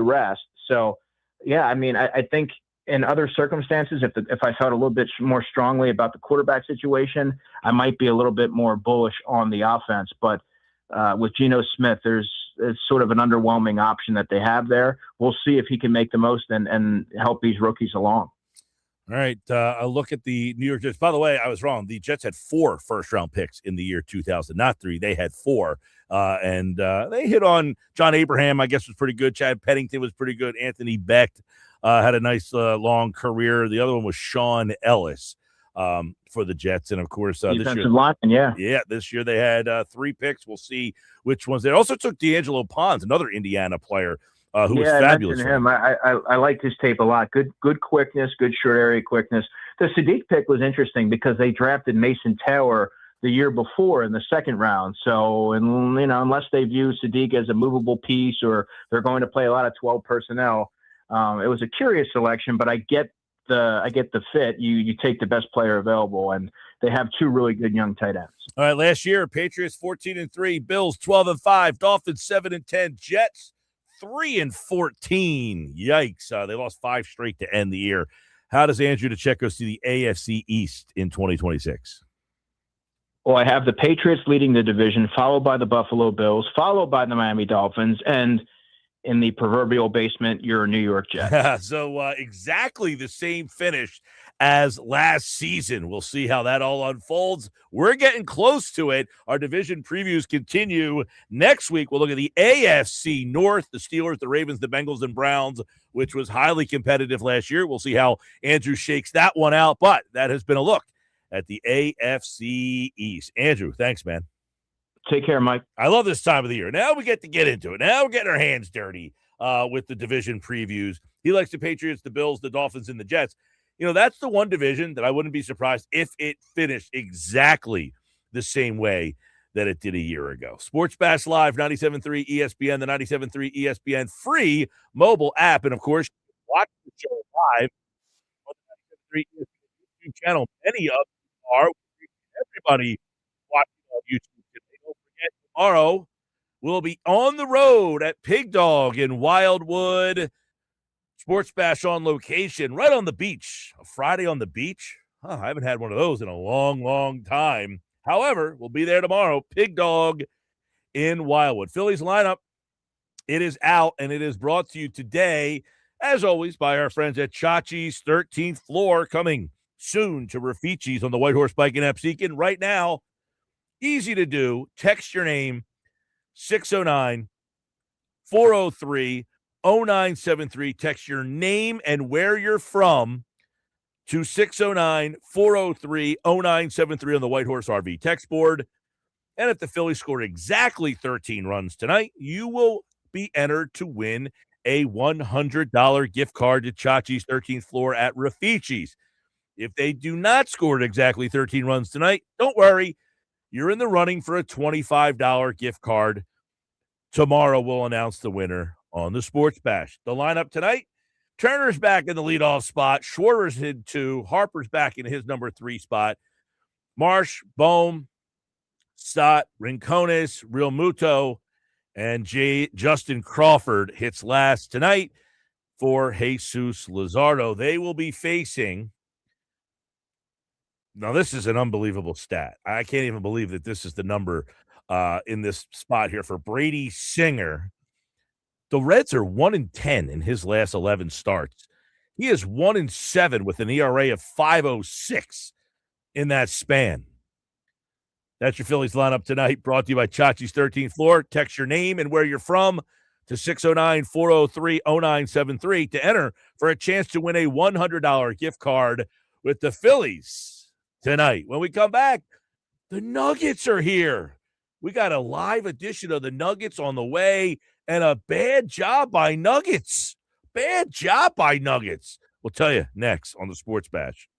rest. So, yeah, I mean, I think in other circumstances, if I felt a little bit more strongly about the quarterback situation, I might be a little bit more bullish on the offense. But with Geno Smith, it's sort of an underwhelming option that they have there. We'll see if he can make the most and help these rookies along. All right. A look at the New York Jets. By the way, I was wrong. The Jets had 4 first-round picks in the year 2000, not 3. They had 4. And they hit on John Abraham, I guess, was pretty good. Chad Pennington was pretty good. Anthony Beck had a nice long career. The other one was Sean Ellis for the Jets. And, of course, this year, lineman, yeah, this year they had 3 picks. We'll see which ones. They also took D'Angelo Pons, another Indiana player, who was fabulous. Him. I liked his tape a lot. Good quickness, good short area quickness. The Sadiq pick was interesting because they drafted Mason Taylor the year before in the second round. So, unless they view Sadiq as a movable piece or they're going to play a lot of 12 personnel, it was a curious selection. But I get the fit. You take the best player available, and they have 2 really good young tight ends. All right, last year Patriots 14-3, Bills 12-5, Dolphins 7-10, Jets 3-14. Yikes! They lost 5 straight to end the year. How does Andrew DiCecco see the AFC East in 2026? Well, I have the Patriots leading the division, followed by the Buffalo Bills, followed by the Miami Dolphins, and in the proverbial basement, your New York Jets. So exactly the same finish as last season. We'll see how that all unfolds. We're getting close to it. Our division previews continue next week. We'll look at the AFC North, the Steelers, the Ravens, the Bengals, and Browns, which was highly competitive last year. We'll see how Andrew shakes that one out, but that has been a look at the AFC East. Andrew, thanks, man. Take care, Mike. I love this time of the year. Now we get to get into it. Now we're getting our hands dirty with the division previews. He likes the Patriots, the Bills, the Dolphins, and the Jets. That's the one division that I wouldn't be surprised if it finished exactly the same way that it did a year ago. Sports Bash Live, 97.3 ESPN, the 97.3 ESPN free mobile app. And, of course, watch the show live on the 97.3 ESPN YouTube channel. Many of them are. Everybody watching on YouTube today. Don't forget, tomorrow we'll be on the road at Pig Dog in Wildwood. Sports Bash on location, right on the beach. A Friday on the beach? I haven't had one of those in a long, long time. However, we'll be there tomorrow. Pig Dog in Wildwood. Phillies lineup, it is out, and it is brought to you today, as always, by our friends at Chachi's 13th floor, coming soon to Rafici's on the White Horse Bike in Absecon. Right now, Easy to do. Text your name 609 403 0973. Text your name and where you're from to 609 403 0973 on the White Horse RV text board. And if the Phillies score exactly 13 runs tonight, you will be entered to win a $100 gift card to Chachi's 13th floor at Rafici's. If they do not score at exactly 13 runs tonight, don't worry. You're in the running for a $25 gift card. Tomorrow we'll announce the winner on the Sports Bash. The lineup tonight, Turner's back in the leadoff spot. Schwarber's hit 2. Harper's back in his number 3 spot. Marsh, Bohm, Stott, Rincones, Real Muto, and Justin Crawford hits last tonight for Jesus Luzardo. They will be facing. Now, this is an unbelievable stat. I can't even believe that this is the number in this spot here for Brady Singer. The Reds are 1-10 in his last 11 starts. He is 1-7 with an ERA of 5.06 in that span. That's your Phillies lineup tonight, brought to you by Chachi's 13th floor. Text your name and where you're from to 609-403-0973 to enter for a chance to win a $100 gift card with the Phillies tonight. When we come back, the Nuggets are here. We got a live edition of the Nuggets on the way, and a bad job by Nuggets. Bad job by Nuggets. We'll tell you next on the Sports Bash.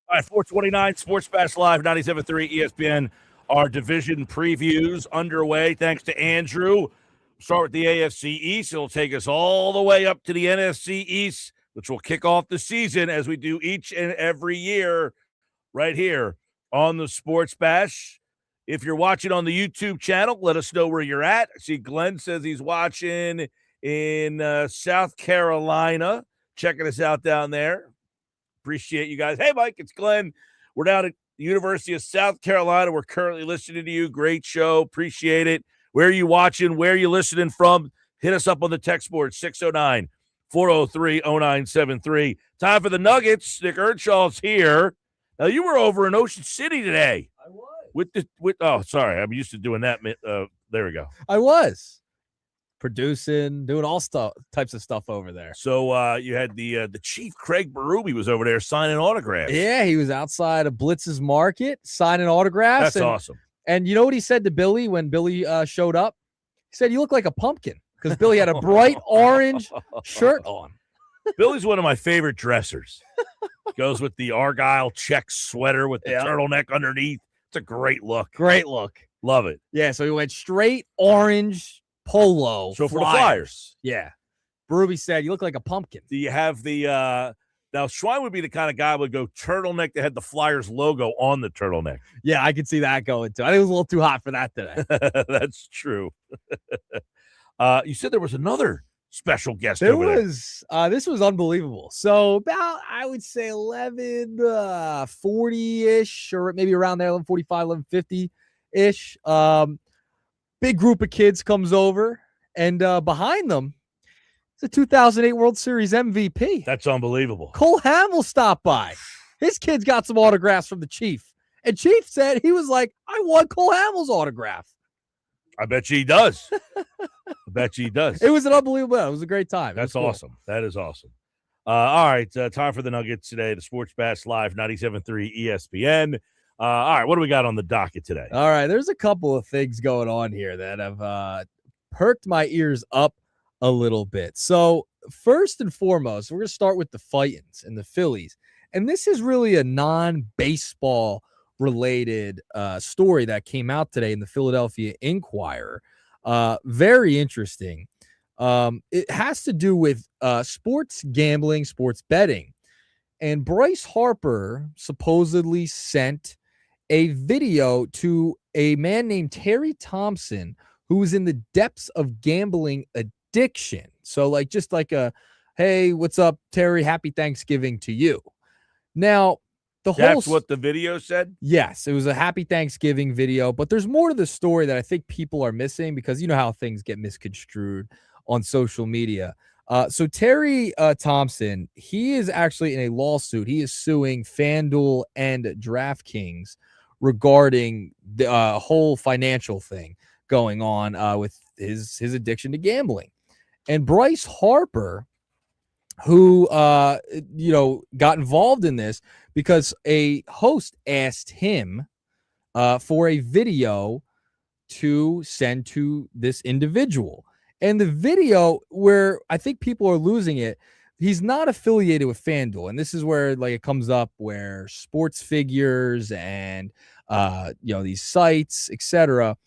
All right, 429 Sports Bash Live, 97.3 ESPN. Our division previews underway. Thanks to Andrew. Start with the AFC East. It'll take us all the way up to the NFC East, which will kick off the season as we do each and every year right here on the Sports Bash. If you're watching on the YouTube channel, let us know where you're at. I see Glenn says he's watching in South Carolina. Checking us out down there. Appreciate you guys. Hey, Mike, it's Glenn. We're down at the University of South Carolina. We're currently listening to you. Great show. Appreciate it. Where are you watching? Where are you listening from? Hit us up on the text board, 609-403-0973. Time for the Nuggets. Nick Earnshaw's here. Now, you were over in Ocean City today. I was. Oh, sorry. I'm used to doing that. There we go. I was. Producing, doing all types of stuff over there. So you had the chief, Craig Berube, was over there signing autographs. Yeah, he was outside of Blitz's Market signing autographs. That's awesome. And you know what he said to Billy when Billy showed up? He said, "You look like a pumpkin," because Billy had a bright orange shirt on. Billy's one of my favorite dressers. Goes with the Argyle check sweater with the turtleneck underneath. It's a great look. Great look. Love it. Yeah, so he went straight orange polo. So for the Flyers. Yeah. Berube said, "You look like a pumpkin." Do you have the now Schwein would be the kind of guy who would go turtleneck that had the Flyers logo on the turtleneck. Yeah, I could see that going too. I think it was a little too hot for that today. That's true. You said there was another special guest There over there. was this was unbelievable. So about, I would say 11:40-ish, or maybe around there, 11:45, 11:50-ish. Big group of kids comes over, and behind them, it's a 2008 World Series MVP. That's unbelievable. Cole Hamill stopped by. His kids got some autographs from the Chief. And Chief said, he was like, "I want Cole Hamill's autograph." I bet you he does. It was an unbelievable. It was a great time. That's awesome. That is awesome. All right. Time for the Nuggets today. The Sports Bash Live, 97.3 ESPN. All right. What do we got on the docket today? All right. There's a couple of things going on here that have perked my ears up a little bit. So first and foremost, we're going to start with the Fightins and the Phillies. And this is really a non-baseball related story that came out today in the Philadelphia Inquirer. Very interesting. It has to do with sports gambling, sports betting. And Bryce Harper supposedly sent a video to a man named Terry Thompson, who was in the depths of gambling addiction. So like, just like a, "Hey, what's up, Terry? Happy Thanksgiving to you." Now, That's what the video said? Yes, it was a Happy Thanksgiving video, but there's more to the story that I think people are missing, because you know how things get misconstrued on social media. So Terry Thompson, he is actually in a lawsuit. He is suing FanDuel and DraftKings regarding the whole financial thing going on with his addiction to gambling. And Bryce Harper, who got involved in this because a host asked him for a video to send to this individual. And the video, where I think people are losing it, he's not affiliated with FanDuel. And this is where like it comes up, where sports figures and these sites, etc.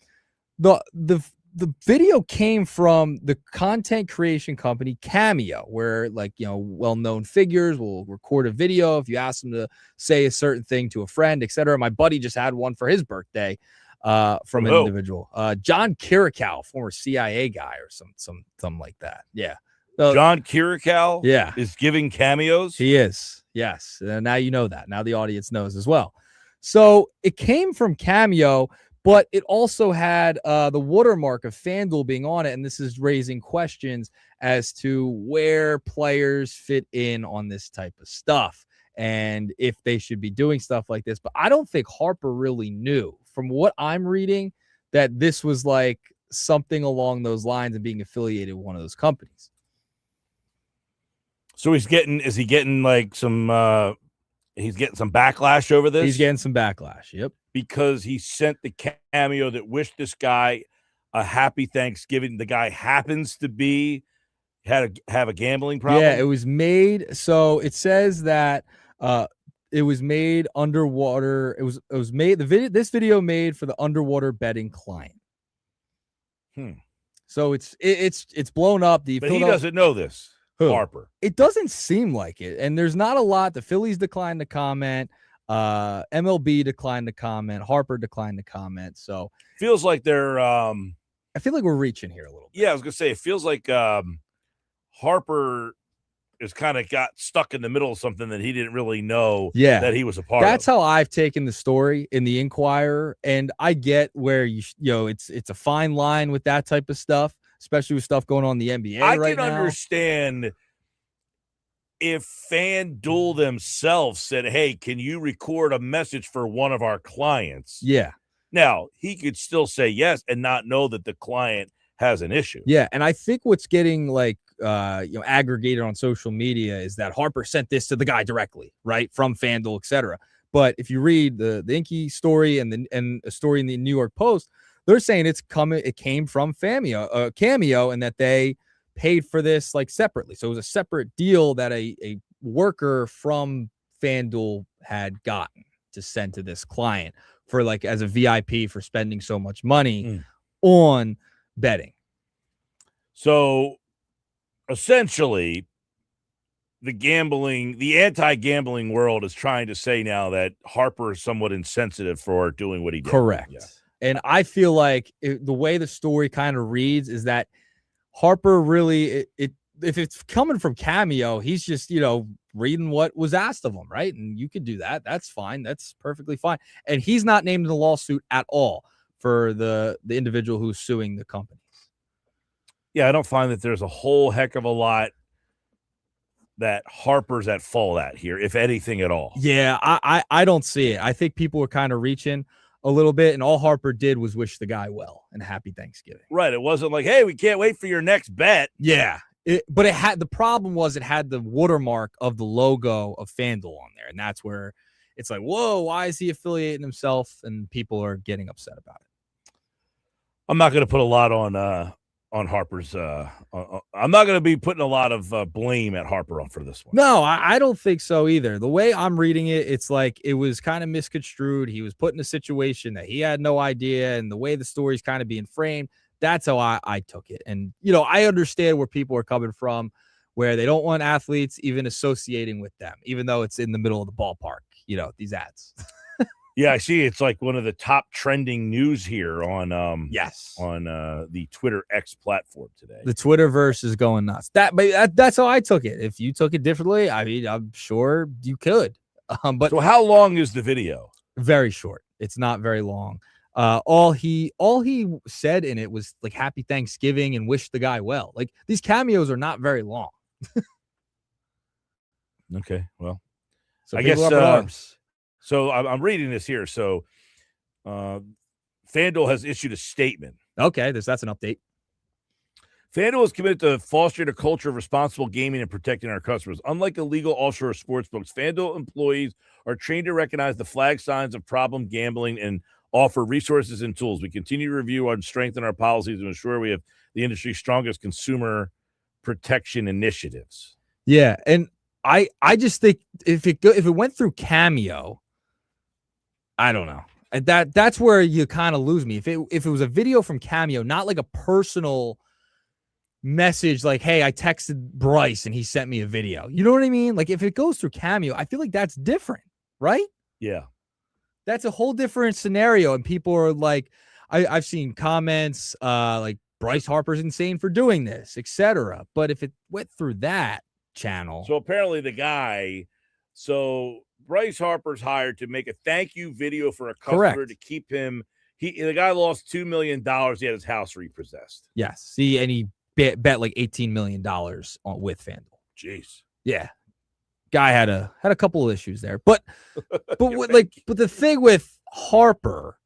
The video came from the content creation company Cameo, where well-known figures will record a video if you ask them to say a certain thing to a friend, etc. My buddy just had one for his birthday from an individual, John Kirikow, former CIA guy or something like that. Yeah. So, John Kirikow is giving cameos? He is. Yes. Now you know that. Now the audience knows as well. So it came from Cameo, but it also had the watermark of FanDuel being on it. And this is raising questions as to where players fit in on this type of stuff and if they should be doing stuff like this. But I don't think Harper really knew, from what I'm reading, that this was like something along those lines and being affiliated with one of those companies. So he's getting some backlash over this? He's getting some backlash. Yep. Because he sent the cameo that wished this guy a happy Thanksgiving. The guy happens to have a gambling problem. Yeah, it was made. So it says that it was made underwater. It was made this video made for the underwater betting client. So it's blown up. But he doesn't know this. Harper. It doesn't seem like it, and there's not a lot. The Phillies declined to comment. MLB declined to comment. Harper declined to comment. So feels like they're. I feel like we're reaching here a little bit. Yeah, I was gonna say it feels like Harper is kind of got stuck in the middle of something that he didn't really know. That he was a part of. That's how I've taken the story in the Inquirer, and I get where it's a fine line with that type of stuff, especially with stuff going on in the NBA I right now. can understand if FanDuel themselves said, hey, can you record a message for one of our clients? Yeah. Now, he could still say yes and not know that the client has an issue. Yeah, and I think what's getting aggregated on social media is that Harper sent this to the guy directly, right, from FanDuel, etc. But if you read the Inky story and a story in the New York Post, they're saying it came from Cameo, and that they paid for this like separately. So it was a separate deal that a worker from FanDuel had gotten to send to this client for like as a VIP for spending so much money on betting. So essentially the anti-gambling world is trying to say now that Harper is somewhat insensitive for doing what he did. Correct. Yeah. And I feel like the way the story kind of reads is that Harper really, if it's coming from Cameo, he's just, reading what was asked of him, right? And you could do that. That's fine. That's perfectly fine. And he's not named in the lawsuit at all for the individual who's suing the companies. Yeah, I don't find that there's a whole heck of a lot that Harper's at fault at here, if anything at all. Yeah, I don't see it. I think people were kind of reaching a little bit, and all Harper did was wish the guy well and a happy Thanksgiving. Right. It wasn't like, hey, we can't wait for your next bet. Yeah. But the problem was it had the watermark of the logo of FanDuel on there. And that's where it's like, whoa, why is he affiliating himself? And people are getting upset about it. I'm not going to put a lot on Harper's. I'm not going to be putting a lot of blame at Harper for this one. No, I don't think so either. The way I'm reading it, it's like it was kind of misconstrued. He was put in a situation that he had no idea. And the way the story's kind of being framed, that's how I took it. And, I understand where people are coming from, where they don't want athletes even associating with them, even though it's in the middle of the ballpark, these ads. Yeah, I see. It's like one of the top trending news here on the Twitter X platform today. The Twitterverse is going nuts. That's how I took it. If you took it differently, I mean, I'm sure you could. But so how long is the video? Very short. It's not very long. All he said in it was like happy Thanksgiving and wish the guy well. Like these cameos are not very long. Okay, well, so I guess. So I'm reading this here. So FanDuel has issued a statement. Okay, that's an update. FanDuel is committed to fostering a culture of responsible gaming and protecting our customers. Unlike illegal offshore sportsbooks, FanDuel employees are trained to recognize the flag signs of problem gambling and offer resources and tools. We continue to review and strengthen our policies to ensure we have the industry's strongest consumer protection initiatives. Yeah, and I just think if it went through Cameo, I don't know. That's where you kind of lose me. If it was a video from Cameo, not like a personal message like, hey, I texted Bryce and he sent me a video. You know what I mean? Like if it goes through Cameo, I feel like that's different, right? Yeah. That's a whole different scenario. And people are like, I've seen comments like Bryce Harper's insane for doing this, etc. But if it went through that channel. So apparently Bryce Harper's hired to make a thank you video for a customer. Correct. To keep him. The guy lost $2 million. He had his house repossessed. Yes. See, and he bet like $18 million with FanDuel. Jeez. Yeah. Guy had a couple of issues there. But the thing with Harper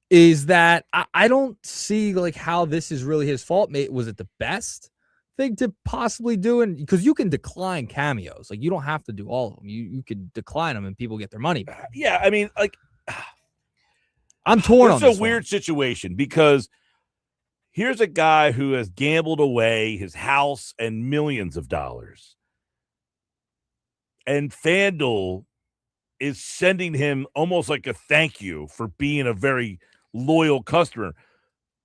is that I don't see like how this is really his fault. Was it the best thing to possibly do? And because you can decline cameos, like you don't have to do all of them. You could decline them and people get their money back. Yeah, I mean, like I'm torn on this. It's a weird situation because here's a guy who has gambled away his house and millions of dollars. And FanDuel is sending him almost like a thank you for being a very loyal customer.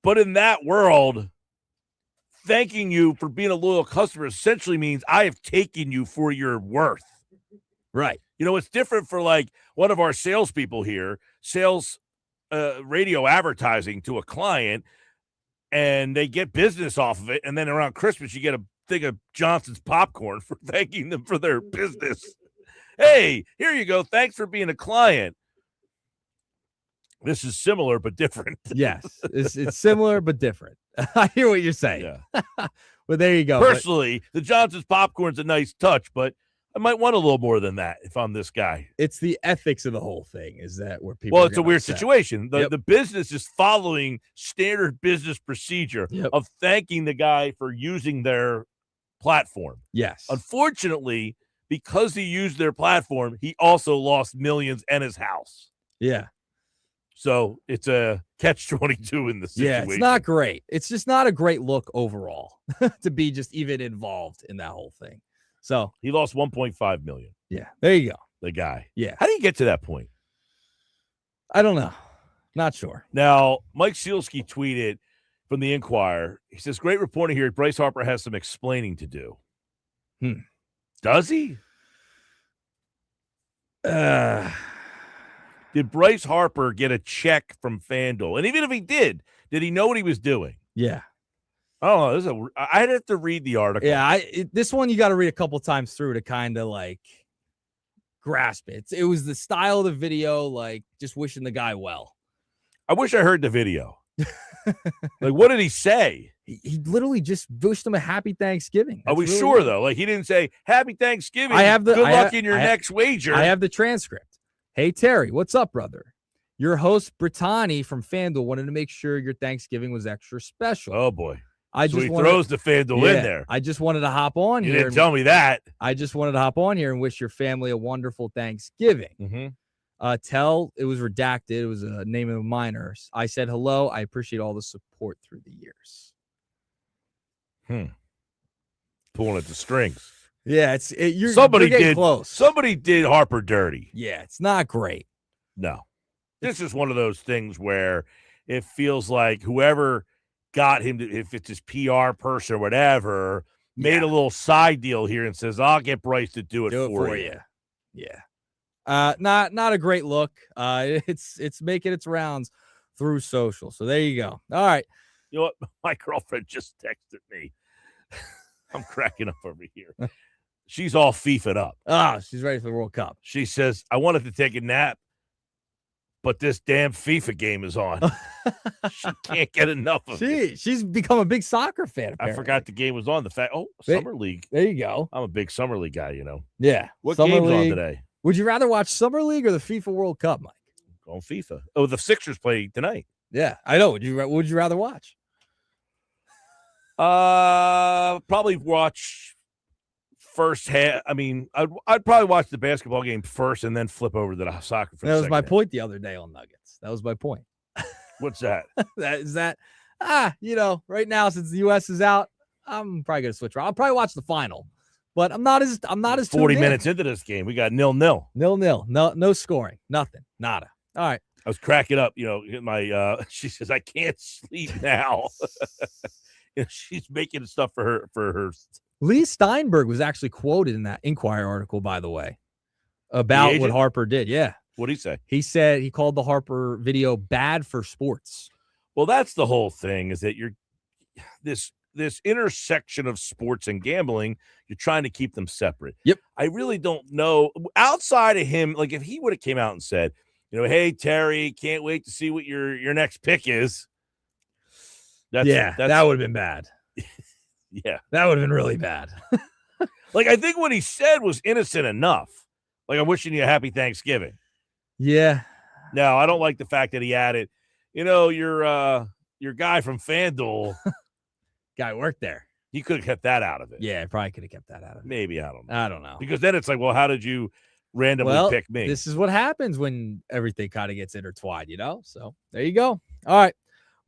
But in that world, thanking you for being a loyal customer essentially means I have taken you for your worth. Right. It's different for like one of our salespeople here, sales radio advertising to a client, and they get business off of it. And then around Christmas, you get a thing of Johnson's popcorn for thanking them for their business. Hey, here you go. Thanks for being a client. This is similar but different. Yes, it's similar but different. I hear what you're saying. Yeah. But there you go. Personally, the Johnson's popcorn's a nice touch, but I might want a little more than that if I'm this guy. It's the ethics of the whole thing is that where people Well, it's a weird situation. The business is following standard business procedure of thanking the guy for using their platform. Yes. Unfortunately, because he used their platform, he also lost millions and his house. Yeah. So it's a catch-22 in the situation. Yeah, it's not great. It's just not a great look overall to be just even involved in that whole thing. So he lost $1.5 million. Yeah, there you go. The guy. Yeah. How do you get to that point? I don't know. Not sure. Now, Mike Sealski tweeted from the Inquirer. He says, great reporting here. Bryce Harper has some explaining to do. Does he? Did Bryce Harper get a check from FanDuel? And even if he did he know what he was doing? Yeah. Oh, I'd have to read the article. Yeah, this one you got to read a couple times through to kind of like grasp it. It was the style of the video, like just wishing the guy well. I wish I heard the video. Like, what did he say? He literally just wished him a happy Thanksgiving. Are we sure though? Like, he didn't say happy Thanksgiving. Good luck in your next wager. I have the transcript. Hey Terry, what's up, brother? Your host Brittany from FanDuel wanted to make sure your Thanksgiving was extra special. Oh boy. He throws the FanDuel in there. I just wanted to hop on here. You didn't tell me that. I just wanted to hop on here and wish your family a wonderful Thanksgiving. It was redacted. It was a name of a minor. I said hello. I appreciate all the support through the years. Pulling at the strings. Yeah, you're getting close. Somebody did Harper dirty. Yeah, it's not great. No. This is one of those things where it feels like whoever got him to, if it's his PR person or whatever, made a little side deal here and says, I'll get Bryce to do it for you. Yeah. Not a great look. It's making its rounds through social. So there you go. All right. You know what? My girlfriend just texted me. I'm cracking up over here. She's all FIFA'd up. She's ready for the World Cup. She says, I wanted to take a nap, but this damn FIFA game is on. She can't get enough of it. She's become a big soccer fan, apparently. I forgot the game was on. Summer League. There you go. I'm a big Summer League guy, Yeah. What Summer game's League. on today? Would you rather watch Summer League or the FIFA World Cup, Mike? On FIFA. Oh, the Sixers play tonight. Yeah, I know. Would you rather watch? Probably watch first half. I mean, I'd probably watch the basketball game first and then flip over to the soccer. That was my point the other day on Nuggets. That was my point. What's that? Right now since the U.S. is out, I'm probably gonna switch around. I'll probably watch the final, but I'm not as 40 minutes into this game. We got 0-0. 0-0. No scoring. Nothing. Nada. All right. I was cracking up. She says I can't sleep now. She's making stuff for her. Lee Steinberg was actually quoted in that Inquirer article, by the way, about what Harper did. Yeah. What did he say? He said he called the Harper video bad for sports. Well, that's the whole thing, is that you're this intersection of sports and gambling, you're trying to keep them separate. Yep. I really don't know. Outside of him, like if he would have came out and said, hey, Terry, can't wait to see what your next pick is. That would have been bad. Yeah. That would have been really bad. Like, I think what he said was innocent enough. Like, I'm wishing you a happy Thanksgiving. Yeah. Now, I don't like the fact that he added, your guy from FanDuel. Guy worked there. He could have kept that out of it. Yeah, probably could have kept that out of it. Maybe, I don't know. I don't know. Because then it's like, well, how did you randomly pick me? This is what happens when everything kind of gets intertwined, So there you go. All right.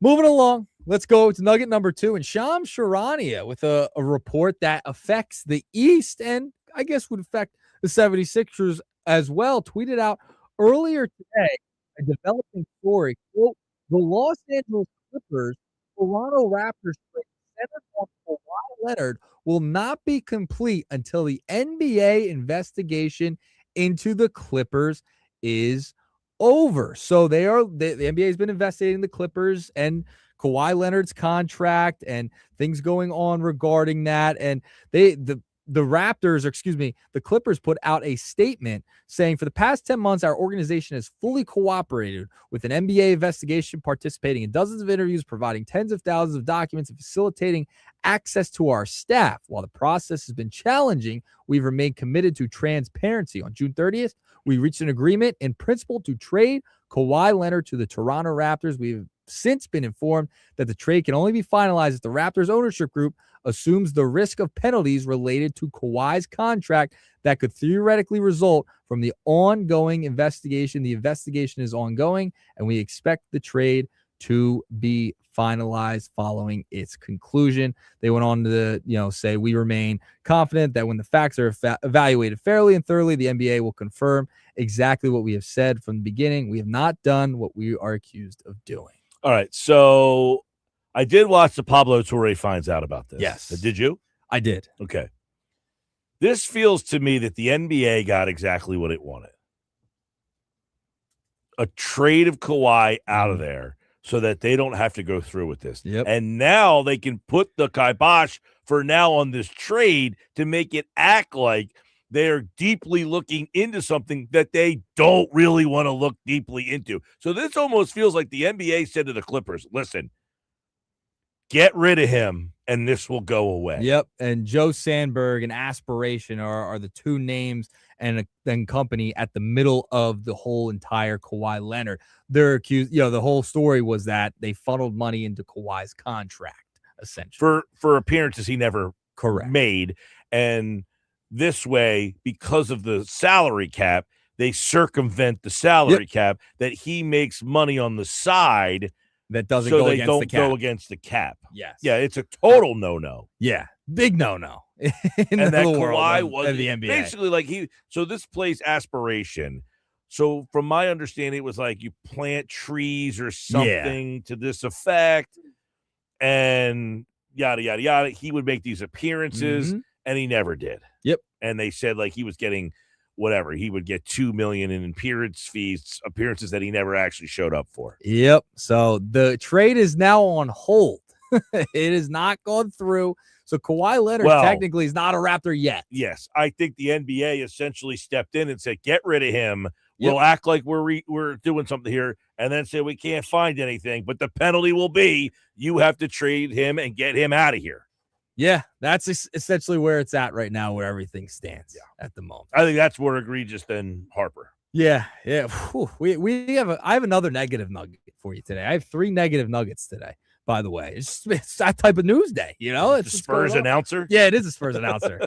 Moving along. Let's go to nugget number 2. And Shams Charania with a report that affects the East and I guess would affect the 76ers as well tweeted out earlier today a developing story. Quote, the Los Angeles Clippers, Toronto Raptors trade centered on Kawhi Leonard will not be complete until the NBA investigation into the Clippers is over. So the NBA has been investigating the Clippers and Kawhi Leonard's contract and things going on regarding that. And the Raptors, or excuse me, the Clippers put out a statement saying, for the past 10 months, our organization has fully cooperated with an NBA investigation, participating in dozens of interviews, providing tens of thousands of documents, and facilitating access to our staff. While the process has been challenging, we've remained committed to transparency. On June 30th, we reached an agreement in principle to trade Kawhi Leonard to the Toronto Raptors. We've since been informed that the trade can only be finalized if the Raptors ownership group assumes the risk of penalties related to Kawhi's contract that could theoretically result from the ongoing investigation. The investigation is ongoing, and we expect the trade to be finalized following its conclusion. They went on to say, we remain confident that when the facts are evaluated fairly and thoroughly, the NBA will confirm exactly what we have said from the beginning. We have not done what we are accused of doing. All right, so I did watch the Pablo Torre finds out about this. Yes. Did you? I did. Okay. This feels to me that the NBA got exactly what it wanted. A trade of Kawhi out of there so that they don't have to go through with this. Yep. And now they can put the kibosh for now on this trade to make it act like they're deeply looking into something that they don't really want to look deeply into. So this almost feels like the NBA said to the Clippers, listen, get rid of him, and this will go away. Yep. And Joe Sandberg and Aspiration are the two names and company at the middle of the whole entire Kawhi Leonard. They're accused, the whole story was that they funneled money into Kawhi's contract, essentially. For appearances he never made. And this way, because of the salary cap, they circumvent the salary cap that he makes money on the side that doesn't go against the cap. Go against the cap. Yes. Yeah, it's a total no-no. Yeah, big no-no. And that Kawhi was the NBA. Basically, like so this plays Aspiration. So from my understanding, it was like you plant trees or something to this effect, and yada, yada, yada. He would make these appearances, and he never did. Yep. And they said like he was getting whatever. He would get $2 million in appearances that he never actually showed up for. Yep. So the trade is now on hold. It has not gone through. So Kawhi Leonard technically is not a Raptor yet. Yes. I think the NBA essentially stepped in and said, get rid of him. We'll act like we're doing something here, and then say we can't find anything. But the penalty will be you have to trade him and get him out of here. Yeah, that's essentially where it's at right now, where everything stands at the moment. I think that's more egregious than Harper. Yeah. Whew. I have another negative nugget for you today. I have 3 negative nuggets today, by the way. It's that type of news day, It's a Spurs announcer? Yeah, it is a Spurs announcer.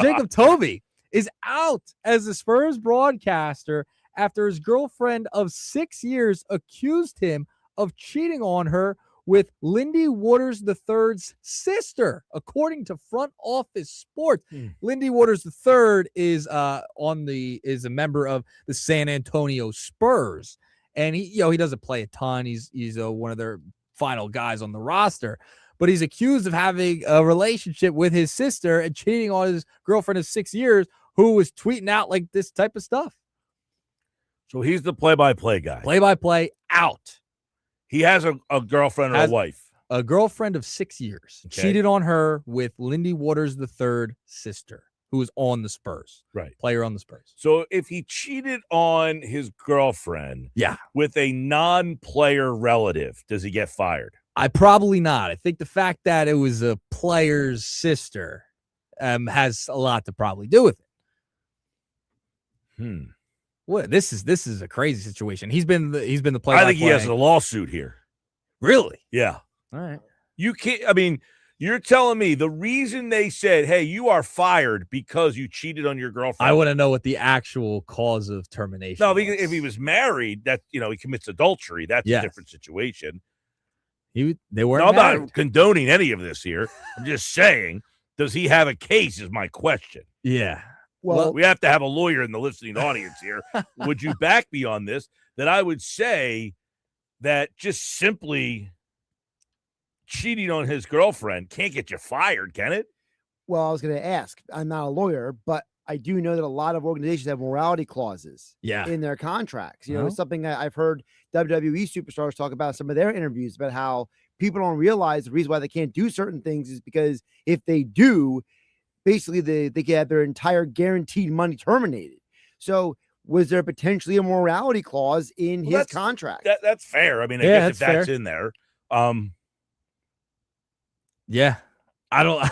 Jacob Tovey is out as a Spurs broadcaster after his girlfriend of 6 years accused him of cheating on her with Lindy Waters III's sister, according to Front Office Sports. Lindy Waters III is a member of the San Antonio Spurs, and he doesn't play a ton. He's one of their final guys on the roster, but he's accused of having a relationship with his sister and cheating on his girlfriend of 6 years, who was tweeting out like this type of stuff. So he's the play-by-play guy. Play-by-play out. He has a girlfriend or a wife. A girlfriend of 6 years. Okay. Cheated on her with Lindy Waters III's sister, who was on the Spurs. Right. Player on the Spurs. So if he cheated on his girlfriend with a non-player relative, does he get fired? Probably not. I think the fact that it was a player's sister has a lot to probably do with it. What this is a crazy situation. He's been the player. I think he has a lawsuit here. Really? Yeah. All right. You can't. I mean, you're telling me the reason they said, "Hey, you are fired because you cheated on your girlfriend." I want to know what the actual cause of termination. No, if he was married, that he commits adultery. That's a different situation. They weren't. I'm married. not condoning any of this here. I'm just saying, does he have a case? Is my question. Yeah. Well, we have to have a lawyer in the listening audience here. Would you back me on this? That I would say that just simply cheating on his girlfriend can't get you fired, can it? well, I was going to ask. I'm not a lawyer, but I do know that a lot of organizations have morality clauses Yeah. in their contracts. You know, Well. it's something I've heard WWE superstars talk about in some of their interviews about how people don't realize the reason why they can't do certain things is because if they do, basically they can have their entire guaranteed money terminated. So was there potentially a morality clause in his contract? That's fair. I mean, I Yeah, guess if that's that's fair. in there. Yeah. I don't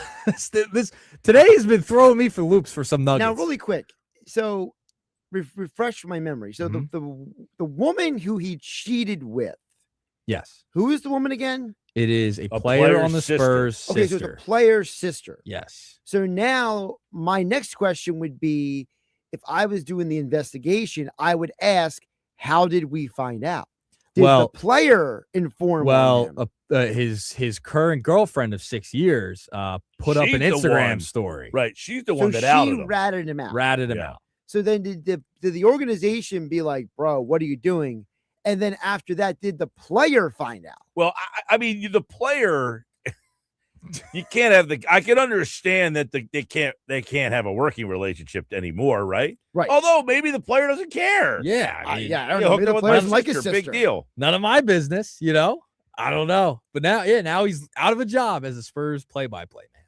this today has been throwing me for loops for some nuggets. Now, really quick. So refresh my memory. So the woman who he cheated with, Yes. who is the woman again? It is a player player's on the sister. Spurs Okay, so sister. it's a player's sister. Yes. So now my next question would be, if I was doing the investigation, I would ask, how did we find out? Did the player inform on him? His current girlfriend of 6 years put up an She's the Instagram one. story. Right. She's the So one that outed she him. ratted him out. Ratted him Yeah. out. So then did the organization be like, bro, what are you doing? And then after that, did the player find out? Well, I mean, the player, you can't have I can understand that they can't have a working relationship anymore, right? Right. Although maybe the player doesn't care. Yeah. I mean, yeah, I don't Yeah, know. hooked Maybe the up with player my doesn't like his sister, sister. big deal. None of my business, you know? I don't know. But now he's out of a job as a Spurs play-by-play man.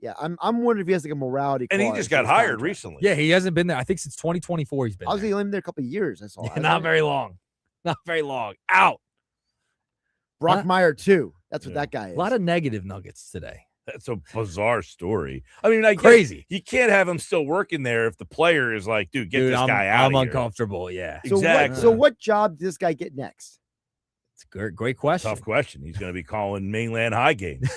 Yeah, I'm wondering if he has like a morality And he clause just in got his hired contract. recently. Yeah, he hasn't been there. I think since 2024 he's been I was there. only there a couple of years. I saw. Yeah, not very long. Not very long. Out. Brock Meyer too. That's what Yeah. that guy is. A lot of negative nuggets today. That's a bizarre story. I mean, I Crazy. You can't have him still working there if the player is like, dude, get this I'm, guy out I'm of here. uncomfortable. Yeah. So Exactly. so what job does this guy get next? It's a great question. Tough question. He's going to be calling mainland high games.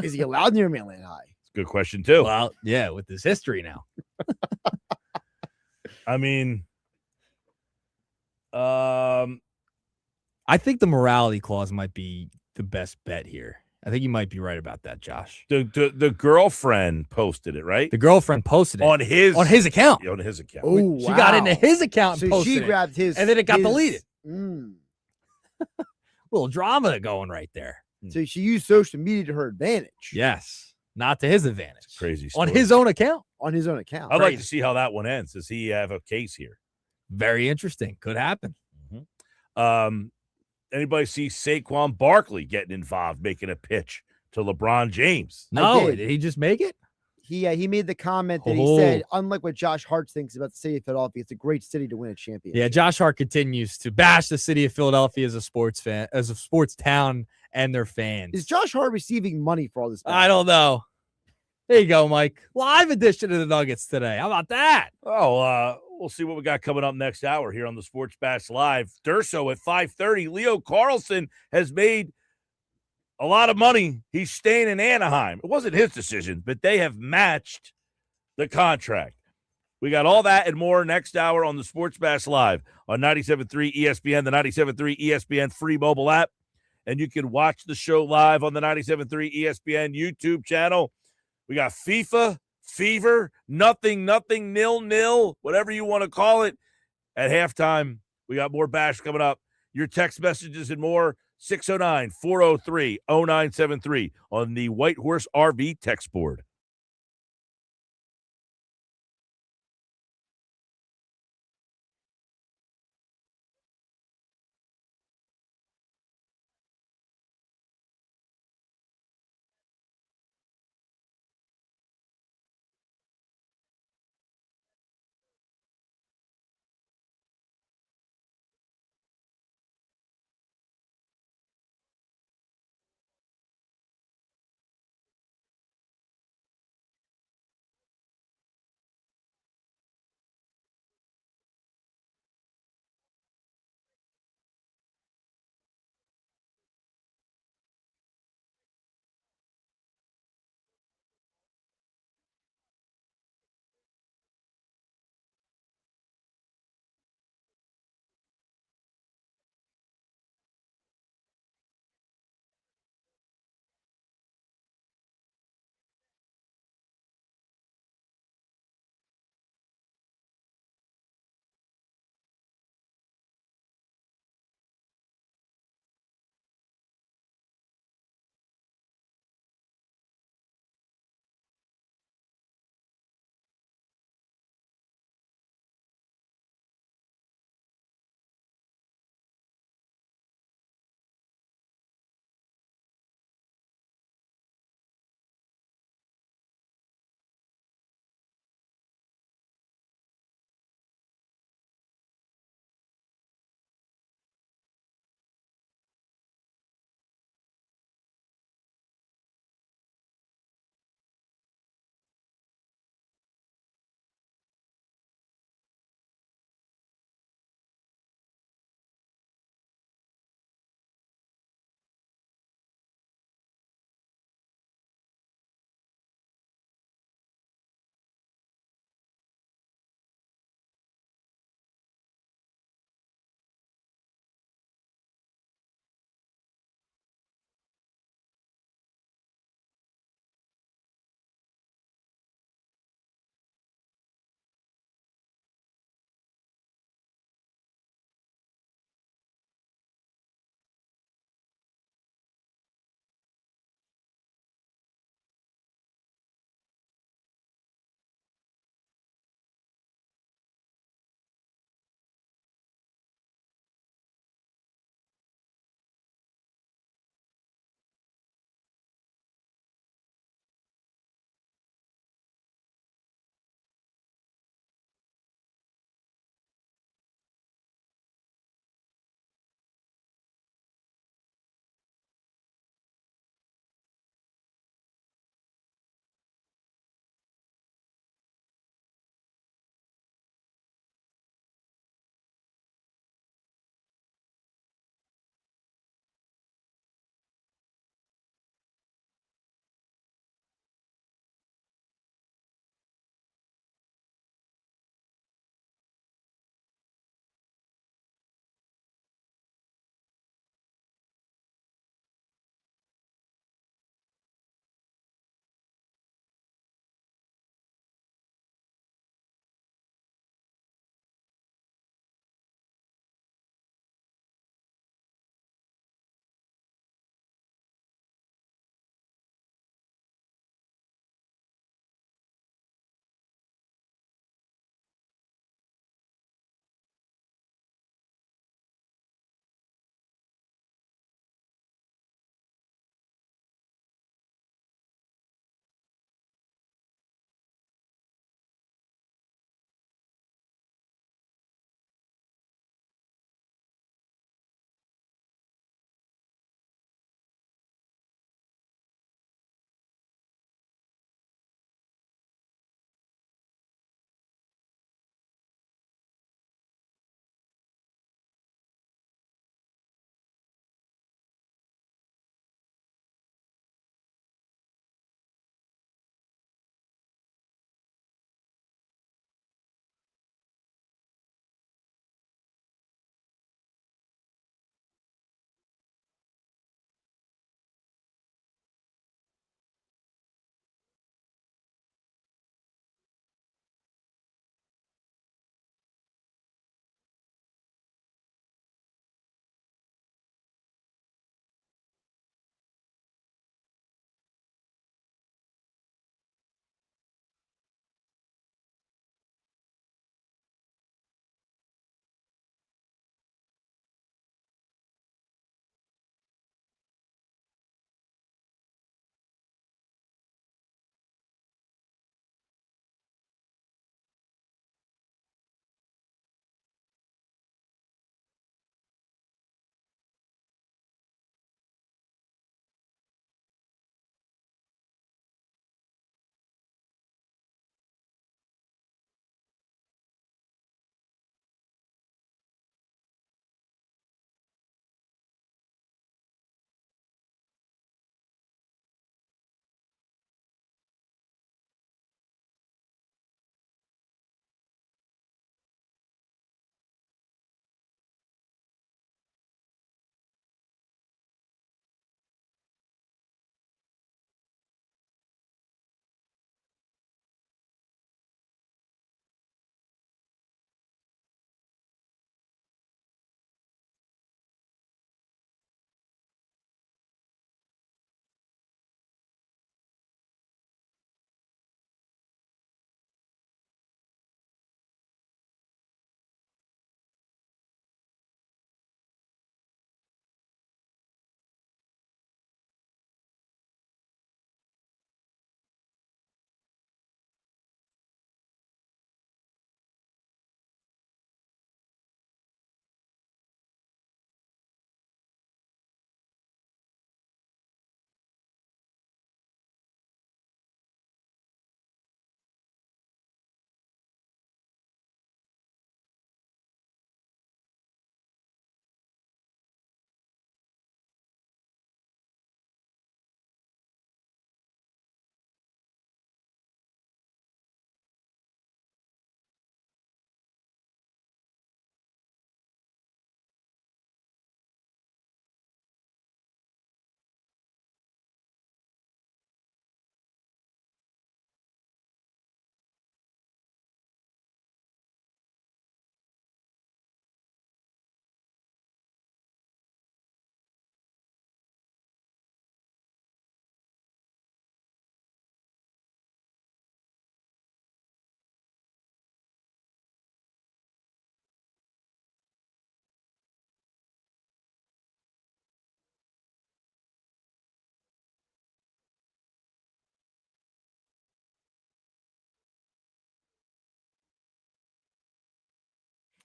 Is he allowed near Mainland High? It's a good question, too. Well, yeah, with this history now. I mean, I think the morality clause might be the best bet here. I think you might be right about that, Josh. the girlfriend posted it, right? The girlfriend posted it On his account. On his account. Oh, She got into his account and So posted she it, grabbed his, and then it got his- deleted. Mm. Little drama going right there. So she used social media to her advantage. Yes, not to his advantage. Crazy On story. his own account. On his own account. I'd like to see how that one ends. Does he have a case here? Very interesting. Could happen. Anybody see Saquon Barkley getting involved, making a pitch to LeBron James? No, did. did he just make it? He made the comment that Oh. he said, unlike what Josh Hart thinks about the city of Philadelphia, it's a great city to win a championship. Yeah, Josh Hart continues to bash the city of Philadelphia as a sports fan, as a sports town, and their fans. Is Josh Hart receiving money for all this? I don't know. There you go, Mike. Live edition of the Nuggets today. How about that? Oh, we'll see what we got coming up next hour here on the Sports Bash Live. Durso at 5:30. Leo Carlsson has made a lot of money. He's staying in Anaheim. It wasn't his decision, but they have matched the contract. We got all that and more next hour on the Sports Bash Live on 97.3 ESPN, the 97.3 ESPN free mobile app. And you can watch the show live on the 97.3 ESPN YouTube channel. We got FIFA, Fever, nothing, nil, whatever you want to call it. At halftime, we got more Bash coming up. Your text messages and more, 609-403-0973 on the White Horse RV text board.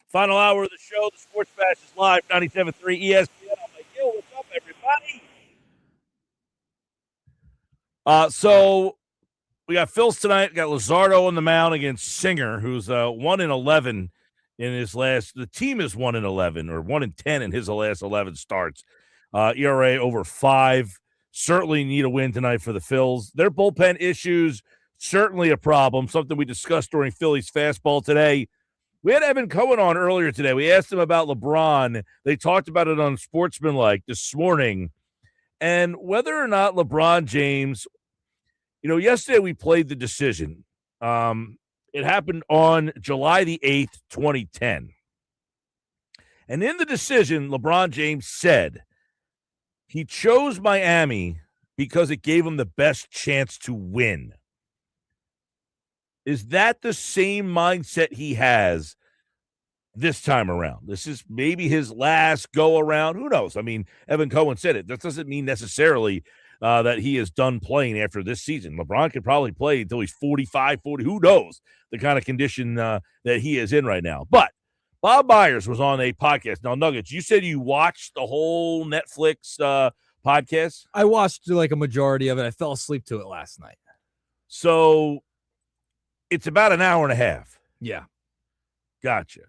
Final hour of the show. The Sports Bash is live, 97.3 ESPN. I'm like, yo, what's up, everybody? So we got Phil's tonight. We got Luzardo on the mound against Singer, who's 1-11 in his last. The team is 1-11 or 1-10 in his last 11 starts. ERA over 5. Certainly need a win tonight for the Phils. Their bullpen issues certainly a problem. Something we discussed during Phillies Fastball today. We had Evan Cohen on earlier today. We asked him about LeBron. They talked about it on Sportsmanlike this morning, and whether or not LeBron James. Yesterday we played the decision. It happened on July the 8th, 2010. And in the decision, LeBron James said he chose Miami because it gave him the best chance to win. Is that the same mindset he has this time around? This is maybe his last go around. Who knows? I mean, Evan Cohen said it. That doesn't mean necessarily that he is done playing after this season. LeBron could probably play until he's 45, 40. Who knows the kind of condition that he is in right now. But Bob Myers was on a podcast. Now, Nuggets, you said you watched the whole Netflix podcast? I watched like a majority of it. I fell asleep to it last night. So it's about an hour and a half. Yeah. Gotcha.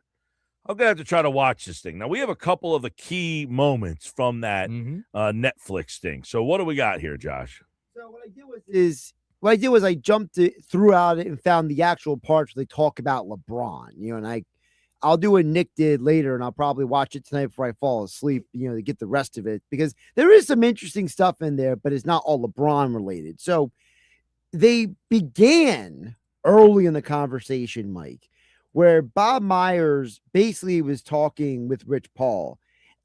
I'm going to have to try to watch this thing. Now, we have a couple of the key moments from that Netflix thing. So what do we got here, Josh? So what I did was I jumped through out it and found the actual parts where they talk about LeBron, and I'll do what Nick did later, and I'll probably watch it tonight before I fall asleep, to get the rest of it, because there is some interesting stuff in there, but it's not all LeBron related. So they began early in the conversation, Mike, where Bob Myers basically was talking with Rich Paul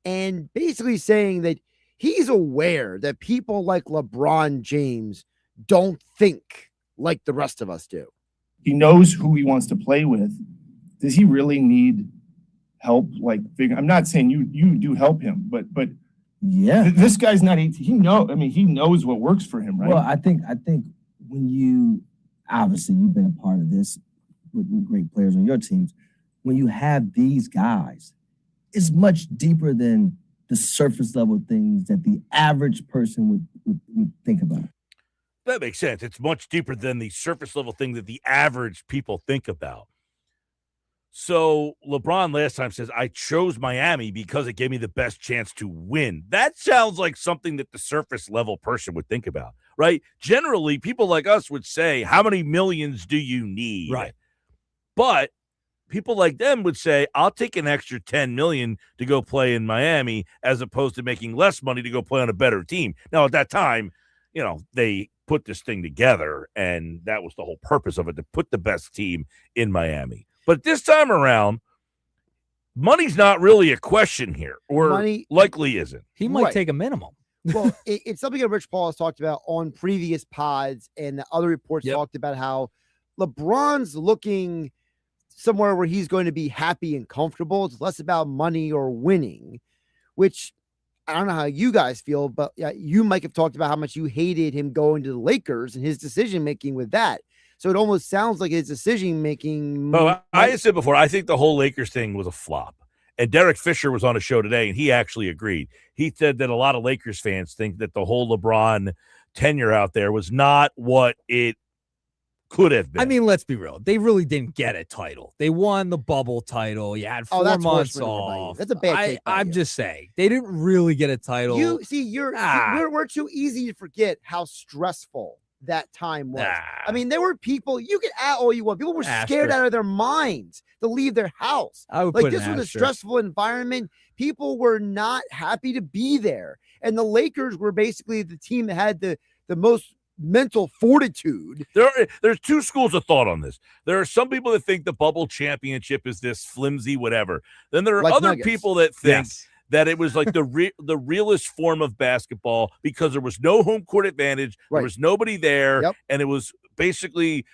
and basically saying that he's aware that people like LeBron James don't think like the rest of us do. He knows who he wants to play with. Does he really need help? I'm not saying you do help him, but yeah, this guy's not 18. He knows what works for him, right? Well, I think when you obviously you've been a part of this with great players on your teams, when you have these guys, it's much deeper than the surface level things that the average person would think about. That makes sense. It's much deeper than the surface level thing that the average people think about. So LeBron last time says, I chose Miami because it gave me the best chance to win. That sounds like something that the surface level person would think about, right? Generally, people like us would say, how many millions do you need? Right. But people like them would say, I'll take an extra 10 million to go play in Miami as opposed to making less money to go play on a better team. Now, at that time, they put this thing together, and that was the whole purpose of it, to put the best team in Miami. But this time around, money's not really a question here, or likely isn't. He might take a minimum. Well, it's something that Rich Paul has talked about on previous pods, and the other reports talked about how LeBron's looking somewhere where he's going to be happy and comfortable. It's less about money or winning, which I don't know how you guys feel, but you might have talked about how much you hated him going to the Lakers and his decision-making with that. So it almost sounds like his decision-making. Oh, I said before, I think the whole Lakers thing was a flop. And Derek Fisher was on a show today, and he actually agreed. He said that a lot of Lakers fans think that the whole LeBron tenure out there was not what it could have been. I mean, let's be real. They really didn't get a title. They won the bubble title. You had 4 months off. That's a bad take. I'm just saying. They didn't really get a title. We're too easy to forget how stressful that time was. I mean, there were people, you could add all you want. People were scared out of their minds to leave their house. This was a stressful environment. People were not happy to be there. And the Lakers were basically the team that had the most mental fortitude. There's two schools of thought on this. There are some people that think the bubble championship is this flimsy whatever. Then there are other people that think that it was like the realest form of basketball because there was no home court advantage. There was nobody there. And it was basically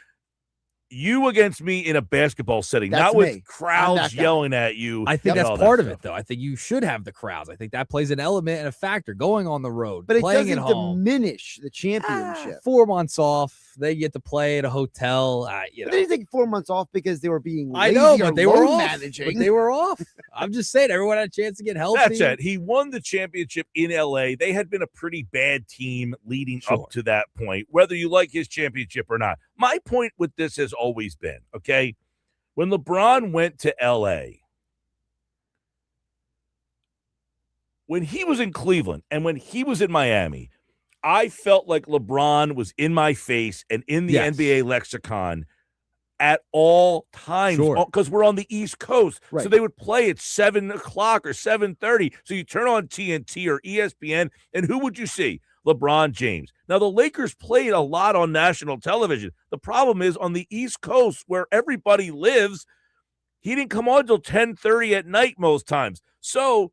you against me in a basketball setting, That's not with me. crowds that guy. yelling at you. I think and that's all part that of it, stuff. though. I think you should have the crowds. I think that plays an element and a factor. Going on the road, But it playing at doesn't home, diminish the championship. 4 months off, they get to play at a hotel. But they didn't take 4 months off because they were being I lazy know, or but they were load off. managing. But they were off. I'm just saying, everyone had a chance to get healthy. That's it. He won the championship in LA. They had been a pretty bad team leading up to that point, whether you like his championship or not. My point with this has always been, okay, when LeBron went to LA, when he was in Cleveland and when he was in Miami, I felt like LeBron was in my face and in the NBA lexicon at all times because we're on the East Coast. Right. So they would play at 7 o'clock or 7:30. So you turn on TNT or ESPN, and who would you see? LeBron James. Now, the Lakers played a lot on national television. The problem is on the East Coast where everybody lives, he didn't come on until 10:30 at night most times. So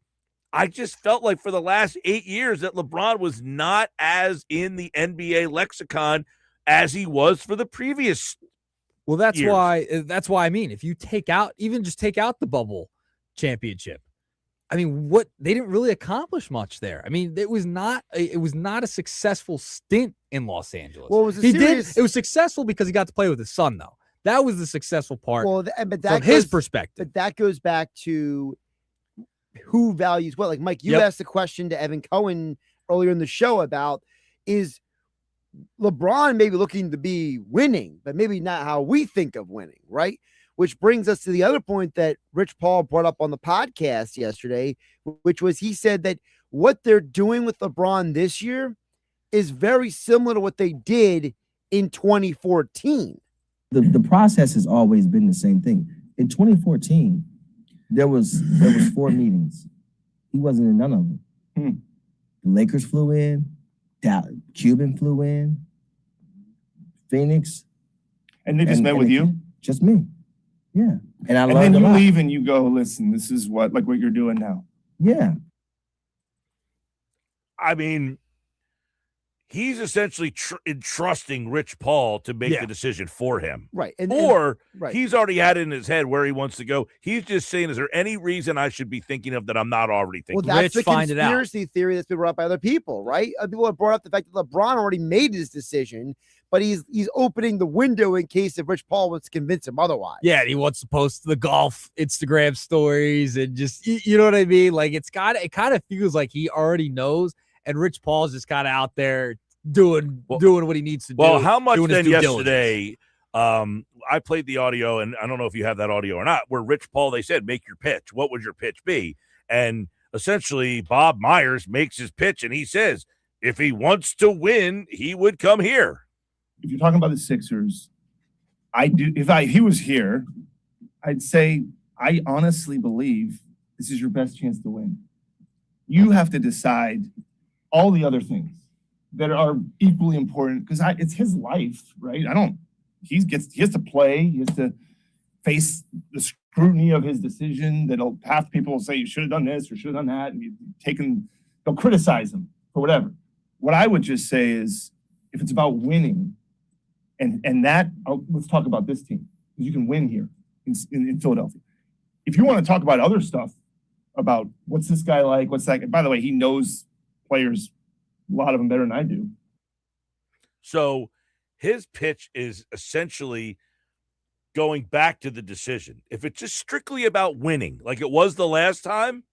I just felt like for the last 8 years that LeBron was not as in the NBA lexicon as he was for the previous Well, that's years. why I mean, if you take out the bubble championship, I mean, what they didn't really accomplish much there. I mean, it was not a successful stint in Los Angeles. Well, it was It was successful because he got to play with his son, though. That was the successful part from his perspective. But that goes back to who values what. Like, Mike, you asked the question to Evan Cohen earlier in the show about, is LeBron maybe looking to be winning, but maybe not how we think of winning, right? Which brings us to the other point that Rich Paul brought up on the podcast yesterday, which was he said that what they're doing with LeBron this year is very similar to what they did in 2014. The process has always been the same thing. In 2014, there was 4 meetings. He wasn't in none of them. The Lakers flew in, Cuban flew in, Phoenix. And they just met with you? Just me. Yeah. And I and learned then you a lot. leave and you go, listen, this is what you're doing now. Yeah. I mean, he's essentially entrusting Rich Paul to make the decision for him. Right. He's already had it in his head where he wants to go. He's just saying, is there any reason I should be thinking of that I'm not already thinking? Well, that's the conspiracy theory that's been brought up by other people, right? People have brought up the fact that LeBron already made his decision, but he's opening the window in case if Rich Paul wants to convince him otherwise. Yeah, and he wants to post the golf Instagram stories and just, you know what I mean? Like, it kind of feels like he already knows, and Rich Paul's just kind of out there doing what he needs to do. Well, how much then diligence. yesterday, I played the audio, and I don't know if you have that audio or not, where Rich Paul, they said, make your pitch. What would your pitch be? And essentially, Bob Myers makes his pitch, and he says, if he wants to win, he would come here. If you're talking about the Sixers, if he was here, I'd say I honestly believe this is your best chance to win. You have to decide all the other things that are equally important because it's his life, right? He has to play, he has to face the scrutiny of his decision. That'll half people will say you should have done this or should have done that, and they'll criticize him for whatever. What I would just say is, if it's about winning, let's talk about this team. You can win here in Philadelphia. If you want to talk about other stuff, about what's this guy like, what's that? By the way, he knows players, a lot of them better than I do. So his pitch is essentially going back to the decision. If it's just strictly about winning, like it was the last time,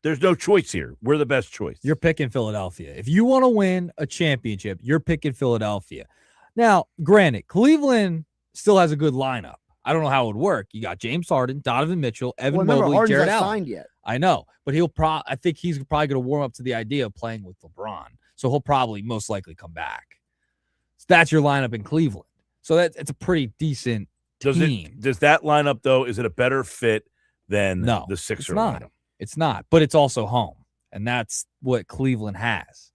there's no choice here. We're the best choice. You're picking Philadelphia. If you want to win a championship, you're picking Philadelphia. Now, granted, Cleveland still has a good lineup. I don't know how it would work. You got James Harden, Donovan Mitchell, Evan Mobley, Jared Allen. Signed yet. I know, but I think he's probably going to warm up to the idea of playing with LeBron. So he'll probably most likely come back. So that's your lineup in Cleveland. So it's a pretty decent team. Does that lineup, though, is it a better fit than the Sixer lineup? It's not, but it's also home, and that's what Cleveland has.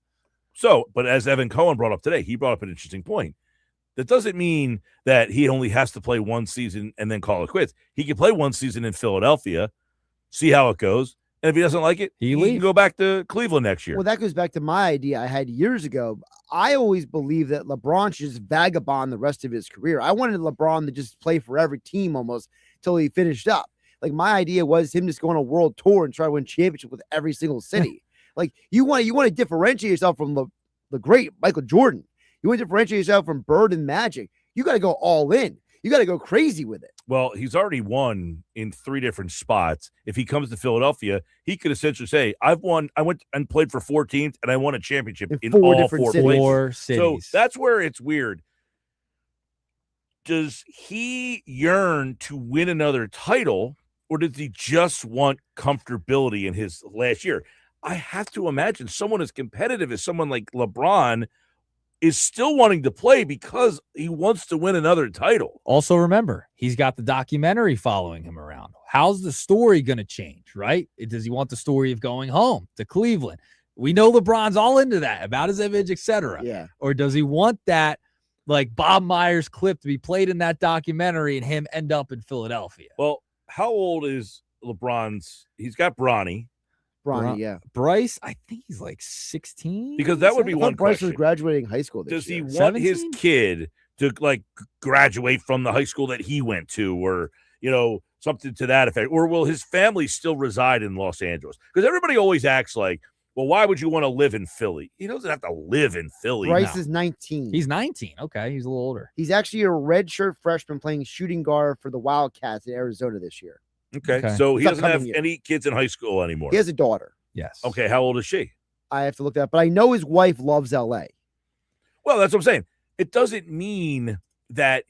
So, but as Evan Cohen brought up today, he brought up an interesting point. That doesn't mean that he only has to play one season and then call it quits. He can play one season in Philadelphia, see how it goes, And if he doesn't like it, he can go back to Cleveland next year. Well, that goes back to my idea I had years ago. I always believed that LeBron should just vagabond the rest of his career. I wanted LeBron to just play for every team almost till he finished up. Like, my idea was him just go on a world tour and try to win championship with every single city. Like, you want to differentiate yourself from the great Michael Jordan. You want to differentiate yourself from Bird and Magic. You got to go all in. You got to go crazy with it. Well, he's already won in 3 different spots. If he comes to Philadelphia, he could essentially say, I went and played for 4 teams, and I won a championship in 4 all different 4 cities. places. 4 cities. So that's where it's weird. Does he yearn to win another title, or does he just want comfortability in his last year? I have to imagine someone as competitive as someone like LeBron is still wanting to play because he wants to win another title. Also, remember, he's got the documentary following him around. How's the story going to change, right? Does he want the story of going home to Cleveland? We know LeBron's all into that, about his image, etc. Yeah. Or does he want that, like Bob Myers clip, to be played in that documentary and him end up in Philadelphia? Well, how old is LeBron's? He's got Bronny. Bronny, yeah. Bryce, I think he's like 16. Because that would be one Bryce question. was graduating high school this Does he year. want 17? his kid to like graduate from the high school that he went to, or something to that effect, or will his family still reside in Los Angeles? Because everybody always acts like, well, why would you want to live in Philly? He doesn't have to live in Philly. Bryce now. is 19. He's 19. Okay, he's a little older. He's actually a redshirt freshman playing shooting guard for the Wildcats in Arizona this year. Okay. So he It's doesn't have upcoming year. any kids in high school anymore. He has a daughter. Yes. Okay, how old is she? I have to look that up, but I know his wife loves LA. Well, that's what I'm saying. It doesn't mean that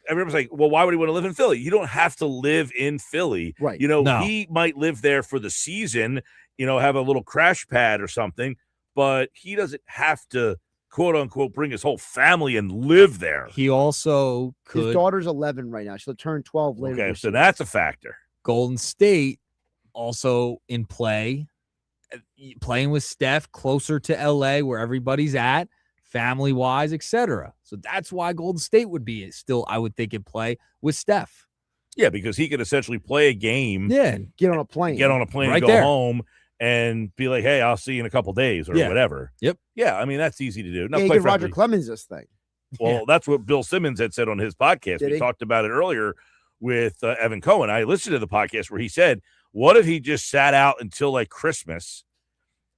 everyone's like, well, why would he want to live in Philly? You don't have to live in Philly. Right. No. He might live there for the season, have a little crash pad or something, but he doesn't have to, quote unquote, bring his whole family and live there. He also could. His daughter's 11 right now. She'll turn 12 later. Okay, this so year. that's a factor. Golden State also in play, playing with Steph closer to LA where everybody's at, family wise, etc. So that's why Golden State would be still, I would think, in play with Steph. Yeah, because he could essentially play a game, Yeah. Get on a plane. and Right go there. home and be like, hey, I'll see you in a couple days or Yeah. whatever. Yep. Yeah, I mean, that's easy to do. Now, Yeah, you quite get Roger frankly- Clemens this thing. Well, that's what Bill Simmons had said on his podcast. Did We he? talked about it earlier with Evan Cohen. I listened to the podcast where he said, what if he just sat out until like Christmas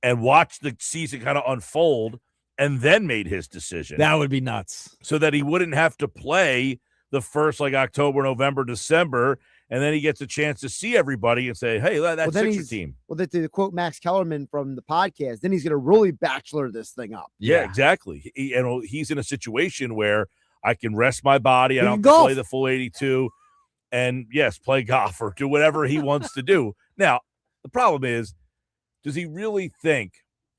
and watched the season kind of unfold and then made his decision? That would be nuts. So that he wouldn't have to play the first like October, November, December, and then he gets a chance to see everybody and say, hey, that's then Sixer he's- team. Well, to quote Max Kellerman from the podcast, then he's going to really bachelor this thing up. Yeah, exactly. He's in a situation where I can rest my body. I He don't can have to golf. play the full 82 and, yes, play golf or do whatever he wants to do. Now, the problem is, does he really think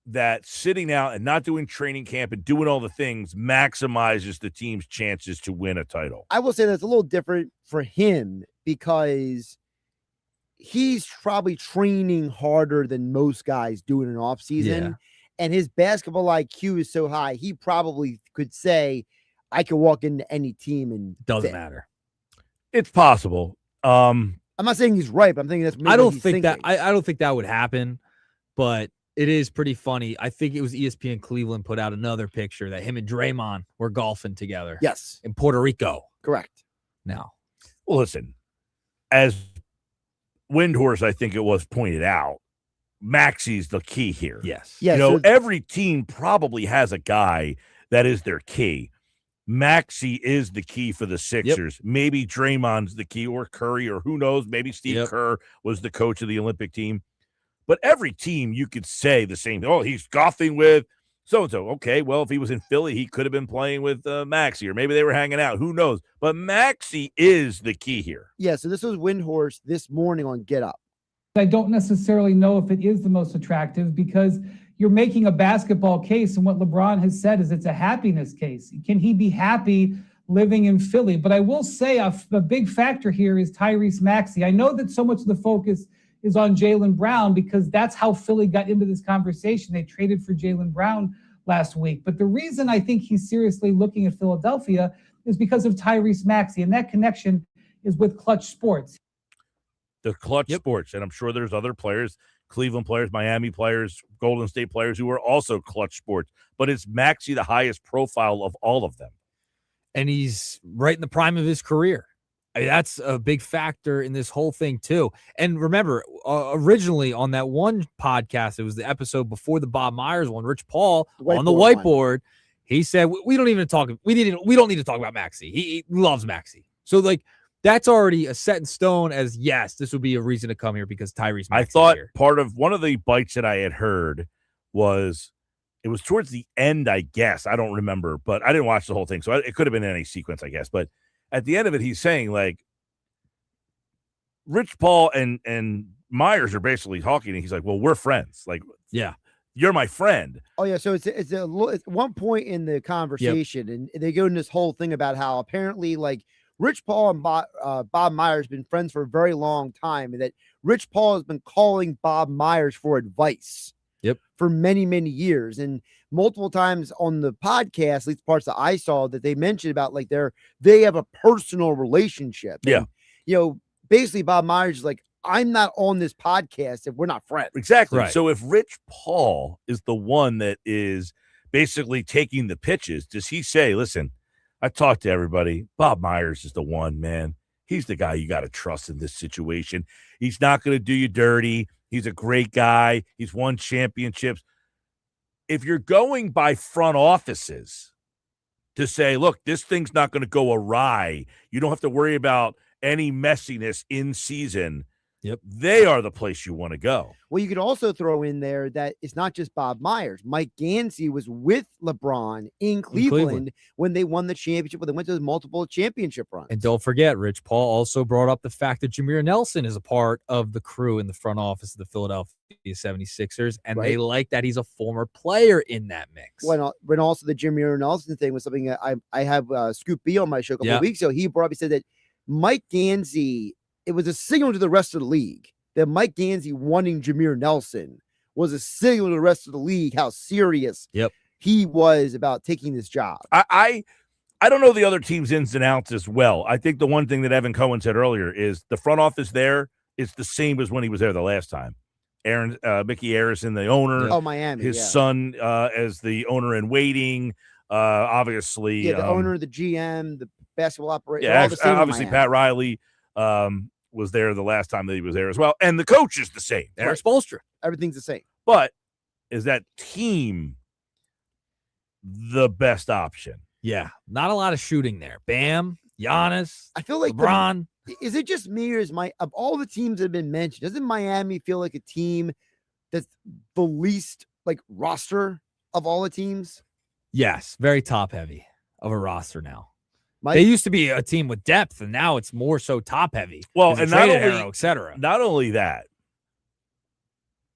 that sitting out and not doing training camp and doing all the things maximizes the team's chances to win a title? I will say that's a little different for him because he's probably training harder than most guys do in an off season. Yeah. And his basketball IQ is so high, he probably could say, I could walk into any team and Doesn't fit." matter. It's possible. I'm not saying he's right, but I'm thinking that's maybe I don't he's think that thinking. I don't think that would happen, but it is pretty funny. I think it was ESPN Cleveland put out another picture that him and Draymond were golfing together. Yes, in Puerto Rico. correct. Now, Well, listen, as Windhorse, I think it was pointed out, Maxi's the key here. yes. Yeah, So so- every team probably has a guy that is their key. Maxey is the key for the Sixers. Maybe Draymond's the key, or Curry, or who knows? Maybe Steve Yep. Kerr was the coach of the Olympic team. But every team, you could say the same thing. Oh, he's golfing with so-and-so. Okay, well, if he was in Philly, he could have been playing with Maxey, or maybe they were hanging out. Who knows? But Maxey is the key here. Yeah, so this was Windhorse this morning on Get Up. I don't necessarily know if it is the most attractive because you're making a basketball case, and what LeBron has said is it's a happiness case. Can he be happy living in Philly? But I will say a big factor here is Tyrese Maxey. I know that so much of the focus is on Jaylen Brown because that's how Philly got into this conversation. They traded for Jaylen Brown last week. But the reason I think he's seriously looking at Philadelphia is because of Tyrese Maxey, and that connection is with Clutch Sports. The Clutch Sports, and I'm sure there's other players. Cleveland players, Miami players, Golden State players who are also clutch sports. But it's Maxey the highest profile of all of them. And he's right in the prime of his career. I mean, that's a big factor in this whole thing, too. And remember, originally on that one podcast, it was the episode before the Bob Myers one, Rich Paul on the whiteboard, he said, we don't need to talk about Maxey. He loves Maxey. So, like, that's already a set in stone as, yes, this would be a reason to come here because Tyrese Maxey's I thought here. part of one of the bites that I had heard was it was towards the end, I guess. I don't remember, but I didn't watch the whole thing. So it could have been any sequence, I guess. But at the end of it, he's saying, like, Rich Paul and Myers are basically talking, and he's like, well, we're friends. Like, yeah, you're my friend. Oh, yeah. So it's one point in the conversation, and they go in this whole thing about how apparently, like, Rich Paul and Bob Myers have been friends for a very long time, and that Rich Paul has been calling Bob Myers for advice for many, many years. And multiple times on the podcast, at least parts that I saw, that they mentioned about, like, they have a personal relationship. Yeah. And, you know, basically Bob Myers is like, I'm not on this podcast if we're not friends. Exactly. Right. So if Rich Paul is the one that is basically taking the pitches, does he say, listen, I talked to everybody. Bob Myers is the one, man. He's the guy you got to trust in this situation. He's not going to do you dirty. He's a great guy. He's won championships. If you're going by front offices to say, look, this thing's not going to go awry, you don't have to worry about any messiness in season. They are the place you want to go. Well, you could also throw in there that it's not just Bob Myers. Mike Gansey was with LeBron in Cleveland when they won the championship, when they went to multiple championship runs. And don't forget, Rich Paul also brought up the fact that Jameer Nelson is a part of the crew in the front office of the Philadelphia 76ers, and they like that he's a former player in that mix. When also the Jameer Nelson thing was something that I have Scoop B on my show a couple of weeks ago. He brought up, he said that Mike Gansey, it was a signal to the rest of the league that Mike Gansey wanting Jameer Nelson was a signal to the rest of the league how serious he was about taking this job. I don't know the other team's ins and outs as well. I think the one thing that Evan Cohen said earlier is the front office there is the same as when he was there the last time. Mickey Harrison, the owner. Oh, Miami. His son as the owner in waiting. Obviously. Yeah, the owner, the GM, the basketball operator. Yeah, obviously Pat Riley was there the last time that he was there as well. And the coach is the same. Eric Spoelstra. Everything's the same. But is that team the best option? Yeah. Not a lot of shooting there. Bam, Giannis, I feel like LeBron. Is it just me, or is of all the teams that have been mentioned, doesn't Miami feel like a team that's the least like roster of all the teams? Yes. Very top heavy of a roster now. They used to be a team with depth, and now it's more so top heavy. Well, and not only, et cetera. Not only that,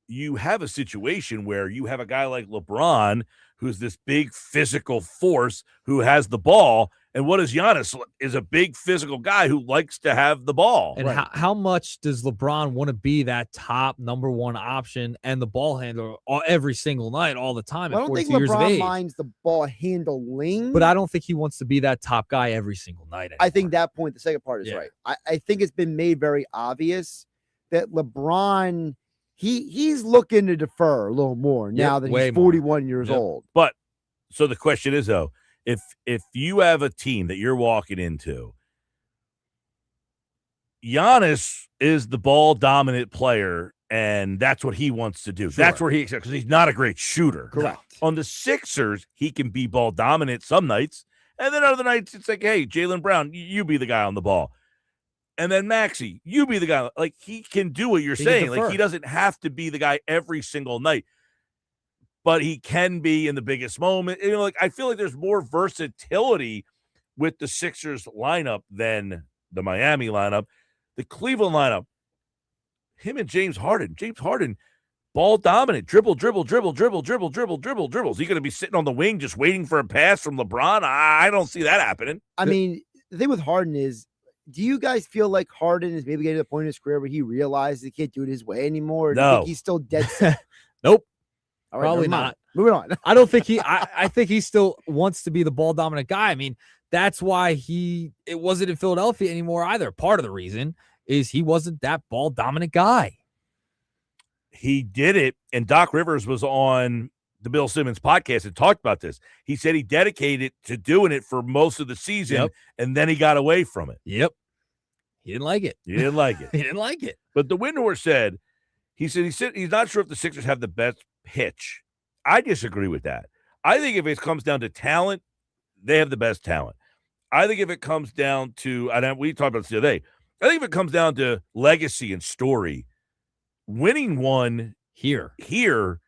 you have a situation where you have a guy like LeBron, who's this big physical force who has the ball. And what is Giannis? Is a big physical guy who likes to have the ball. And how much does LeBron want to be that top number one option and the ball handler every single night, all the time? I don't think LeBron minds the ball handling. But I don't think he wants to be that top guy every single night anymore. I think that point, the second part is right. I think it's been made very obvious that LeBron, he's looking to defer a little more now that he's 41 years old. But so the question is, though, if you have a team that you're walking into, Giannis is the ball dominant player, and that's what he wants to do. Sure. That's where he accepts, because he's not a great shooter. Correct. On the Sixers, he can be ball dominant some nights, and then other nights it's like, hey, Jaylen Brown, you be the guy on the ball. And then Maxey, you be the guy. Like, he can do what you're saying. Like, he doesn't have to be the guy every single night, but he can be in the biggest moment. You know, like, I feel like there's more versatility with the Sixers lineup than the Miami lineup. The Cleveland lineup, him and James Harden, ball dominant, dribble. Is he going to be sitting on the wing just waiting for a pass from LeBron? I don't see that happening. I mean, the thing with Harden is, do you guys feel like Harden is maybe getting to the point in his career where he realizes he can't do it his way anymore? Or do you think he's still dead set? Nope. All right, probably not. Moving on. I don't think I think he still wants to be the ball dominant guy. I mean, that's why it wasn't in Philadelphia anymore either. Part of the reason is he wasn't that ball dominant guy. he did it, and Doc Rivers was on the Bill Simmons podcast and talked about this. He said he dedicated to doing it for most of the season, and then he got away from it. Yep. He didn't like it. He didn't like it. He didn't like it. But the Windhorse said he's not sure if the Sixers have the best pitch. I disagree with that. I think if it comes down to talent, they have the best talent. I think if it comes down to, and we talked about this the other day, I think if it comes down to legacy and story, winning one here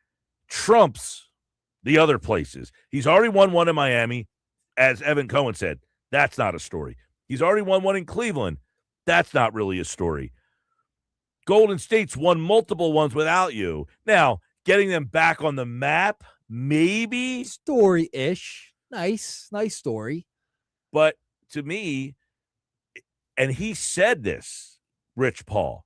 trumps the other places. He's already won one in Miami. As Evan Cohen said, that's not a story. He's already won one in Cleveland. That's not really a story. Golden State's won multiple ones without you. Now, getting them back on the map, maybe. Story-ish. Nice story. But to me, and he said this, Rich Paul,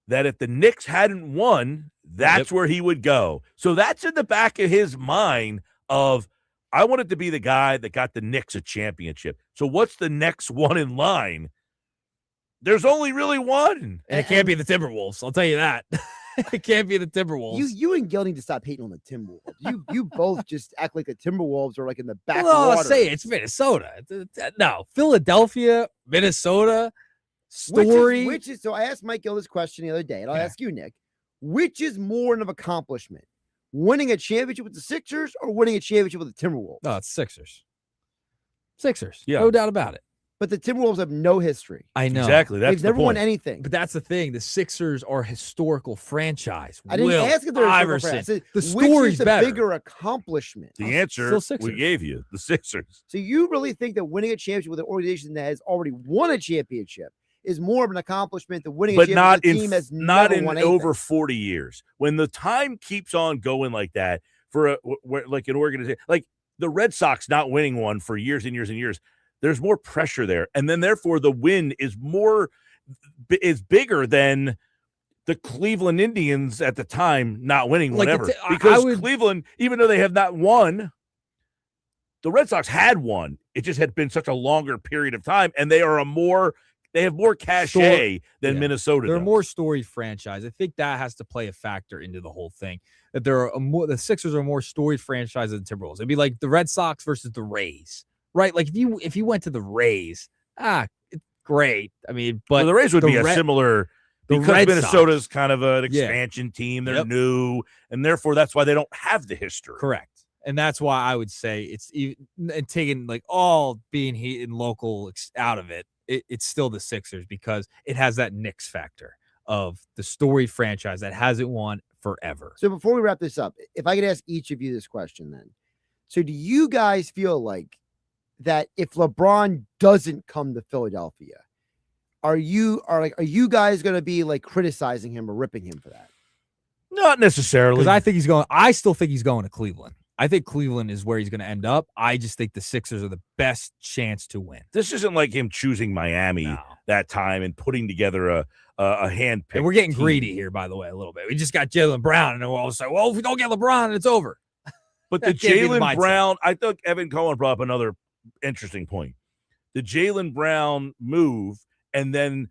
that if the Knicks hadn't won, that's where he would go. So that's in the back of his mind of, I wanted to be the guy that got the Knicks a championship. So what's the next one in line? There's only really one. And it can't be the Timberwolves. I'll tell you that. It can't be the Timberwolves. You and Gil need to stop hating on the Timberwolves. You both just act like the Timberwolves are like in the back. Well, I'll say it's Minnesota. No, Philadelphia, Minnesota, story. Which is so I asked Mike Gill this question the other day, and I'll ask you, Nick. Which is more of an accomplishment? Winning a championship with the Sixers or winning a championship with the Timberwolves? No, it's Sixers. Sixers. Yeah. No doubt about it. But the Timberwolves have no history. I know. Exactly. They've never won anything. But that's the thing. The Sixers are a historical franchise. I didn't ask if they're a historical franchise. I said, The story's which is the better. bigger accomplishment? The answer we gave you, the Sixers. So you really think that winning a championship with an organization that has already won a championship is more of an accomplishment than winning a championship with a team that's not never in won anything? over 40 years. When the time keeps on going like that for like an organization, like the Red Sox not winning one for years and years and years, there's more pressure there. And then therefore the win is bigger than the Cleveland Indians at the time not winning whatever. Because Cleveland, even though they have not won, the Red Sox had won. It just had been such a longer period of time, and they have more cachet than Minnesota. They're does. a more storied franchise. I think that has to play a factor into the whole thing. That the Sixers are a more storied franchise than the Timberwolves. It'd be like the Red Sox versus the Rays, right? Like if you went to the Rays, it's great. I mean, but the Rays would be a similar because Red Minnesota's Sox. kind of an expansion team. They're new, and therefore that's why they don't have the history. Correct. And that's why I would say it's even and taking like all being heat and local out of it. It's still the Sixers because it has that Knicks factor of the storied franchise that hasn't won forever. So before we wrap this up, if I could ask each of you this question then. So do you guys feel like that if LeBron doesn't come to Philadelphia, are you guys going to be like criticizing him or ripping him for that? Not necessarily. Because I still think he's going to Cleveland. I think Cleveland is where he's going to end up. I just think the Sixers are the best chance to win. This isn't like him choosing Miami that time and putting together a hand pick. And we're getting greedy here, by the way, a little bit. We just got Jaylen Brown, and we're all saying, well, if we don't get LeBron, it's over. But the Jaylen Brown, I think Evan Cohen brought up another interesting point. The Jaylen Brown move, and then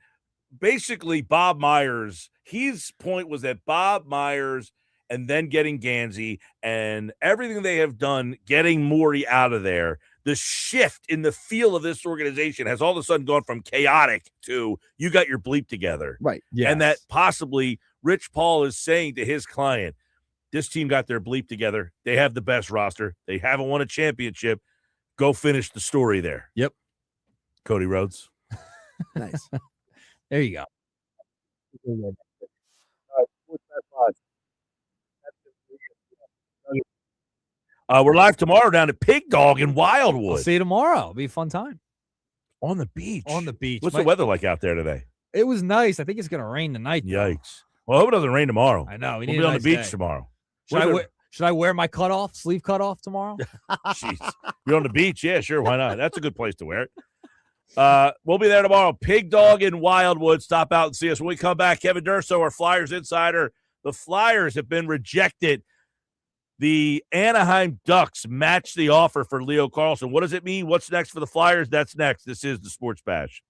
basically Bob Myers, his point was that Bob Myers and then getting Gansey and everything they have done, getting Morey out of there, the shift in the feel of this organization has all of a sudden gone from chaotic to you got your bleep together. Right. Yes. And that possibly Rich Paul is saying to his client, this team got their bleep together. They have the best roster. They haven't won a championship. Go finish the story there. Yep. Cody Rhodes. Nice. There you go. We're live tomorrow down at Pig Dog in Wildwood. I'll see you tomorrow. It'll be a fun time. On the beach. On the beach. What's the weather like out there today? It was nice. I think it's going to rain tonight. Though. Yikes. Well, I hope it doesn't rain tomorrow. I know. We'll be on the beach tomorrow. Should I wear my sleeve cutoff tomorrow? Jeez. You're on the beach? Yeah, sure. Why not? That's a good place to wear it. We'll be there tomorrow. Pig Dog in Wildwood. Stop out and see us. When we come back, Kevin Durso, our Flyers insider. The Flyers have been rejected. The Anaheim Ducks match the offer for Leo Carlsson. What does it mean? What's next for the Flyers? That's next. This is the Sports Bash.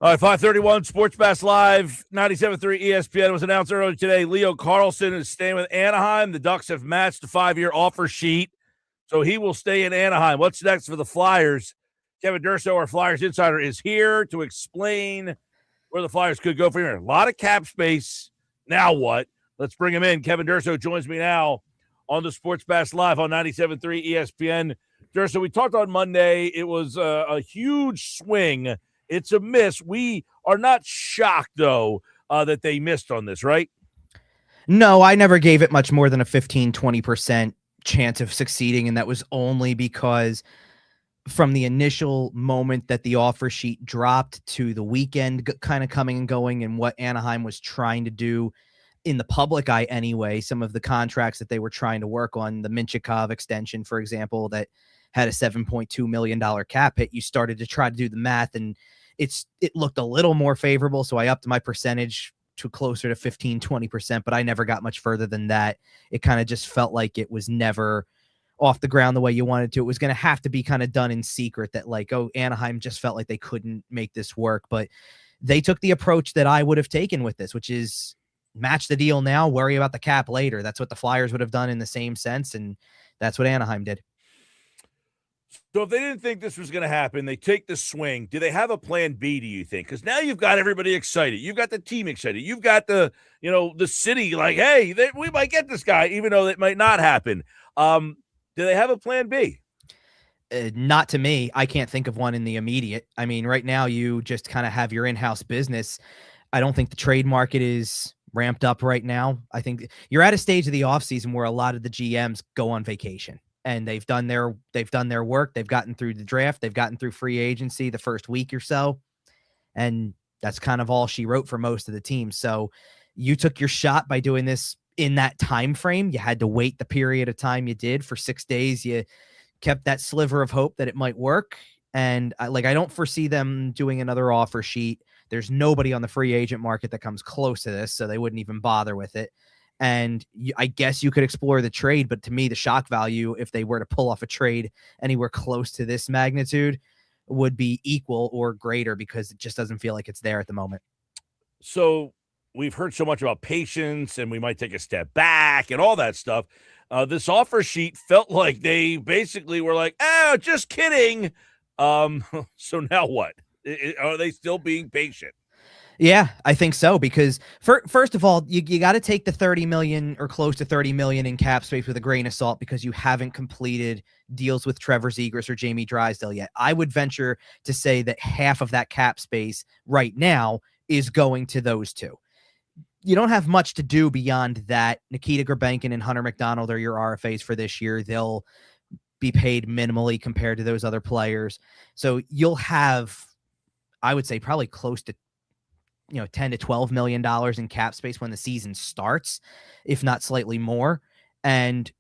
All right, 531 Sports Bass Live, 97.3 ESPN. It was announced earlier today. Leo Carlsson is staying with Anaheim. The Ducks have matched the 5-year offer sheet, so he will stay in Anaheim. What's next for the Flyers? Kevin Durso, our Flyers insider, is here to explain where the Flyers could go from here. A lot of cap space. Now what? Let's bring him in. Kevin Durso joins me now on the Sports Bass Live on 97.3 ESPN. Durso, we talked on Monday. It was a huge swing. It's a miss. We are not shocked, though, that they missed on this, right? No, I never gave it much more than a 15-20% chance of succeeding, and that was only because from the initial moment that the offer sheet dropped to the weekend kind of coming and going and what Anaheim was trying to do in the public eye anyway, some of the contracts that they were trying to work on, the Minchikov extension, for example, that had a $7.2 million cap hit, you started to try to do the math, and it looked a little more favorable. So I upped my percentage to closer to 15-20%, but I never got much further than that. It kind of just felt like it was never off the ground the way you wanted to. It was going to have to be kind of done in secret, that like, oh, Anaheim just felt like they couldn't make this work. But they took the approach that I would have taken with this, which is match the deal now, worry about the cap later. That's what the Flyers would have done in the same sense, and that's what Anaheim did. So if they didn't think this was going to happen, they take the swing. Do they have a plan B, do you think? Because now you've got everybody excited. You've got the team excited. You've got the city like, hey, we might get this guy, even though it might not happen. Do they have a plan B? Not to me. I can't think of one in the immediate. I mean, right now you just kind of have your in-house business. I don't think the trade market is ramped up right now. I think you're at a stage of the offseason where a lot of the GMs go on vacation. And they've done their work. They've gotten through the draft. They've gotten through free agency the first week or so. And that's kind of all she wrote for most of the teams. So you took your shot by doing this in that time frame. You had to wait the period of time you did for 6 days. You kept that sliver of hope that it might work. And I don't foresee them doing another offer sheet. There's nobody on the free agent market that comes close to this, so they wouldn't even bother with it. And I guess you could explore the trade, but to me, the shock value, if they were to pull off a trade anywhere close to this magnitude, would be equal or greater, because it just doesn't feel like it's there at the moment. So we've heard so much about patience, and we might take a step back and all that stuff. This offer sheet felt like they basically were like, oh, just kidding. So now what? Are they still being patient? Yeah, I think so, because first of all, you got to take the 30 million or close to 30 million in cap space with a grain of salt, because you haven't completed deals with Trevor Zegras or Jamie Drysdale yet. I would venture to say that half of that cap space right now is going to those two. You don't have much to do beyond that. Nikita Grabenkin and Hunter McDonald are your RFAs for this year. They'll be paid minimally compared to those other players. So you'll have, I would say, probably close to $10 to $12 million in cap space when the season starts, if not slightly more. And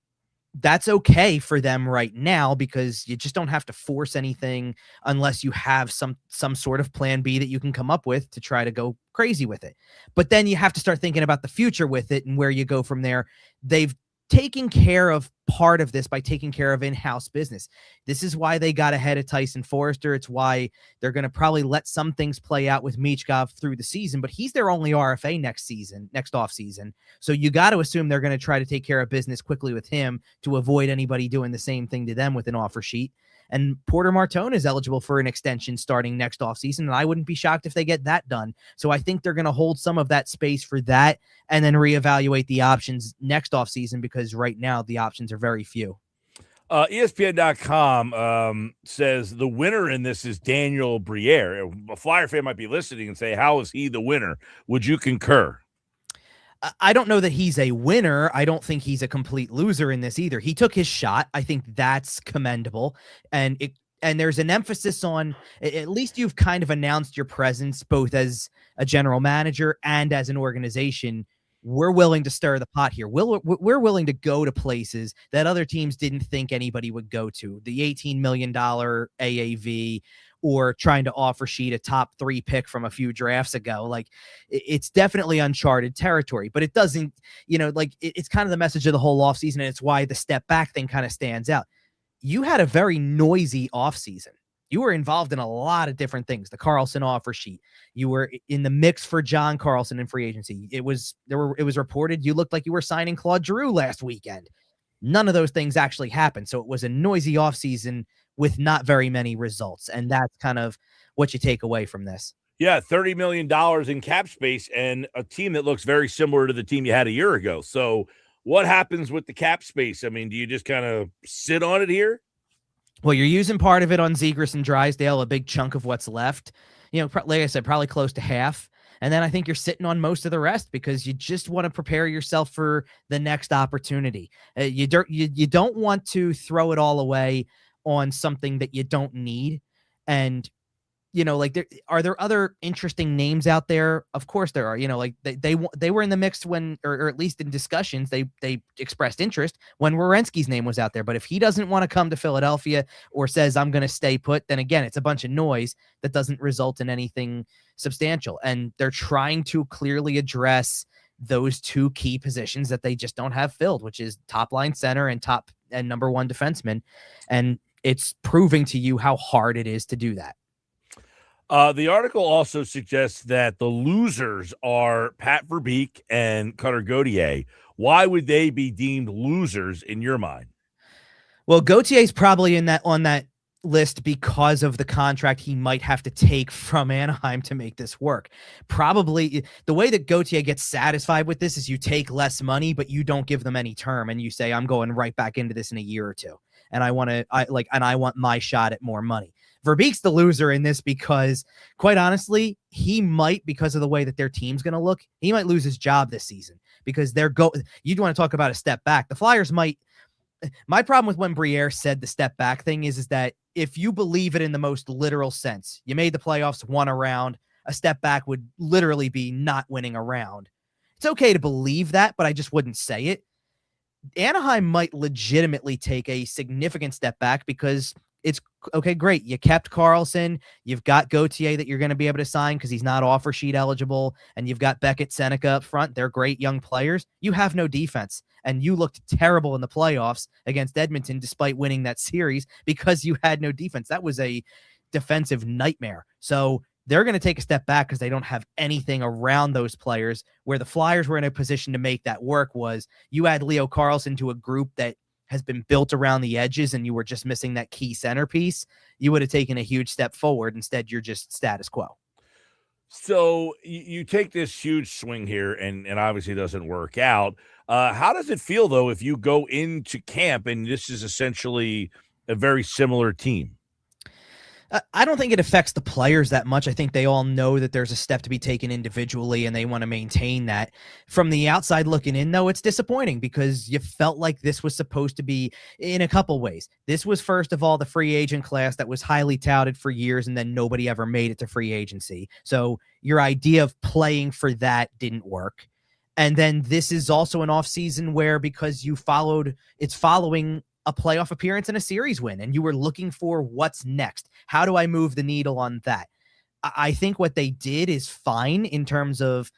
that's okay for them right now, because you just don't have to force anything unless you have some sort of plan B that you can come up with to try to go crazy with it. But then you have to start thinking about the future with it and where you go from there. They've taken care of part of this by taking care of in-house business. This is why they got ahead of Tyson Forrester. It's why they're going to probably let some things play out with Michkov through the season, but he's their only RFA next off season. So you got to assume they're going to try to take care of business quickly with him to avoid anybody doing the same thing to them with an offer sheet. And Porter Martone is eligible for an extension starting next offseason, and I wouldn't be shocked if they get that done. So I think they're going to hold some of that space for that and then reevaluate the options next offseason, because right now the options are very few. ESPN.com says the winner in this is Daniel Briere. A Flyer fan might be listening and say, how is he the winner? Would you concur? I don't know that he's a winner. I don't think he's a complete loser in this either. He took his shot. I think that's commendable. And there's an emphasis on, at least you've kind of announced your presence both as a general manager and as an organization. We're willing to stir the pot here. We're willing to go to places that other teams didn't think anybody would go to. The $18 million AAV, or trying to offer sheet a top 3 pick from a few drafts ago. Like, it's definitely uncharted territory, but it doesn't, it's kind of the message of the whole offseason, and it's why the step back thing kind of stands out. You had a very noisy offseason. You were involved in a lot of different things. The Carlsson offer sheet. You were in the mix for John Carlson in free agency. It was reported you looked like you were signing Claude Giroux last weekend. None of those things actually happened. So it was a noisy offseason with not very many results. And that's kind of what you take away from this. Yeah, $30 million in cap space and a team that looks very similar to the team you had a year ago. So what happens with the cap space? I mean, do you just kind of sit on it here? Well, you're using part of it on Zegras and Drysdale, a big chunk of what's left. You know, like I said, probably close to half. And then I think you're sitting on most of the rest because you just want to prepare yourself for the next opportunity. You don't want to throw it all away on something that you don't need. And, you know, like, are there other interesting names out there? Of course there are. You know, like they were in the mix when, or at least in discussions, they expressed interest when Werenski's name was out there. But if he doesn't want to come to Philadelphia or says I'm going to stay put, then again, it's a bunch of noise that doesn't result in anything substantial. And they're trying to clearly address those two key positions that they just don't have filled, which is top line center and top and number one defenseman. And it's proving to you how hard it is to do that. The article also suggests that the losers are Pat Verbeek and Cutter Gauthier. Why would they be deemed losers in your mind? Well, Gautier's probably on that list because of the contract he might have to take from Anaheim to make this work. Probably the way that Gauthier gets satisfied with this is you take less money, but you don't give them any term, and you say, I'm going right back into this in a year or two. And I want my shot at more money. Verbeek's the loser in this because, quite honestly, he might, because of the way that their team's going to look, he might lose his job this season because you'd want to talk about a step back. The Flyers might. My problem with when Briere said the step back thing is that if you believe it in the most literal sense, you made the playoffs, won a round, a step back would literally be not winning a round. It's okay to believe that, but I just wouldn't say it. Anaheim might legitimately take a significant step back because it's okay, great. You kept Carlsson. You've got Gauthier that you're going to be able to sign because he's not offer sheet eligible. And you've got Beckett, Seneca up front. They're great young players. You have no defense. And you looked terrible in the playoffs against Edmonton despite winning that series because you had no defense. That was a defensive nightmare. So they're going to take a step back because they don't have anything around those players. Where the Flyers were in a position to make that work was you add Leo Carlsson to a group that has been built around the edges and you were just missing that key centerpiece, you would have taken a huge step forward. Instead, you're just status quo. So you take this huge swing here and obviously it doesn't work out. How does it feel, though, if you go into camp and this is essentially a very similar team? I don't think it affects the players that much. I think they all know that there's a step to be taken individually and they want to maintain that. From the outside looking in, though, it's disappointing because you felt like this was supposed to be in a couple ways. This was, first of all, the free agent class that was highly touted for years and then nobody ever made it to free agency. So your idea of playing for that didn't work. And then this is also an offseason where, because it's following a playoff appearance and a series win, and you were looking for what's next. How do I move the needle on that? I think what they did is fine in terms of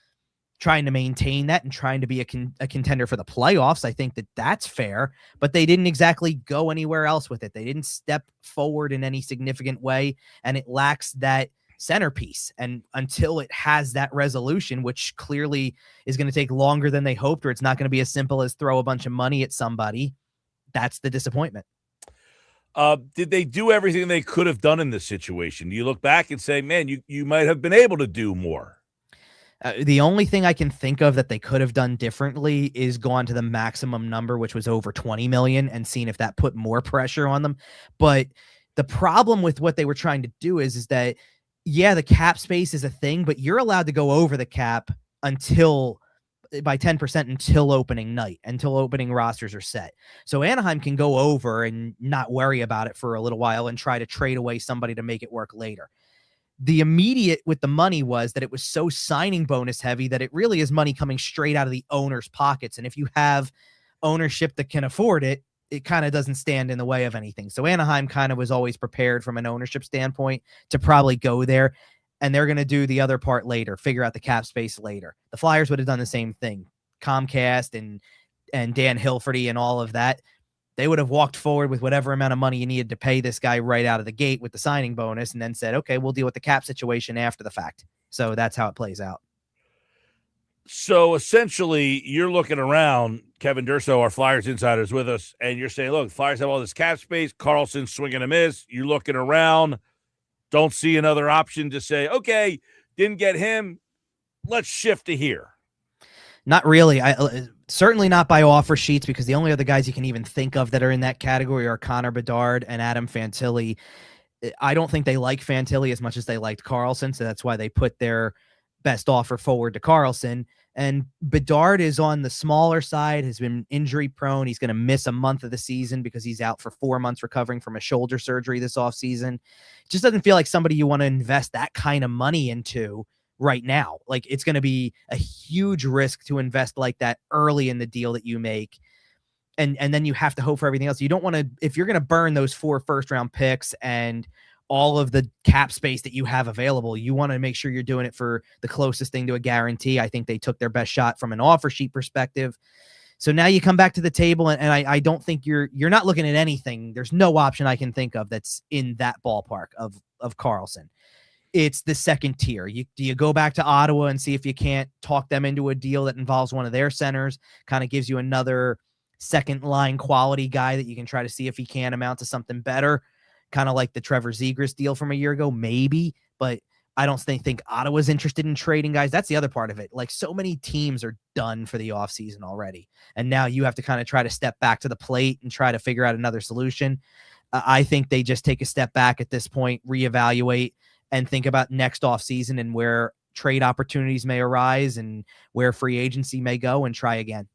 trying to maintain that and trying to be a contender for the playoffs. I think that that's fair, but they didn't exactly go anywhere else with it. They didn't step forward in any significant way, and it lacks that centerpiece. And until it has that resolution, which clearly is going to take longer than they hoped, or it's not going to be as simple as throw a bunch of money at somebody, that's the disappointment. Did they do everything they could have done in this situation? Do you look back and say, man, you might have been able to do more? The only thing I can think of that they could have done differently is gone to the maximum number, which was over 20 million, and seen if that put more pressure on them. But the problem with what they were trying to do is that, yeah, the cap space is a thing, but you're allowed to go over the cap by 10% until opening night, until opening rosters are set. So Anaheim can go over and not worry about it for a little while and try to trade away somebody to make it work later. The immediate with the money was that it was so signing bonus heavy that it really is money coming straight out of the owner's pockets. And if you have ownership that can afford it, it kind of doesn't stand in the way of anything. So Anaheim kind of was always prepared from an ownership standpoint to probably go there. And they're going to do the other part later, figure out the cap space later. The Flyers would have done the same thing. Comcast and Dan Hilferty and all of that. They would have walked forward with whatever amount of money you needed to pay this guy right out of the gate with the signing bonus, and then said, okay, we'll deal with the cap situation after the fact. So that's how it plays out. So essentially, you're looking around, Kevin Durso, our Flyers insider, is with us, and you're saying, look, Flyers have all this cap space. Carlson's swinging a miss. You're looking around, don't see another option to say, okay, didn't get him. Let's shift to here. Not really. Certainly not by offer sheets, because the only other guys you can even think of that are in that category are Connor Bedard and Adam Fantilli. I don't think they like Fantilli as much as they liked Carlsson, so that's why they put their best offer forward to Carlsson. And Bedard is on the smaller side, has been injury prone. He's going to miss a month of the season because he's out for 4 months recovering from a shoulder surgery this offseason. It just doesn't feel like somebody you want to invest that kind of money into right now. Like, it's going to be a huge risk to invest like that early in the deal that you make. And then you have to hope for everything else. You don't want to, if you're going to burn those 4 first-round picks and all of the cap space that you have available, you want to make sure you're doing it for the closest thing to a guarantee. I think they took their best shot from an offer sheet perspective. So now you come back to the table, and I don't think you're not looking at anything. There's no option I can think of that's in that ballpark of Carlsson. It's the second tier. Do you go back to Ottawa and see if you can't talk them into a deal that involves one of their centers, kind of gives you another second line quality guy that you can try to see if he can amount to something better, kind of like the Trevor Zegras deal from a year ago, maybe, but I don't think Ottawa's interested in trading guys. That's the other part of it. Like, so many teams are done for the offseason already, and now you have to kind of try to step back to the plate and try to figure out another solution. I think they just take a step back at this point, reevaluate, and think about next offseason and where trade opportunities may arise and where free agency may go, and try again.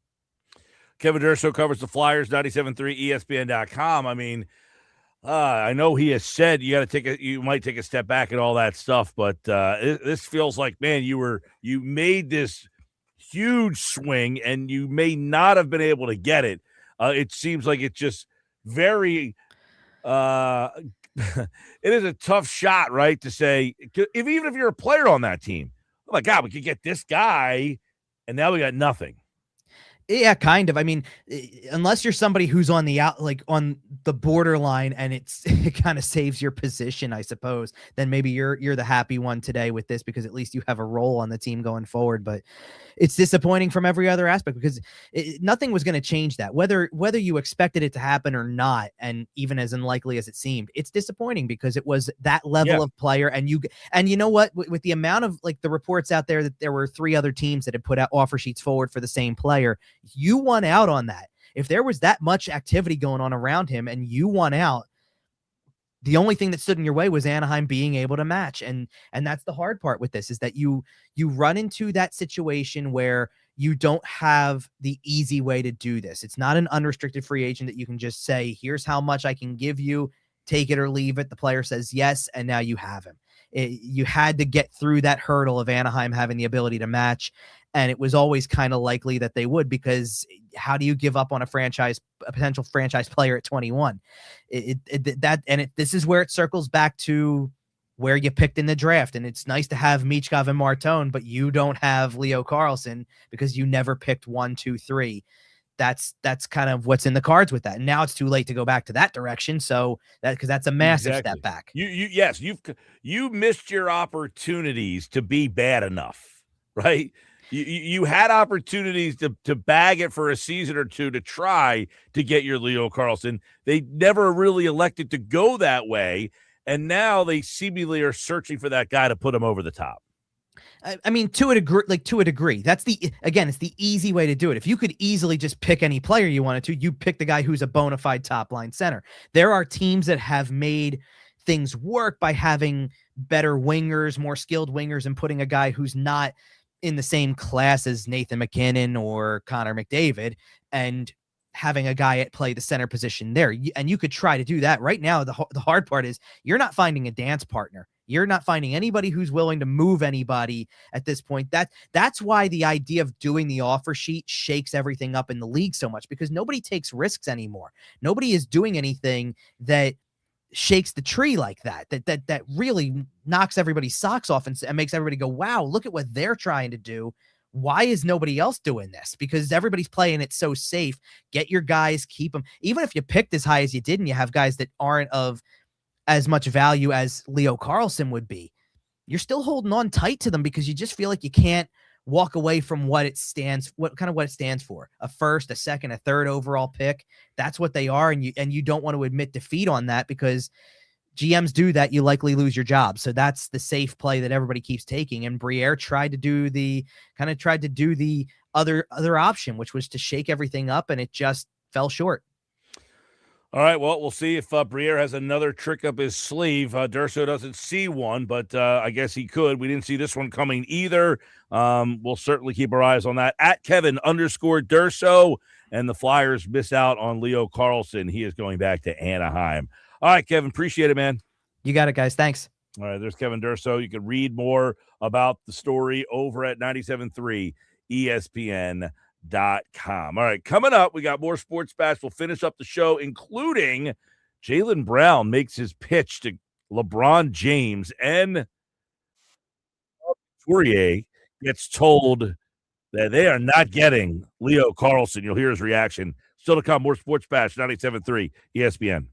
Kevin Durso covers the Flyers, 97.3 ESPN.com. I mean, I know he has said you might take a step back and all that stuff, but this feels like, man, you made this huge swing and you may not have been able to get it. It seems like it's just very it is a tough shot, right? To say, even if you're a player on that team, oh my God, we could get this guy, and now we got nothing. Yeah, kind of. I mean, unless you're somebody who's on the on the borderline and it kind of saves your position, I suppose, then maybe you're the happy one today with this, because at least you have a role on the team going forward. But it's disappointing from every other aspect, because nothing was going to change that, whether you expected it to happen or not. And even as unlikely as it seemed, it's disappointing because it was that level of player. And you know what, with the amount of the reports out there that there were 3 other teams that had put out offer sheets forward for the same player, you won out on that. If there was that much activity going on around him and you won out, the only thing that stood in your way was Anaheim being able to match. And that's the hard part with this, is that you run into that situation where you don't have the easy way to do this. It's not an unrestricted free agent that you can just say, here's how much I can give you, take it or leave it. The player says yes, and now you have him. You had to get through that hurdle of Anaheim having the ability to match. And it was always kind of likely that they would, because how do you give up on a potential franchise player at 21? This is where it circles back to where you picked in the draft. And it's nice to have Michkov and Martone, but you don't have Leo Carlsson because you never picked 1, 2, 3. That's kind of what's in the cards with that. And now it's too late to go back to that direction. So because that's a massive step back. You missed your opportunities to be bad enough, right? You had opportunities to bag it for a season or two to try to get your Leo Carlsson. They never really elected to go that way, and now they seemingly are searching for that guy to put him over the top. I mean, to a degree, that's it's the easy way to do it. If you could easily just pick any player you wanted to, you pick the guy who's a bona fide top line center. There are teams that have made things work by having better wingers, more skilled wingers, and putting a guy who's not in the same class as Nathan McKinnon or Connor McDavid, and having a guy play the center position there. And you could try to do that. Right now, the hard part is you're not finding a dance partner. You're not finding anybody who's willing to move anybody at this point. That's why the idea of doing the offer sheet shakes everything up in the league so much, because nobody takes risks anymore. Nobody is doing anything that shakes the tree like that really knocks everybody's socks off and makes everybody go, wow, look at what they're trying to do. why is nobody else doing this? Because everybody's playing it so safe. Get your guys, keep them. Even if you picked as high as you did and you have guys that aren't of as much value as Leo Carlsson would be, you're still holding on tight to them because you just feel like you can't walk away from what it stands for. A first, a second, a third overall pick. That's what they are. And you don't want to admit defeat on that, because GMs do that, you likely lose your job. So that's the safe play that everybody keeps taking. And Briere tried to do the other option, which was to shake everything up, and it just fell short. All right, well, we'll see if Briere has another trick up his sleeve. Durso doesn't see one, but I guess he could. We didn't see this one coming either. We'll certainly keep our eyes on that. At Kevin_Durso, and the Flyers miss out on Leo Carlsson. He is going back to Anaheim. All right, Kevin, appreciate it, man. You got it, guys. Thanks. All right, there's Kevin Durso. You can read more about the story over at 97.3 ESPN.com. All right, coming up, we got more Sports Bash. We'll finish up the show, including Jaylen Brown makes his pitch to LeBron James, and Fourier gets told that they are not getting Leo Carlsson. You'll hear his reaction. Still to come, more Sports Bash, 97.3 ESPN.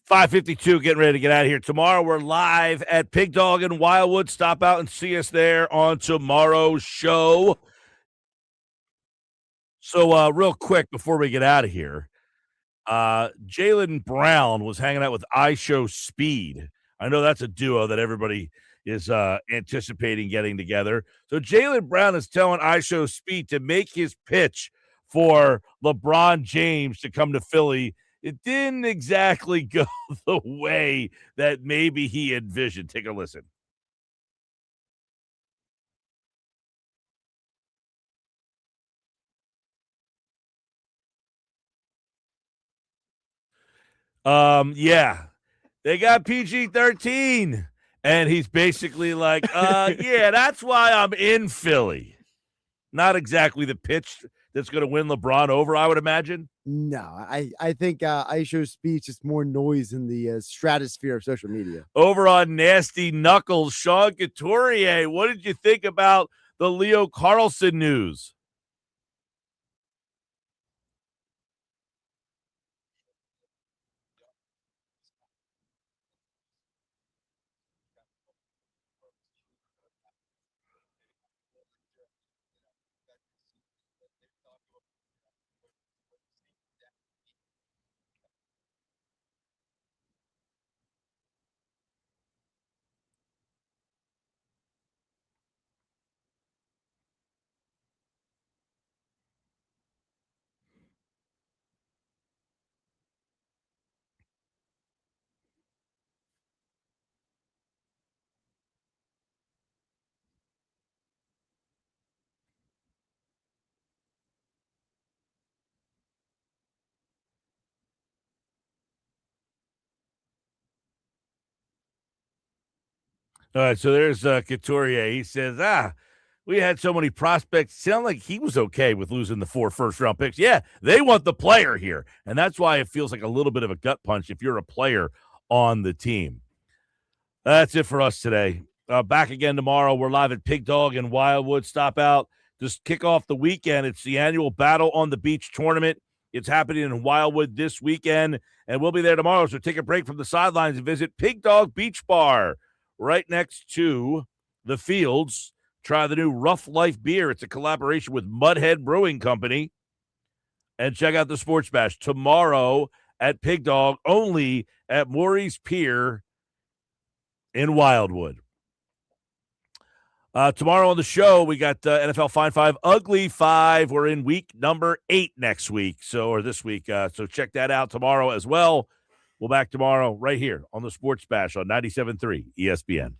5:52, getting ready to get out of here. Tomorrow we're live at Pig Dog in Wildwood. Stop out and see us there on tomorrow's show. So real quick before we get out of here, Jaylen Brown was hanging out with iShowSpeed. I know that's a duo that everybody is anticipating getting together. So Jaylen Brown is telling iShowSpeed to make his pitch for LeBron James to come to Philly. It didn't exactly go the way that maybe he envisioned. Take a listen. Yeah, they got PG-13, and he's basically like, yeah, that's why I'm in Philly. Not exactly the pitch that's going to win LeBron over, I would imagine. No, I think iShowSpeed just more noise in the stratosphere of social media. Over on Nasty Knuckles, Sean Couturier, what did you think about the Leo Carlsson news? All right, so there's Couturier. He says, we had so many prospects. Sound like he was okay with losing the 4 first-round picks. Yeah, they want the player here, and that's why it feels like a little bit of a gut punch if you're a player on the team. That's it for us today. Back again tomorrow. We're live at Pig Dog in Wildwood. Stop out. Just kick off the weekend. It's the annual Battle on the Beach tournament. It's happening in Wildwood this weekend, and we'll be there tomorrow. So take a break from the sidelines and visit Pig Dog Beach Bar right next to the Fields. Try the new Rough Life beer. It's a collaboration with Mudhead Brewing Company. And check out the Sports Bash tomorrow at Pig Dog, only at Maury's Pier in Wildwood. Tomorrow on the show, we got NFL Fine 5, Ugly 5. We're in week number 8 next week, or this week. So check that out tomorrow as well. We'll back tomorrow right here on the Sports Bash on 97.3 ESPN.